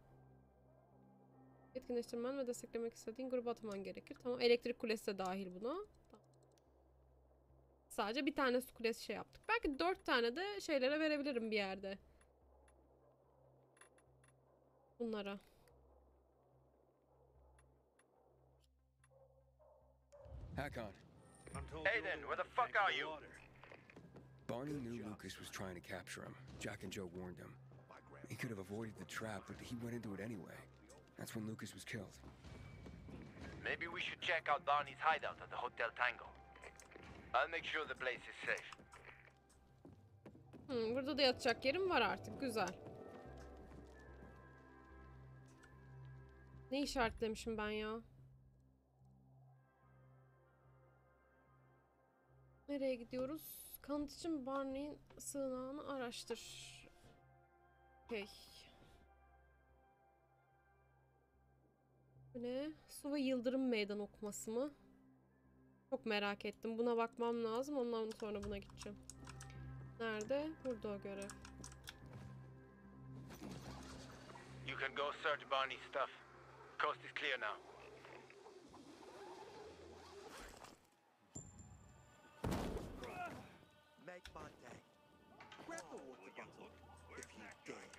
Etkinleştirmen ve desteklemek istediğin gruba ataman gerekir. Tamam. Elektrik kulesi de dahil buna. Tamam. Sadece bir tane su kulesi şey yaptık. Belki 4 tane de şeylere verebilirim bir yerde. Bunlara. Hakon. Aiden, where the fuck are you? Bonnie knew Lucas was trying to capture him. Jack and Joe warned him. He could have avoided the trap, but he went into it anyway. That's when Lucas was killed. Maybe we should check out Barney's hideout at the Hotel Tango. I'll make sure the place is safe. Burada da yatacak yerim var artık. Güzel. Ne işaretlemişim ben ya? Nereye gidiyoruz? Kanıt için Barney'in sığınağını araştır. Okay. Bu ne? Su ve yıldırım meydan okuması mı? Çok merak ettim. Buna bakmam lazım. Ondan sonra buna gideceğim. Nerede? Burada o görev. You can go search Barney's stuff. Coast is clear now. Make my day. Grab the water bottle if you dare.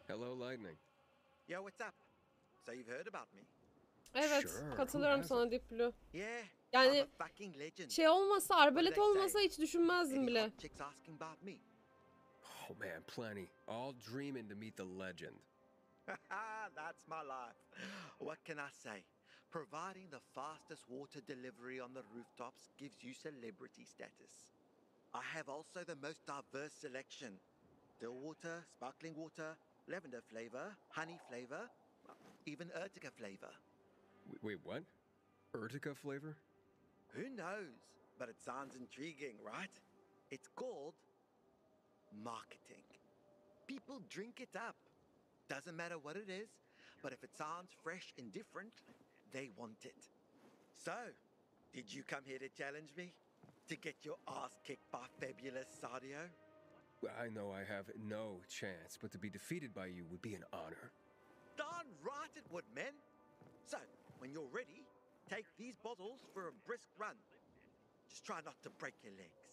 Hello, Lightning. Yo, what's up? So you've heard about me? Evet, katılıyorum sana Diplo. Yeah. Yani şey olmasa, arbalet olmasa hiç düşünmezdim bile. Oh man, plenty. All dreaming to meet the legend. That's my life. What can I say? Providing the fastest water delivery on the rooftops gives you celebrity status. I have also the most diverse selection. Still water, sparkling water, lavender flavor, honey flavor, even Urtica flavor. Wait, what? Urtica flavor? Who knows? But it sounds intriguing, right? It's called marketing. People drink it up. Doesn't matter what it is, but if it sounds fresh and different, they want it. So, did you come here to challenge me? To get your ass kicked by fabulous Sadio? I know I have no chance, but to be defeated by you would be an honor. Darn right it would, man. So, when you're ready, take these bottles for a brisk run. Just try not to break your legs.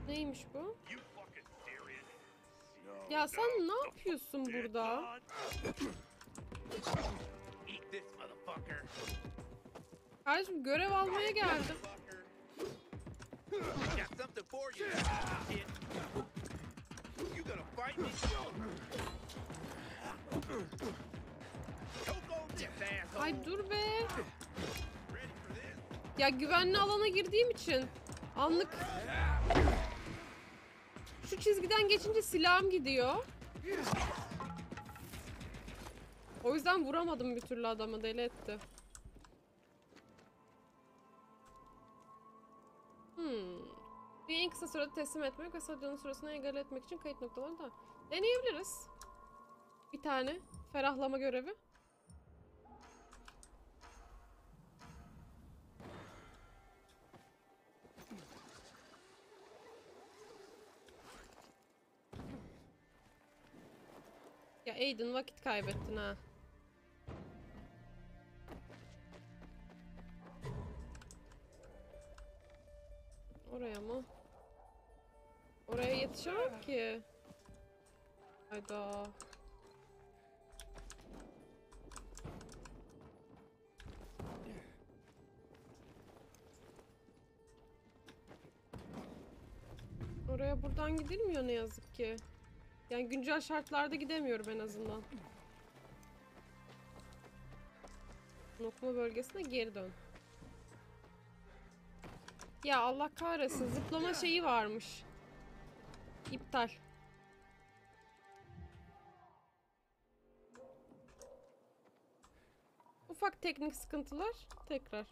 Neymiş bu? Ya sen ne yapıyorsun burada? Kardeşim görev almaya geldim. Ay dur be. Ya güvenli alana girdiğim için anlık şu çizgiden geçince silahım gidiyor. O yüzden vuramadım bir türlü, adamı deli etti. Bir en kısa sürede teslim etmek ve satıcının sırasını egale etmek için kayıt noktaları da deneyebiliriz. Bir tane ferahlama görevi. Ya Aiden vakit kaybettin ha. Oraya mı? Oraya yetişemem ki. Hayda. Oraya buradan gidilmiyor ne yazık ki. Yani güncel şartlarda gidemiyorum en azından. Okuma bölgesine geri dön. Ya Allah kahretsin, zıplama şeyi varmış. İptal. Ufak teknik sıkıntılar. Tekrar.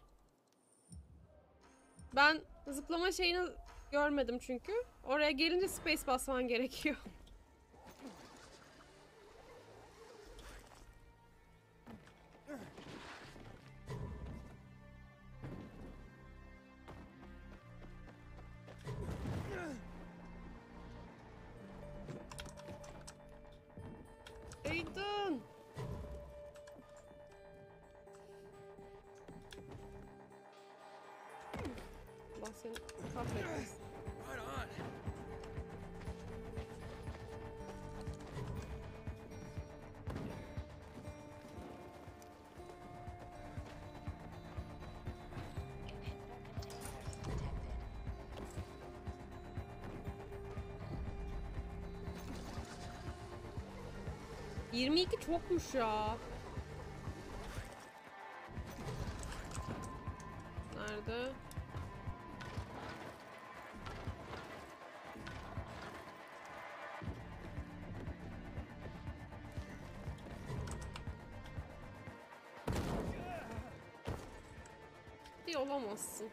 Ben zıplama şeyini görmedim çünkü. Oraya gelince space basman gerekiyor. Aiden! Allah seni kahretmesin. Right on. Cık. 22 çokmuş ya. Nerede? Ciddi olamazsın.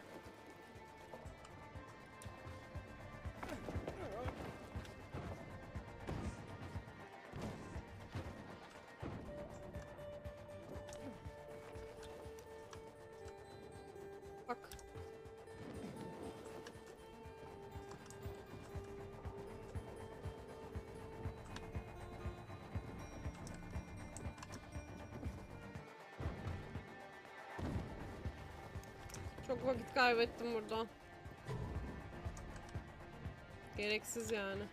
Bak. Çok vakit kaybettim burada. Gereksiz yani.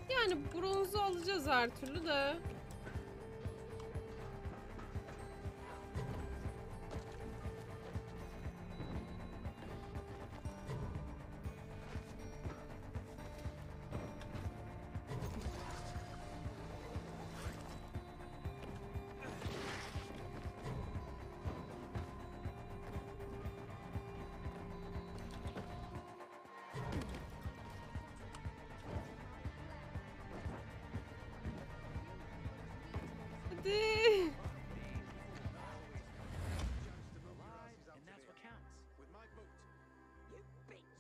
Yani bronzu alacağız her türlü de. Hadi. And that's what counts. With my boot. You bitch.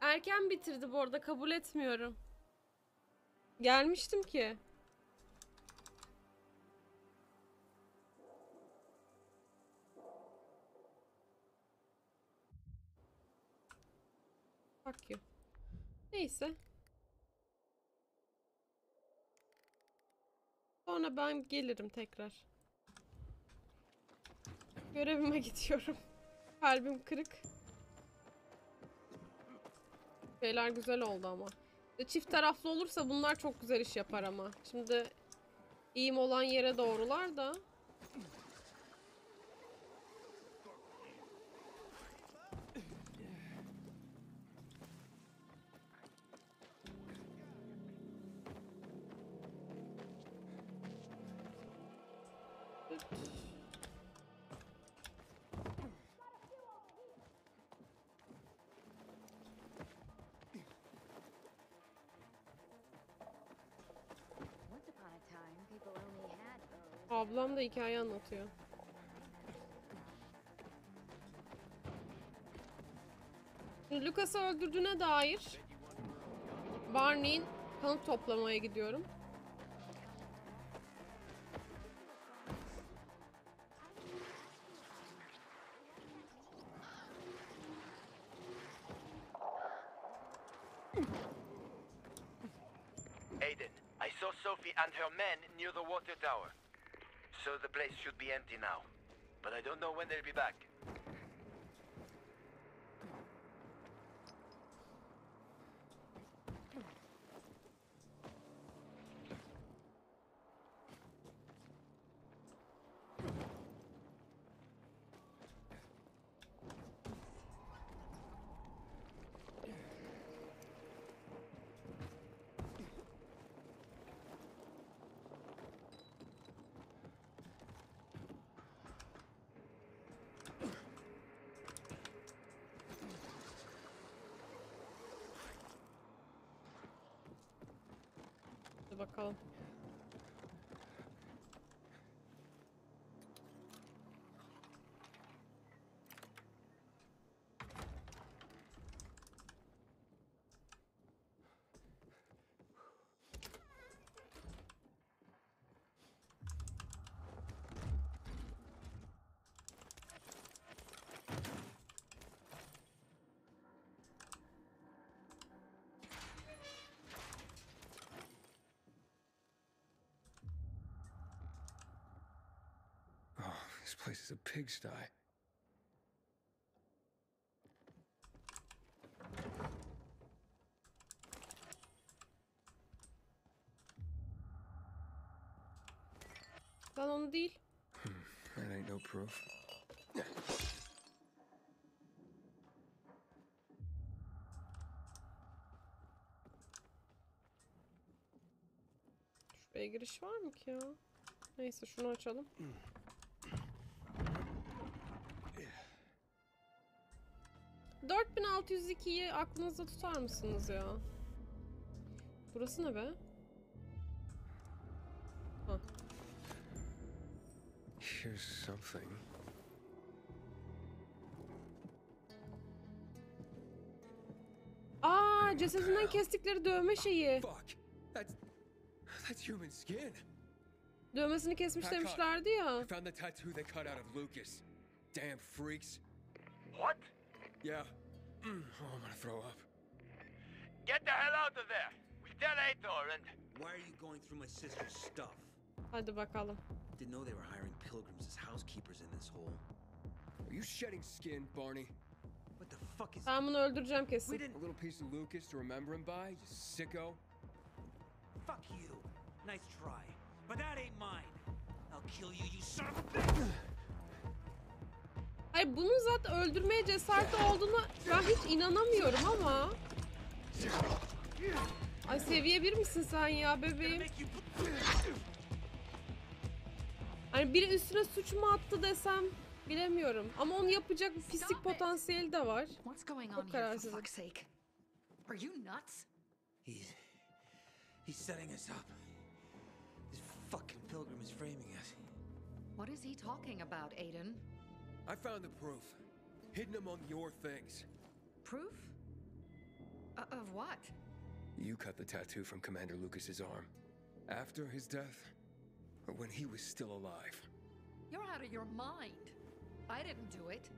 Erken bitirdi bu arada, kabul etmiyorum. Gelmiştim ki. Fuck you. Neyse. Sonra ben gelirim tekrar. Görevime gidiyorum. Kalbim kırık. Şeyler güzel oldu ama. Çift taraflı olursa bunlar çok güzel iş yapar ama. Şimdi iyim olan yere doğrular da. Once upon a time, people only had those. Ablam da hikaye anlatıyor. Şimdi Lucas'ı öldürdüğüne dair Barney'in kanıt toplamaya gidiyorum. Aiden, I saw Sophie and her men near the water tower. So the place should be empty now. But I don't know when they'll be back. Hadi bakalım. Oh, this place is a pigsty. Ben onu değil. That ain't no proof. Şuraya giriş var mı ki ya? Neyse şunu açalım. ...4602'yi aklınızda tutar mısınız ya? Burası ne be? Hah. Here's something. Aa, cesedinden kestikleri dövme şeyi. Fuck. That's human skin. Dövmesini kesmiş demişlerdi ya. I found the tattoo they cut out of Lucas. Damn freaks. What? Yeah. Oh, I'm gonna throw up. Get the hell out of there! We'll tell Aitor and... Why are you going through my sister's stuff? Hadi bakalım. Didn't know they were hiring pilgrims as housekeepers in this hole. Are you shedding skin, Barney? What the fuck is... Ben bunu öldüreceğim kesin. A little piece of Lucas to remember him by, you sicko. Fuck you. Nice try. But that ain't mine. I'll kill you, you son of a bitch! Hayır, bunun zaten öldürmeye cesareti olduğunu ben hiç inanamıyorum ama. Ay, seviye 1 misin sen ya bebeğim? Hani biri üstüne suç mu attı desem bilemiyorum. Ama onu yapacak bir pislik potansiyeli de var. What's going on Çok here, for kararsızım. fuck's sake? Are you nuts? He's setting us up. This fucking pilgrim is framing us. What is he talking about, Aiden? I found the proof. Hidden among your things. Proof? Of what? You cut the tattoo from Commander Lucas's arm. After his death? Or when he was still alive? You're out of your mind. I didn't do it.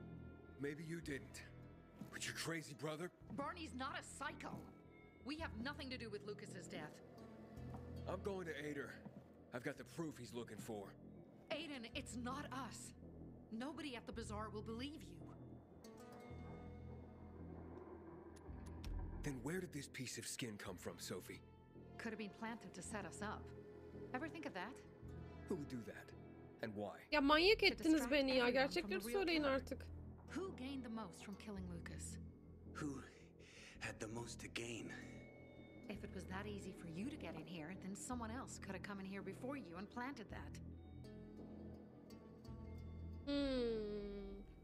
Maybe you didn't. But your crazy brother? Barney's not a psycho. We have nothing to do with Lucas's death. I'm going to aid her. I've got the proof he's looking for. Aiden, it's not us. Nobody at the bazaar will believe you. Then where did this piece of skin come from, Sophie? Could have been planted to set us up. Ever think of that? Who would do that? And why? Ya manyak To ettiniz distract beni ya. everyone from the Gerçekleri real söyleyin killer. artık. Who gained the most from killing Lucas? Who had the most to gain? If it was that easy for you to get in here, then someone else could have come in here before you and planted that.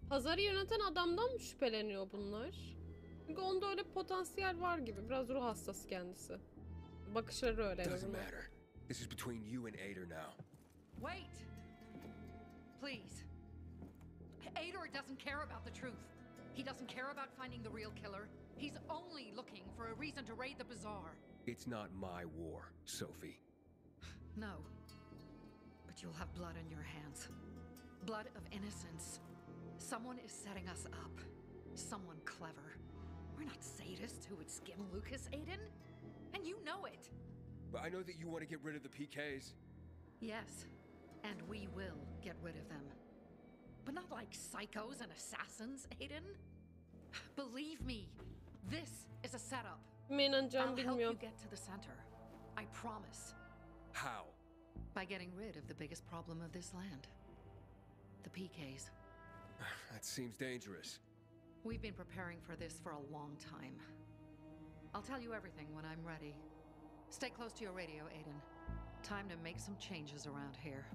Pazarı yöneten adamdan mı şüpheleniyor bunlar? Çünkü onda öyle bir potansiyel var gibi. Biraz ruh hastası kendisi. Bakışları öyle en Doesn't azından. matter. This is between you and Ader now. Wait! Please. Ador doesn't care about the truth. He doesn't care about finding the real killer. He's only looking for a reason to raid the bazaar. It's not my war, Sophie. No. But you'll have blood on your hands. Blood of innocence. Someone is setting us up. Someone clever. We're not sadists who would skim Lucas, Aiden. And you know it. But I know that you want to get rid of the PKs. Yes. And we will get rid of them. But not like psychos and assassins, Aiden. Believe me, this is a setup. Kime inanacağım I'll help you bilmiyorum. get to the center. I promise. How? By getting rid of the biggest problem of this land. The PKs. That seems dangerous. We've been preparing for this for a long time. I'll tell you everything when I'm ready. Stay close to your radio, Aiden. Time to make some changes around here.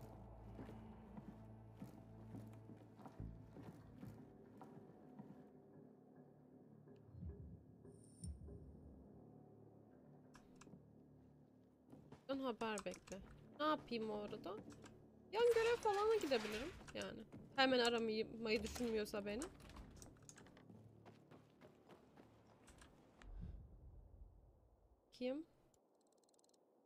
Haber bekle. Ne yapayım o arada? Yan görev falana gidebilirim yani. Hemen aramayı düşünmüyorsa beni. Kim?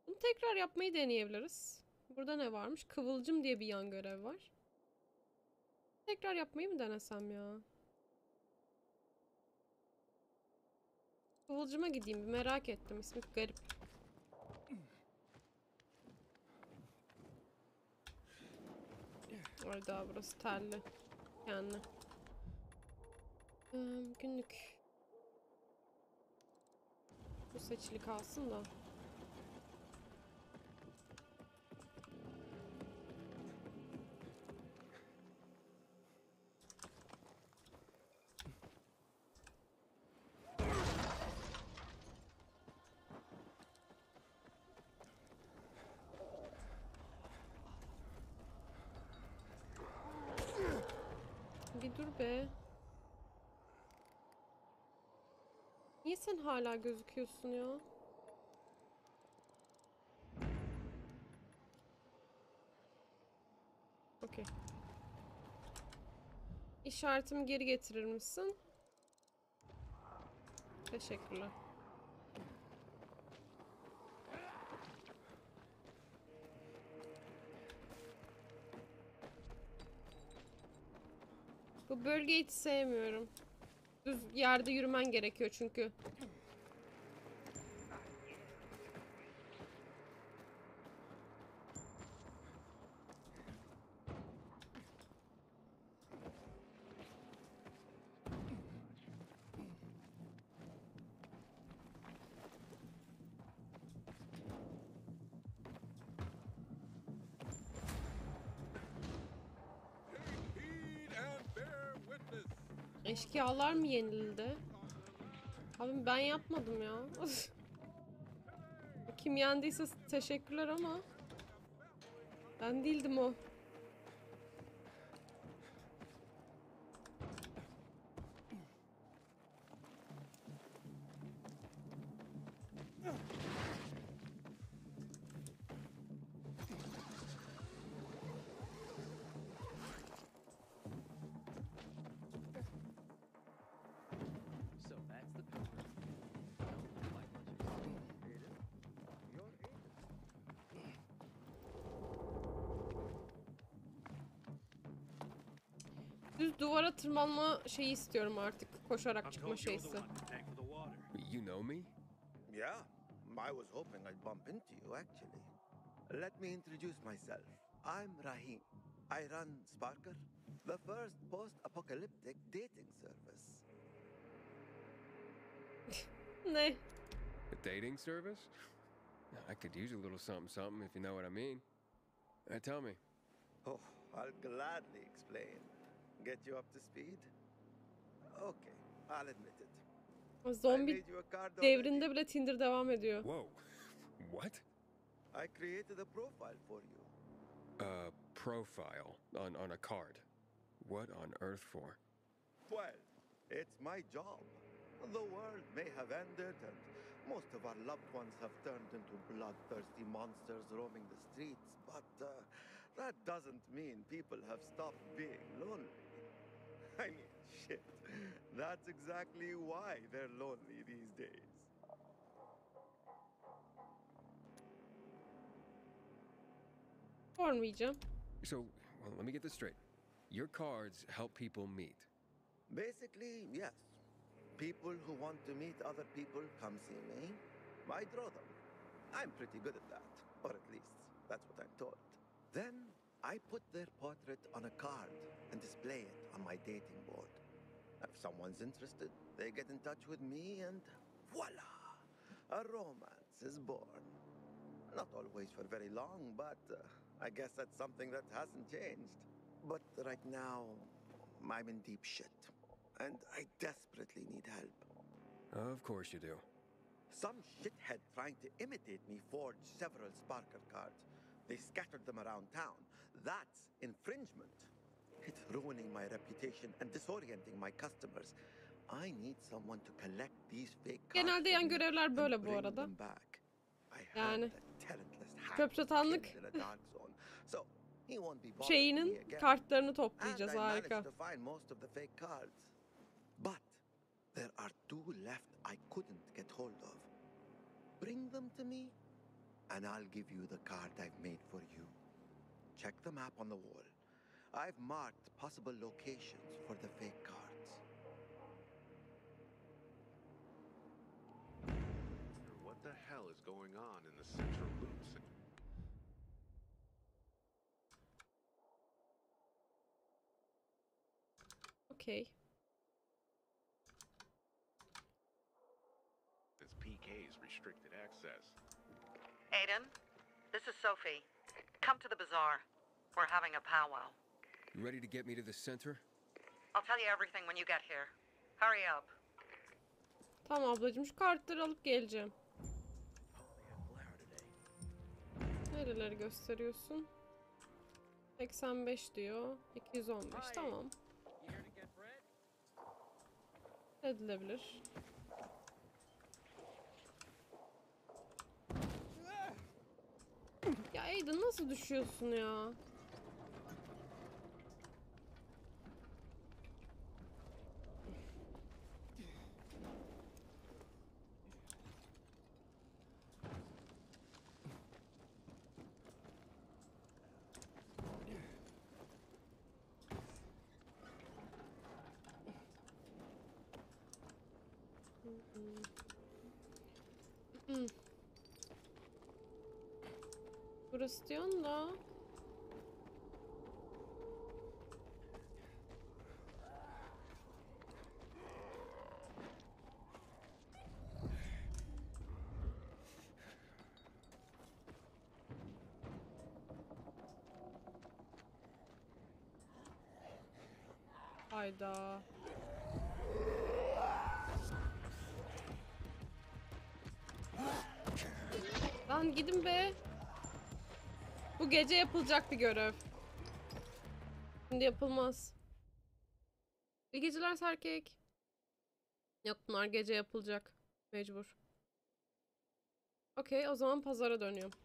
Bunu tekrar yapmayı deneyebiliriz. Burada ne varmış? Kıvılcım diye bir yan görev var. Tekrar yapmayı mı denesem ya? Kıvılcıma gideyim bir merak ettim. İsmi garip. Orada burası telli. Yani. Günlük. Bu seçili kalsın da. Bir dur be. Niye sen hala gözüküyorsun ya? Okey. İşaretimi geri getirir misin? Teşekkürler. Bu bölgeyi hiç sevmiyorum. Düz yerde yürümen gerekiyor çünkü. Eşkıyalar mı yenildi? Abi ben yapmadım ya. Kim yendiyse teşekkürler ama ben değildim o. Düz duvara tırmanma şeyi istiyorum artık. Koşarak çıkma şeysi. You know me? Yeah, I was hoping I'd bump into you, actually. Let me introduce myself. I'm Rahim. I run Sparker, the first post-apocalyptic dating service. Ne? A dating service? I could use a little something something if you know what I mean. Tell me. Oh, I'll gladly explain. Get you up to speed? Okay, I'll admit it. Zombi devrinde bile Tinder devam ediyor. Whoa. What? I created a profile for you. A profile on a card. What on earth for? Well, it's my job. The world may have ended and most of our loved ones have turned into bloodthirsty monsters roaming the streets, but that doesn't mean people have stopped being lonely. I mean, shit. That's exactly why they're lonely these days. Sormayacağım. So, well, let me get this straight. Your cards help people meet. Basically, yes. People who want to meet other people come see me. I draw them. I'm pretty good at that, or at least that's what I'm told. Then I put their portrait on a card and display it on my dating board. If someone's interested, they get in touch with me and voila! A romance is born. Not always for very long, but I guess that's something that hasn't changed. But right now, I'm in deep shit. And I desperately need help. Of course you do. Some shithead trying to imitate me forged several Sparker cards. They scattered them around town. That's infringement. It's ruining my reputation and disorienting my customers. I need someone to collect these fake cards. Genelde yan görevler böyle bu arada. Yani çöp çatanlık şeyinin kartlarını toplayacağız, harika. But there are two left I couldn't get hold of. Bring them to me, and I'll give you the card I've made for you. Check the map on the wall. I've marked possible locations for the fake cards. What the hell is going on in the central loop? Okay. This PK's restricted access. Aiden, this is Sophie. Come to the bazaar. We're having a powwow. You ready to get me to the center? I'll tell you everything when you get here. Hurry up. Tamam ablacığım, şu kartları alıp geleceğim. Nereleri gösteriyorsun? 85 diyor. 215 tamam. Edilebilir. Ya Aiden nasıl düşüyorsun ya? Burası diyorsun da. Hayda. Lan gidin be. Bu gece yapılacak bir görev. Şimdi yapılmaz. İyi geceler erkek. Yok, bunlar gece yapılacak. Mecbur. Okey, o zaman pazara dönüyorum.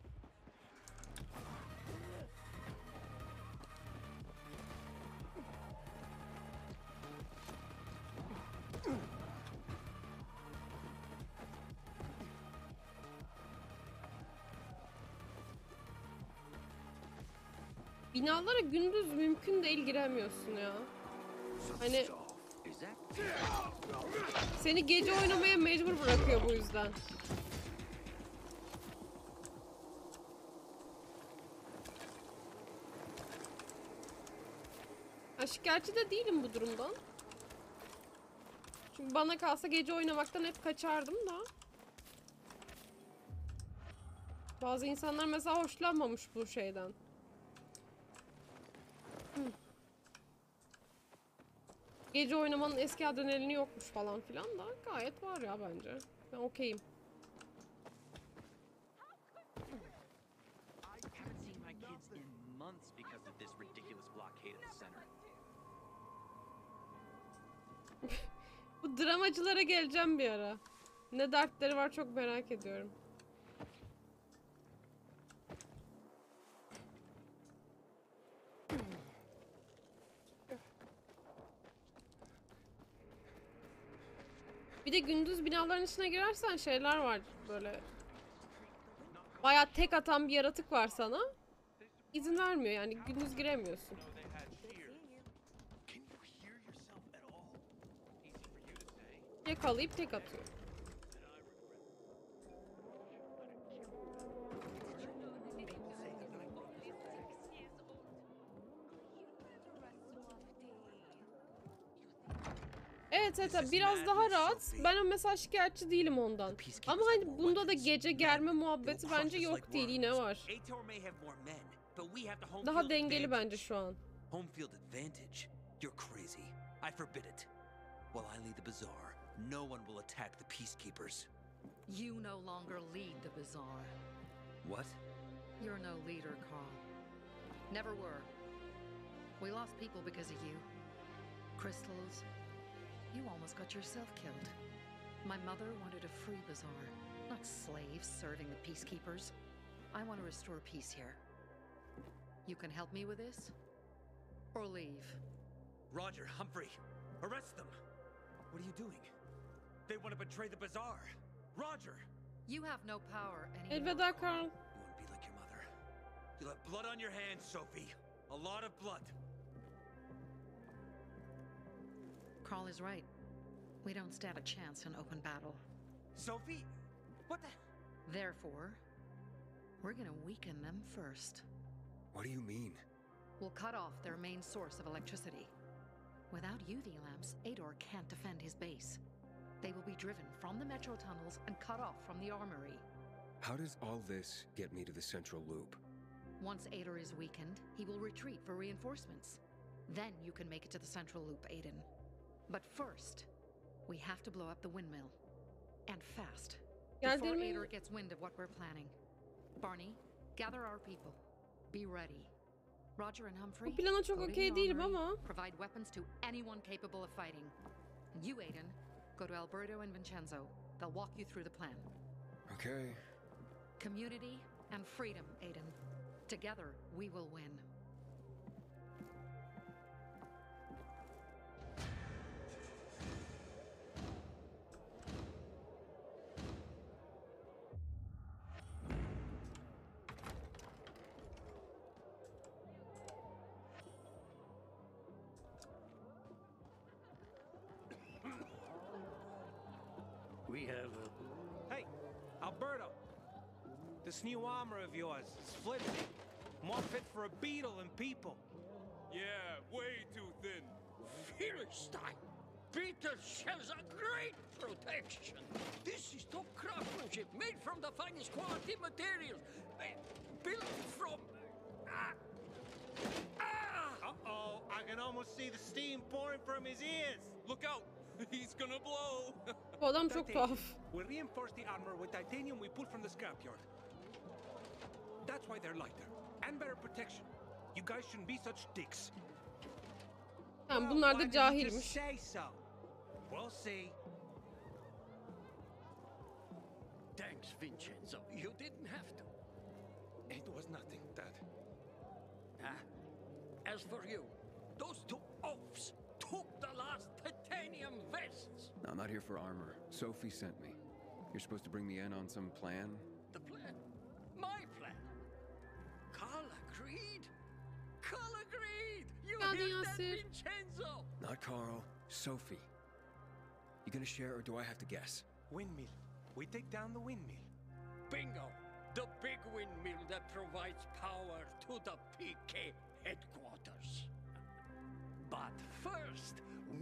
Binalara gündüz mümkün değil, giremiyorsun ya. Hani seni gece oynamaya mecbur bırakıyor bu yüzden. Ya şikayetçi de değilim bu durumdan. Çünkü bana kalsa gece oynamaktan hep kaçardım da. Bazı insanlar mesela hoşlanmamış bu şeyden. Gece oynamanın eski adrenalini yokmuş falan filan da gayet var ya bence. Ben okeyim. Bu dramacılara geleceğim bir ara. Ne dertleri var çok merak ediyorum. Bir de gündüz binaların içine girersen şeyler var böyle. Bayağı tek atan bir yaratık var sana. İzin vermiyor yani gündüz giremiyorsun. Yakalayıp tek atıyor. Evet biraz daha rahat. Ben mesela şikayetçi değilim ondan. Ama hani bunda da gece germe muhabbeti bence yok değil, yine var. Daha dengeli bence şu an. Home field advantage? You're crazy. I forbid it. While I lead the bazaar, no one will attack the peacekeepers. You no longer lead the bazaar. What? You're no leader, Carl. Never were. We lost people because of you. Crystals. You almost got yourself killed. My mother wanted a free bazaar, not slaves serving the peacekeepers. I want to restore peace here. You can help me with this? Or leave? Roger, Humphrey, arrest them! What are you doing? They want to betray the bazaar! Roger! You have no power anymore. Elveda Carl. You want to be like your mother. You'll have blood on your hands, Sophie. A lot of blood. Carl is right. We don't stand a chance in open battle. Sophie? What the? Therefore, we're gonna weaken them first. What do you mean? We'll cut off their main source of electricity. Without UV lamps, Ador can't defend his base. They will be driven from the metro tunnels and cut off from the armory. How does all this get me to the central loop? Once Ador is weakened, he will retreat for reinforcements. Then you can make it to the central loop, Aiden. But first, we have to blow up the windmill. And fast. Before Ador gets wind of what we're planning. Barney, gather our people. Be ready. Roger and Humphrey, Bu plana çok okey değilim ama. provide weapons to anyone capable of fighting. And you, Aiden, go to Alberto and Vincenzo. They'll walk you through the plan. Okay. Community and freedom, Aiden. Together, we will win. We have Hey, Alberto! This new armor of yours is flimsy. More fit for a beetle than people. Yeah, way too thin. Philistine! Beetle shells are great protection. This is top craftsmanship, made from the finest quality materials. Built from... Uh-oh, I can almost see the steam pouring from his ears. Look out! He's gonna blow! Bu adam çok tuhaf. We reinforce the armor with titanium we pulled from the scrapyard. That's why they're lighter. And better protection. You guys shouldn't be such dicks. Yani bunlar da cahilmiş. Say so. We'll see. Thanks, Vincenzo. You didn't have to. It was nothing, Dad. As for you, those two oafs took the last titanium vests. No, I'm not here for armor. Sophie sent me. You're supposed to bring me in on some plan? The plan? My plan? Carl agreed? Carl agreed! You hear that, Vincenzo? so? Not Carl. Sophie. You gonna share or do I have to guess? Windmill. We take down the windmill. Bingo! The big windmill that provides power to the PK headquarters. But first,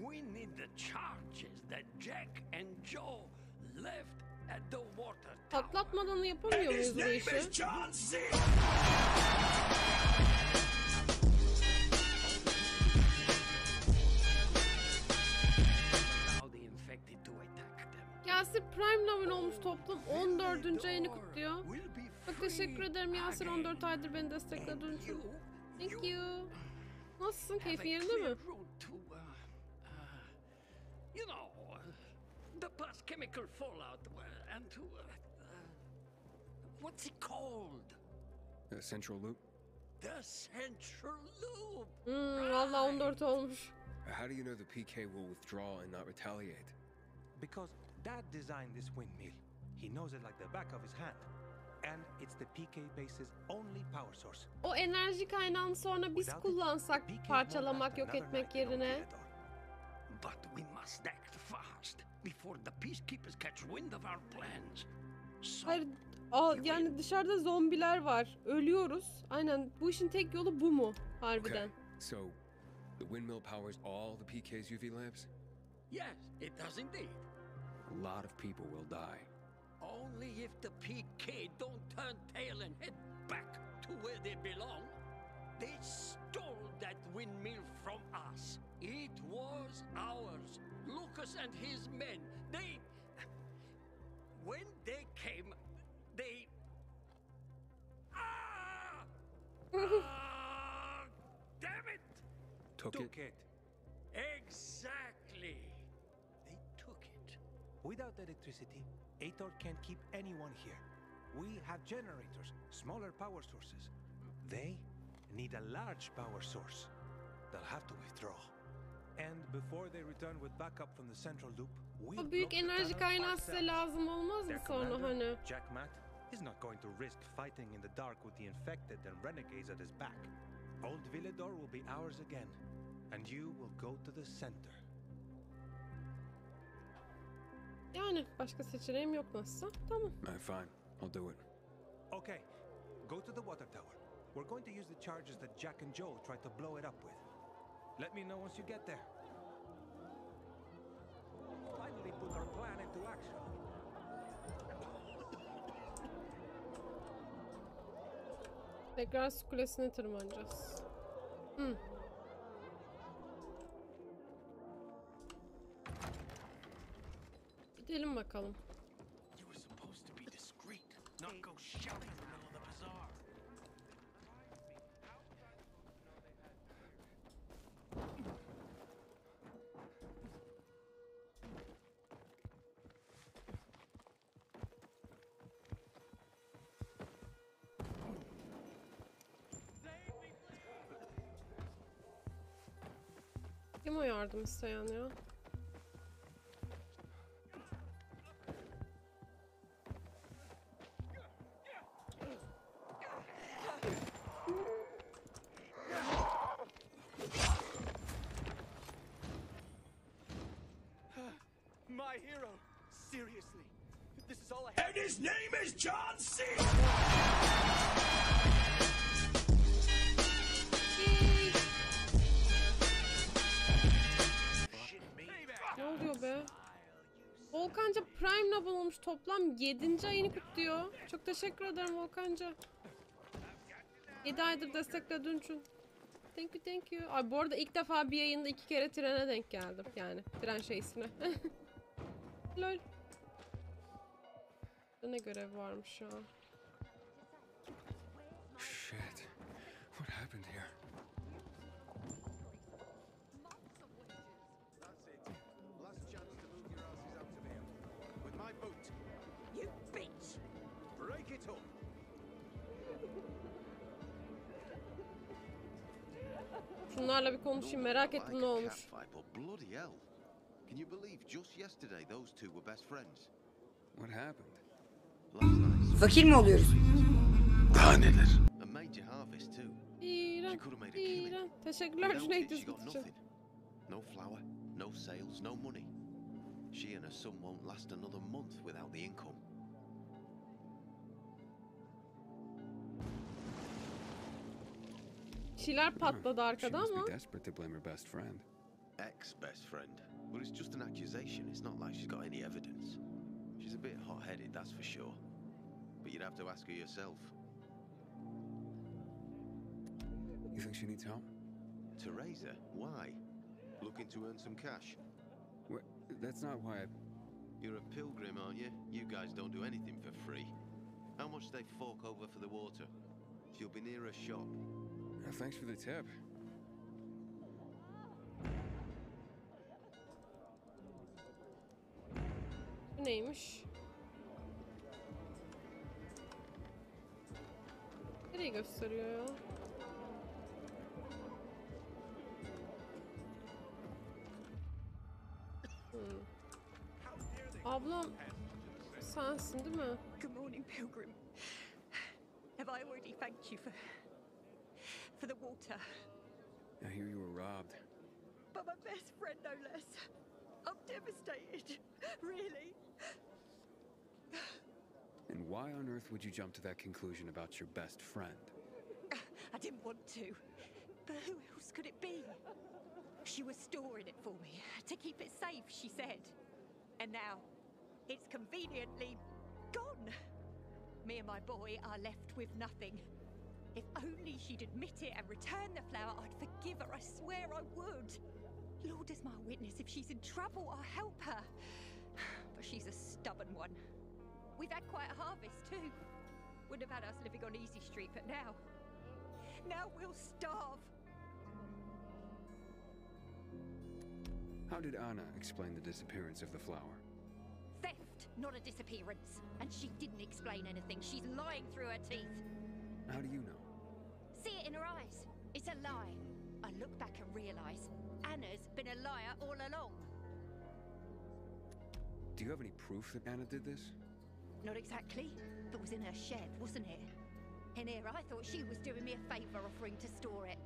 we need the charges that Jack and Joe left at the water tower. Patlatmadan yapamıyor muyuz bu işi? Yasir Prime abone olmuş, toplam 14. ayını kutluyor. Çok teşekkür ederim Yasir, 14 aydır beni desteklediğin için. Thank you. Nasılsın? Keyfin yerinde mi? You know, the past chemical fallout and to what's it called? The central loop? The central loop. Vallahi 14 olmuş. How do you know the PK will withdraw and not retaliate? Because Dad designed this windmill. He knows it like the back of his hand. And it's the PK base's only power source. O enerji kaynağını sonra biz kullansak, parçalamak, yok etmek yerine. But we must act fast before the peacekeepers catch wind of our plans. Hayır, yani dışarıda zombiler var. Ölüyoruz. Aynen, bu işin tek yolu bu mu? Harbiden. Okay, so the windmill powers all the PK's UV lamps? Yes, it does indeed. A lot of people will die. Only if the PK don't turn tail and head back to where they belong. They stole that windmill from us. It was ours. Lucas and his men, when they came, they... Damn it! Took it? Exactly. They took it. Without electricity, Ator can't keep anyone here. We have generators, smaller power sources. They need a large power source. They'll have to withdraw. And before they return with backup from the central loop, O büyük enerji kaynağı size lazım olmaz mı sonra hani? Jack Matt is not going to risk fighting in the dark with the infected and renegades at his back. Old Villador will be ours again, and you will go to the center. Yani başka seçeneğim yok nasılsa. Tamam. Fine, I'll do it. Okay, go to the water tower. We're going to use the charges that Jack and Joel tried to blow it up with. Let me know once you get there. Finally put our plan into action. Tekrar su kulesine tırmanacağız. Gidelim bakalım. You were supposed to be discreet, not go shouting in the middle of the bazaar. Kim o yardım isteyen ya? My hero. Seriously. This is all I have. And his name is John C. Ne oluyor be? Volkanca Prime abone olmuş, toplam 7. ayını kutluyor. Çok teşekkür ederim Volkanca. 7 aydır desteklediğin için. Thank you, thank you. Ay bu arada ilk defa bir yayında 2 kere trene denk geldim. Yani tren şeysine. Lol. Ne görev varmış ya? Shit. What happened here? That's it. Last chance to move your asses out of here. With my boot. You bitch! Break it up. Şunlarla bir konuşayım, merak ettim ne olmuş. Bloody hell. Can you believe just yesterday those two were best friends? What happened? Fakir mi oluyoruz? Daha neler? A major harvest too. İğren, İğren. Teşekkürler Cüneyt için. No flour, no sales, no money. She and her son won't last another month without the income. Bir şeyler patladı She arkada must ama. be desperate to blame her best friend. Ex-best friend. Well, it's just an accusation. It's not like she's got any evidence. She's a bit hot-headed, that's for sure. But you'd have to ask her yourself. You think she needs help? Teresa? Why? Looking to earn some cash? What? That's not why I... You're a pilgrim, aren't you? You guys don't do anything for free. How much they fork over for the water? You'll be near a shop. Thanks for the tip. Bu neymiş? Nereye gösteriyor ya? Ablam sensin değil mi? Good morning, Pilgrim. Have I already thanked you for the water? I hear you were robbed. But my best friend, no less. I'm devastated. Really. And why on earth would you jump to that conclusion about your best friend? I didn't want to. But who else could it be? She was storing it for me, to keep it safe, she said. And now, it's conveniently gone. Me and my boy are left with nothing. If only she'd admit it and return the flower, I'd forgive her, I swear I would. Lord is my witness, if she's in trouble, I'll help her. But she's a stubborn one. We've had quite a harvest too. Wouldn't have had us living on Easy Street, but now we'll starve. How did Anna explain the disappearance of the flower? Theft, not a disappearance. And she didn't explain anything. She's lying through her teeth. How do you know? See it in her eyes. It's a lie. I look back and realise Anna's been a liar all along. Do you have any proof that Anna did this? Not exactly, but was in her shed, wasn't it? In here, I thought she was doing me a favour offering to store it.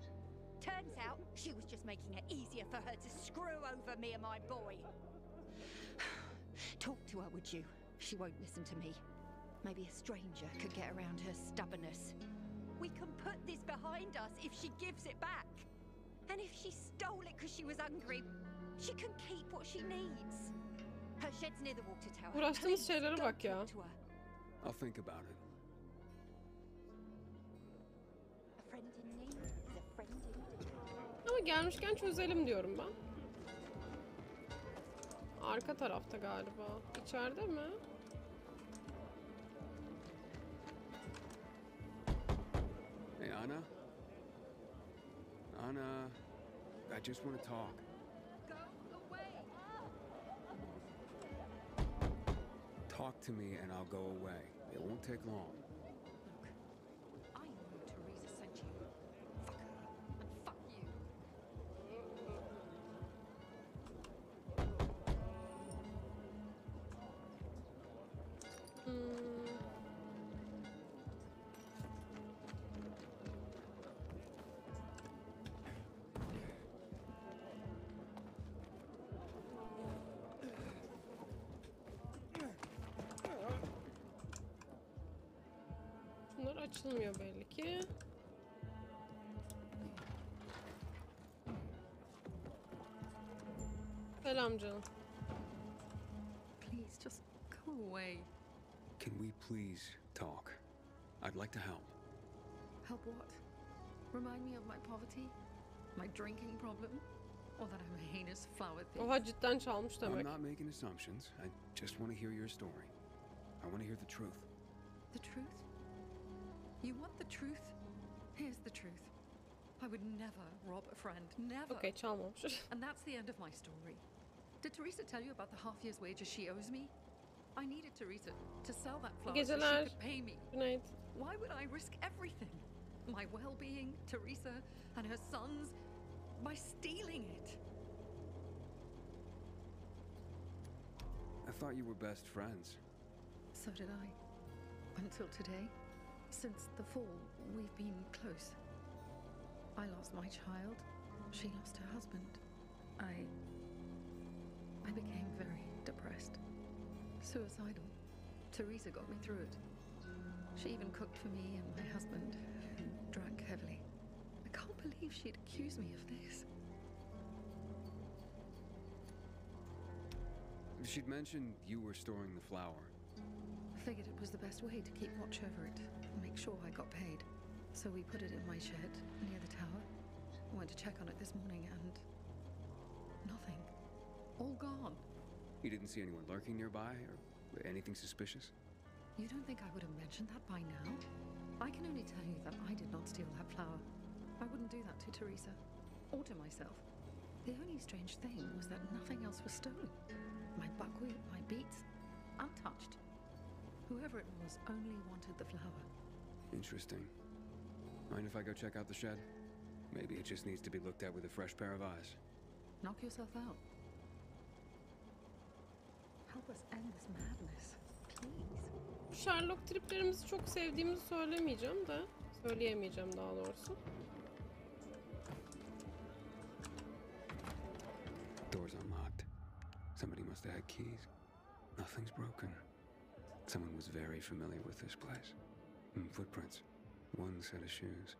Turns out, she was just making it easier for her to screw over me and my boy. Talk to her, would you? She won't listen to me. Maybe a stranger could get around her stubbornness. We can put this behind us if she gives it back. And if she stole it because she was hungry, she can keep what she needs. Her shed's near the water tower. Uğraştığımız şeylere bak ya. I'll think about it. A friend in need is a friend indeed. Ama gelmişken çözelim diyorum ben. Arka tarafta galiba. İçeride mi? Hey, Anna? Anna, I just want to talk. Talk to me and I'll go away. It won't take long. I know Teresa sent you. Fuck her. And fuck you. Bunlar açılmıyor belli ki. Selam canım. Please, just go away. Can we please talk? I'd like to help. Help what? Remind me of my poverty? My drinking problem? Or that I'm a heinous flower thief? Oha cidden çalmış I'm demek. not making assumptions. I just want to hear your story. I want to hear the truth. The truth? You want the truth? Here's the truth. I would never rob a friend. Never. Okay, çalmamış. And that's the end of my story. Did Teresa tell you about the half year's wages she owes me? I needed Teresa to sell that flower so she Geceler. could pay me. Good night. Why would I risk everything? My well-being, Teresa, and her sons, by stealing it? I thought you were best friends. So did I. Until today. Since the fall, we've been close. I lost my child. She lost her husband. I became very depressed. Suicidal. Teresa got me through it. She even cooked for me and my husband, who drank heavily. I can't believe she'd accuse me of this. She'd mentioned you were storing the flour. Figured it was the best way to keep watch over it and make sure I got paid. So we put it in my shed near the tower. Went to check on it this morning and nothing. All gone. You didn't see anyone lurking nearby or anything suspicious? You don't think I would have mentioned that by now? I can only tell you that I did not steal that flour. I wouldn't do that to Teresa or to myself. The only strange thing was that nothing else was stolen. My buckwheat, my beets, untouched. Whoever it was only wanted the flour. Interesting. Mind if I go check out the shed? Maybe it just needs to be looked at with a fresh pair of eyes. Knock yourself out. Help us end this madness, please. Sherlock triplerimizi çok sevdiğimizi söyleyemeyeceğim daha doğrusu. Door's unlocked. Somebody must have had keys. Nothing's broken. Someone was very familiar with this place. Footprints. One set of shoes.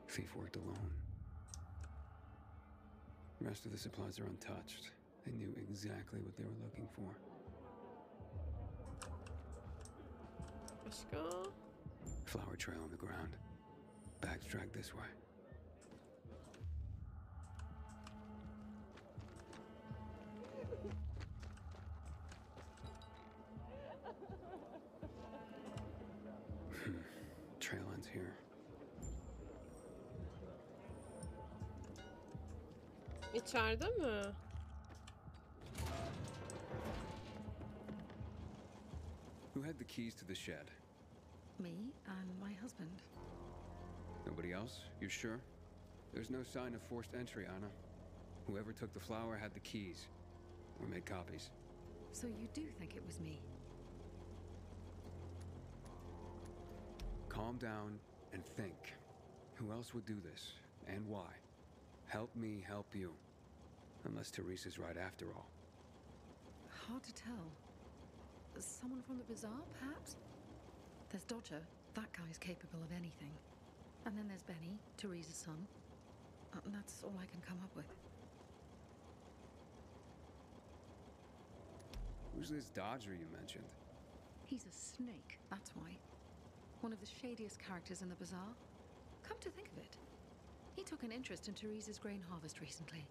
Thief worked alone. The rest of the supplies are untouched. They knew exactly what they were looking for. Başka? Flower trail on the ground. Bags dragged this way. Trail ends here. İçeride mi? Who had the keys to the shed? Me and my husband. Nobody else? You sure? There's no sign of forced entry, Anna. Whoever took the flower had the keys. Or made copies. So you do think it was me? Calm down and think. Who else would do this? And why? Help me help you. Unless Teresa's right after all. Hard to tell. Someone from the bazaar, perhaps? There's Dodger. That guy's capable of anything. And then there's Benny, Teresa's son. That's all I can come up with. Who's this Dodger you mentioned? He's a snake, that's why. One of the shadiest characters in the bazaar. Come to think of it, he took an interest in Teresa's grain harvest recently.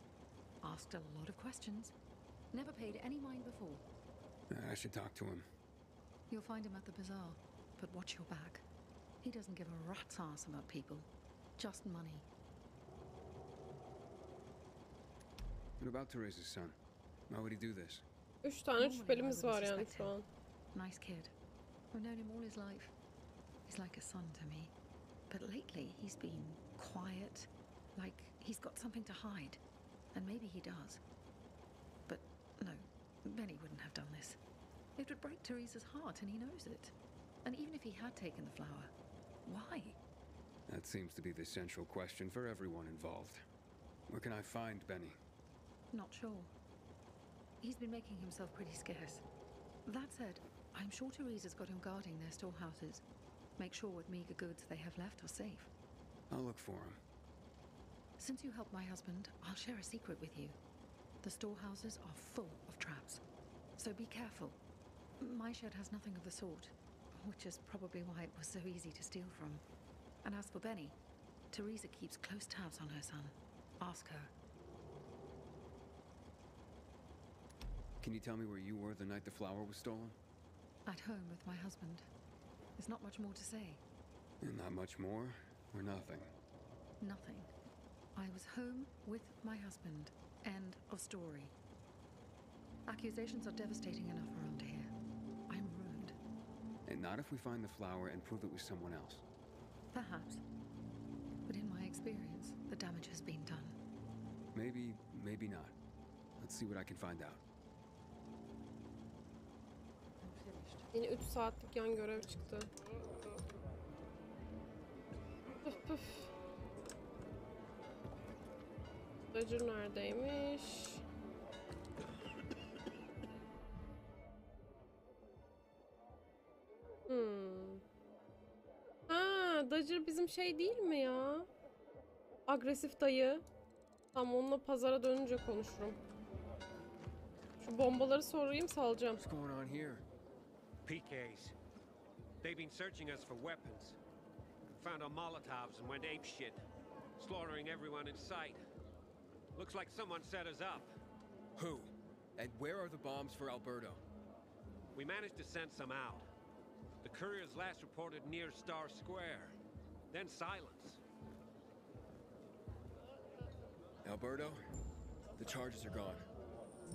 Asked a lot of questions. Never paid any mind before. I should talk to him. You'll find him at the bazaar, but watch your back. He doesn't give a rat's ass about people. Just money. What about Teresa's son? Why would he do this? 3 tane şüphelimiz var yani şu an. Nice kid. I've known him all his life. He's like a son to me. But lately, he's been quiet, like he's got something to hide. And maybe he does. But no, Benny wouldn't have done this. It would break Teresa's heart, and he knows it. And even if he had taken the flower, why? That seems to be the central question for everyone involved. Where can I find Benny? Not sure. He's been making himself pretty scarce. That said, I'm sure Teresa's got him guarding their storehouses. Make sure what meager goods they have left are safe. I'll look for him. Since you helped my husband, I'll share a secret with you. The storehouses are full of traps. So be careful. My shed has nothing of the sort, which is probably why it was so easy to steal from. And as for Benny, Teresa keeps close tabs on her son. Ask her. Can you tell me where you were the night the flower was stolen? At home with my husband. There's not much more to say. And not much more, or nothing? Nothing. I was home with my husband. End of story. Accusations are devastating enough around here. I'm ruined. And not if we find the flower and prove it was someone else. Perhaps. But in my experience, the damage has been done. Maybe, maybe not. Let's see what I can find out. Yine 3 saatlik yan görev çıktı. Püf püf. Dodger neredeymiş? Ha, Dodger bizim şey değil mi ya? Agresif dayı. Tamam, onunla pazara dönünce konuşurum. Şu bombaları sorayım, salacağım. What's going on here? PKs. They've been searching us for weapons. Found our Molotovs and went apeshit, slaughtering everyone in sight. Looks like someone set us up. Who? And where are the bombs for Alberto? We managed to send some out. The couriers last reported near Star Square. Then silence. Alberto? The charges are gone.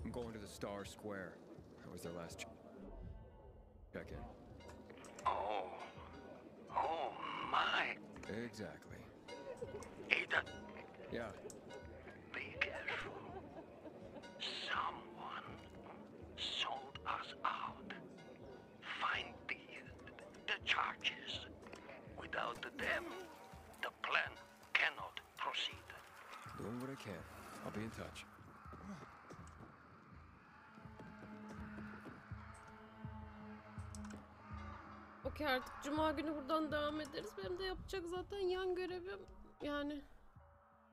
I'm going to the Star Square. That was their last check-in. Oh. Oh, my. Exactly. Ethan. Yeah. Be careful. Someone sold us out. Find the charges. Without them, the plan cannot proceed. Doing what I can. I'll be in touch. Okey, artık cuma günü buradan devam ederiz. Benim de yapacak zaten yan görevim. Yani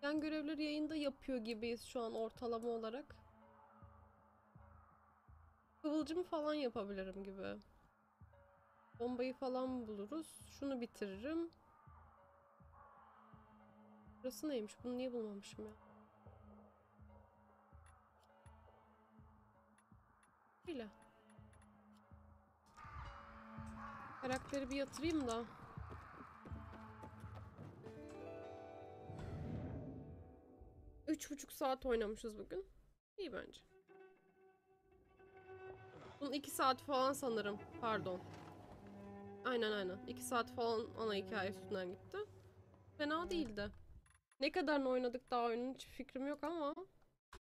yan görevleri yayında yapıyor gibiyiz şu an ortalama olarak. Kıvılcım falan yapabilirim gibi. Bombayı falan buluruz. Şunu bitiririm. Burası neymiş? Bunu niye bulmamışım ya? Böyle. Karakteri bir yatırayım da. Üç buçuk saat oynamışız bugün. İyi bence. Bunun 2 saat falan sanırım. Pardon. Aynen. 2 saat falan ana hikaye üstünden gitti. Fena değildi. Ne kadarını oynadık daha oyunun hiç fikrim yok ama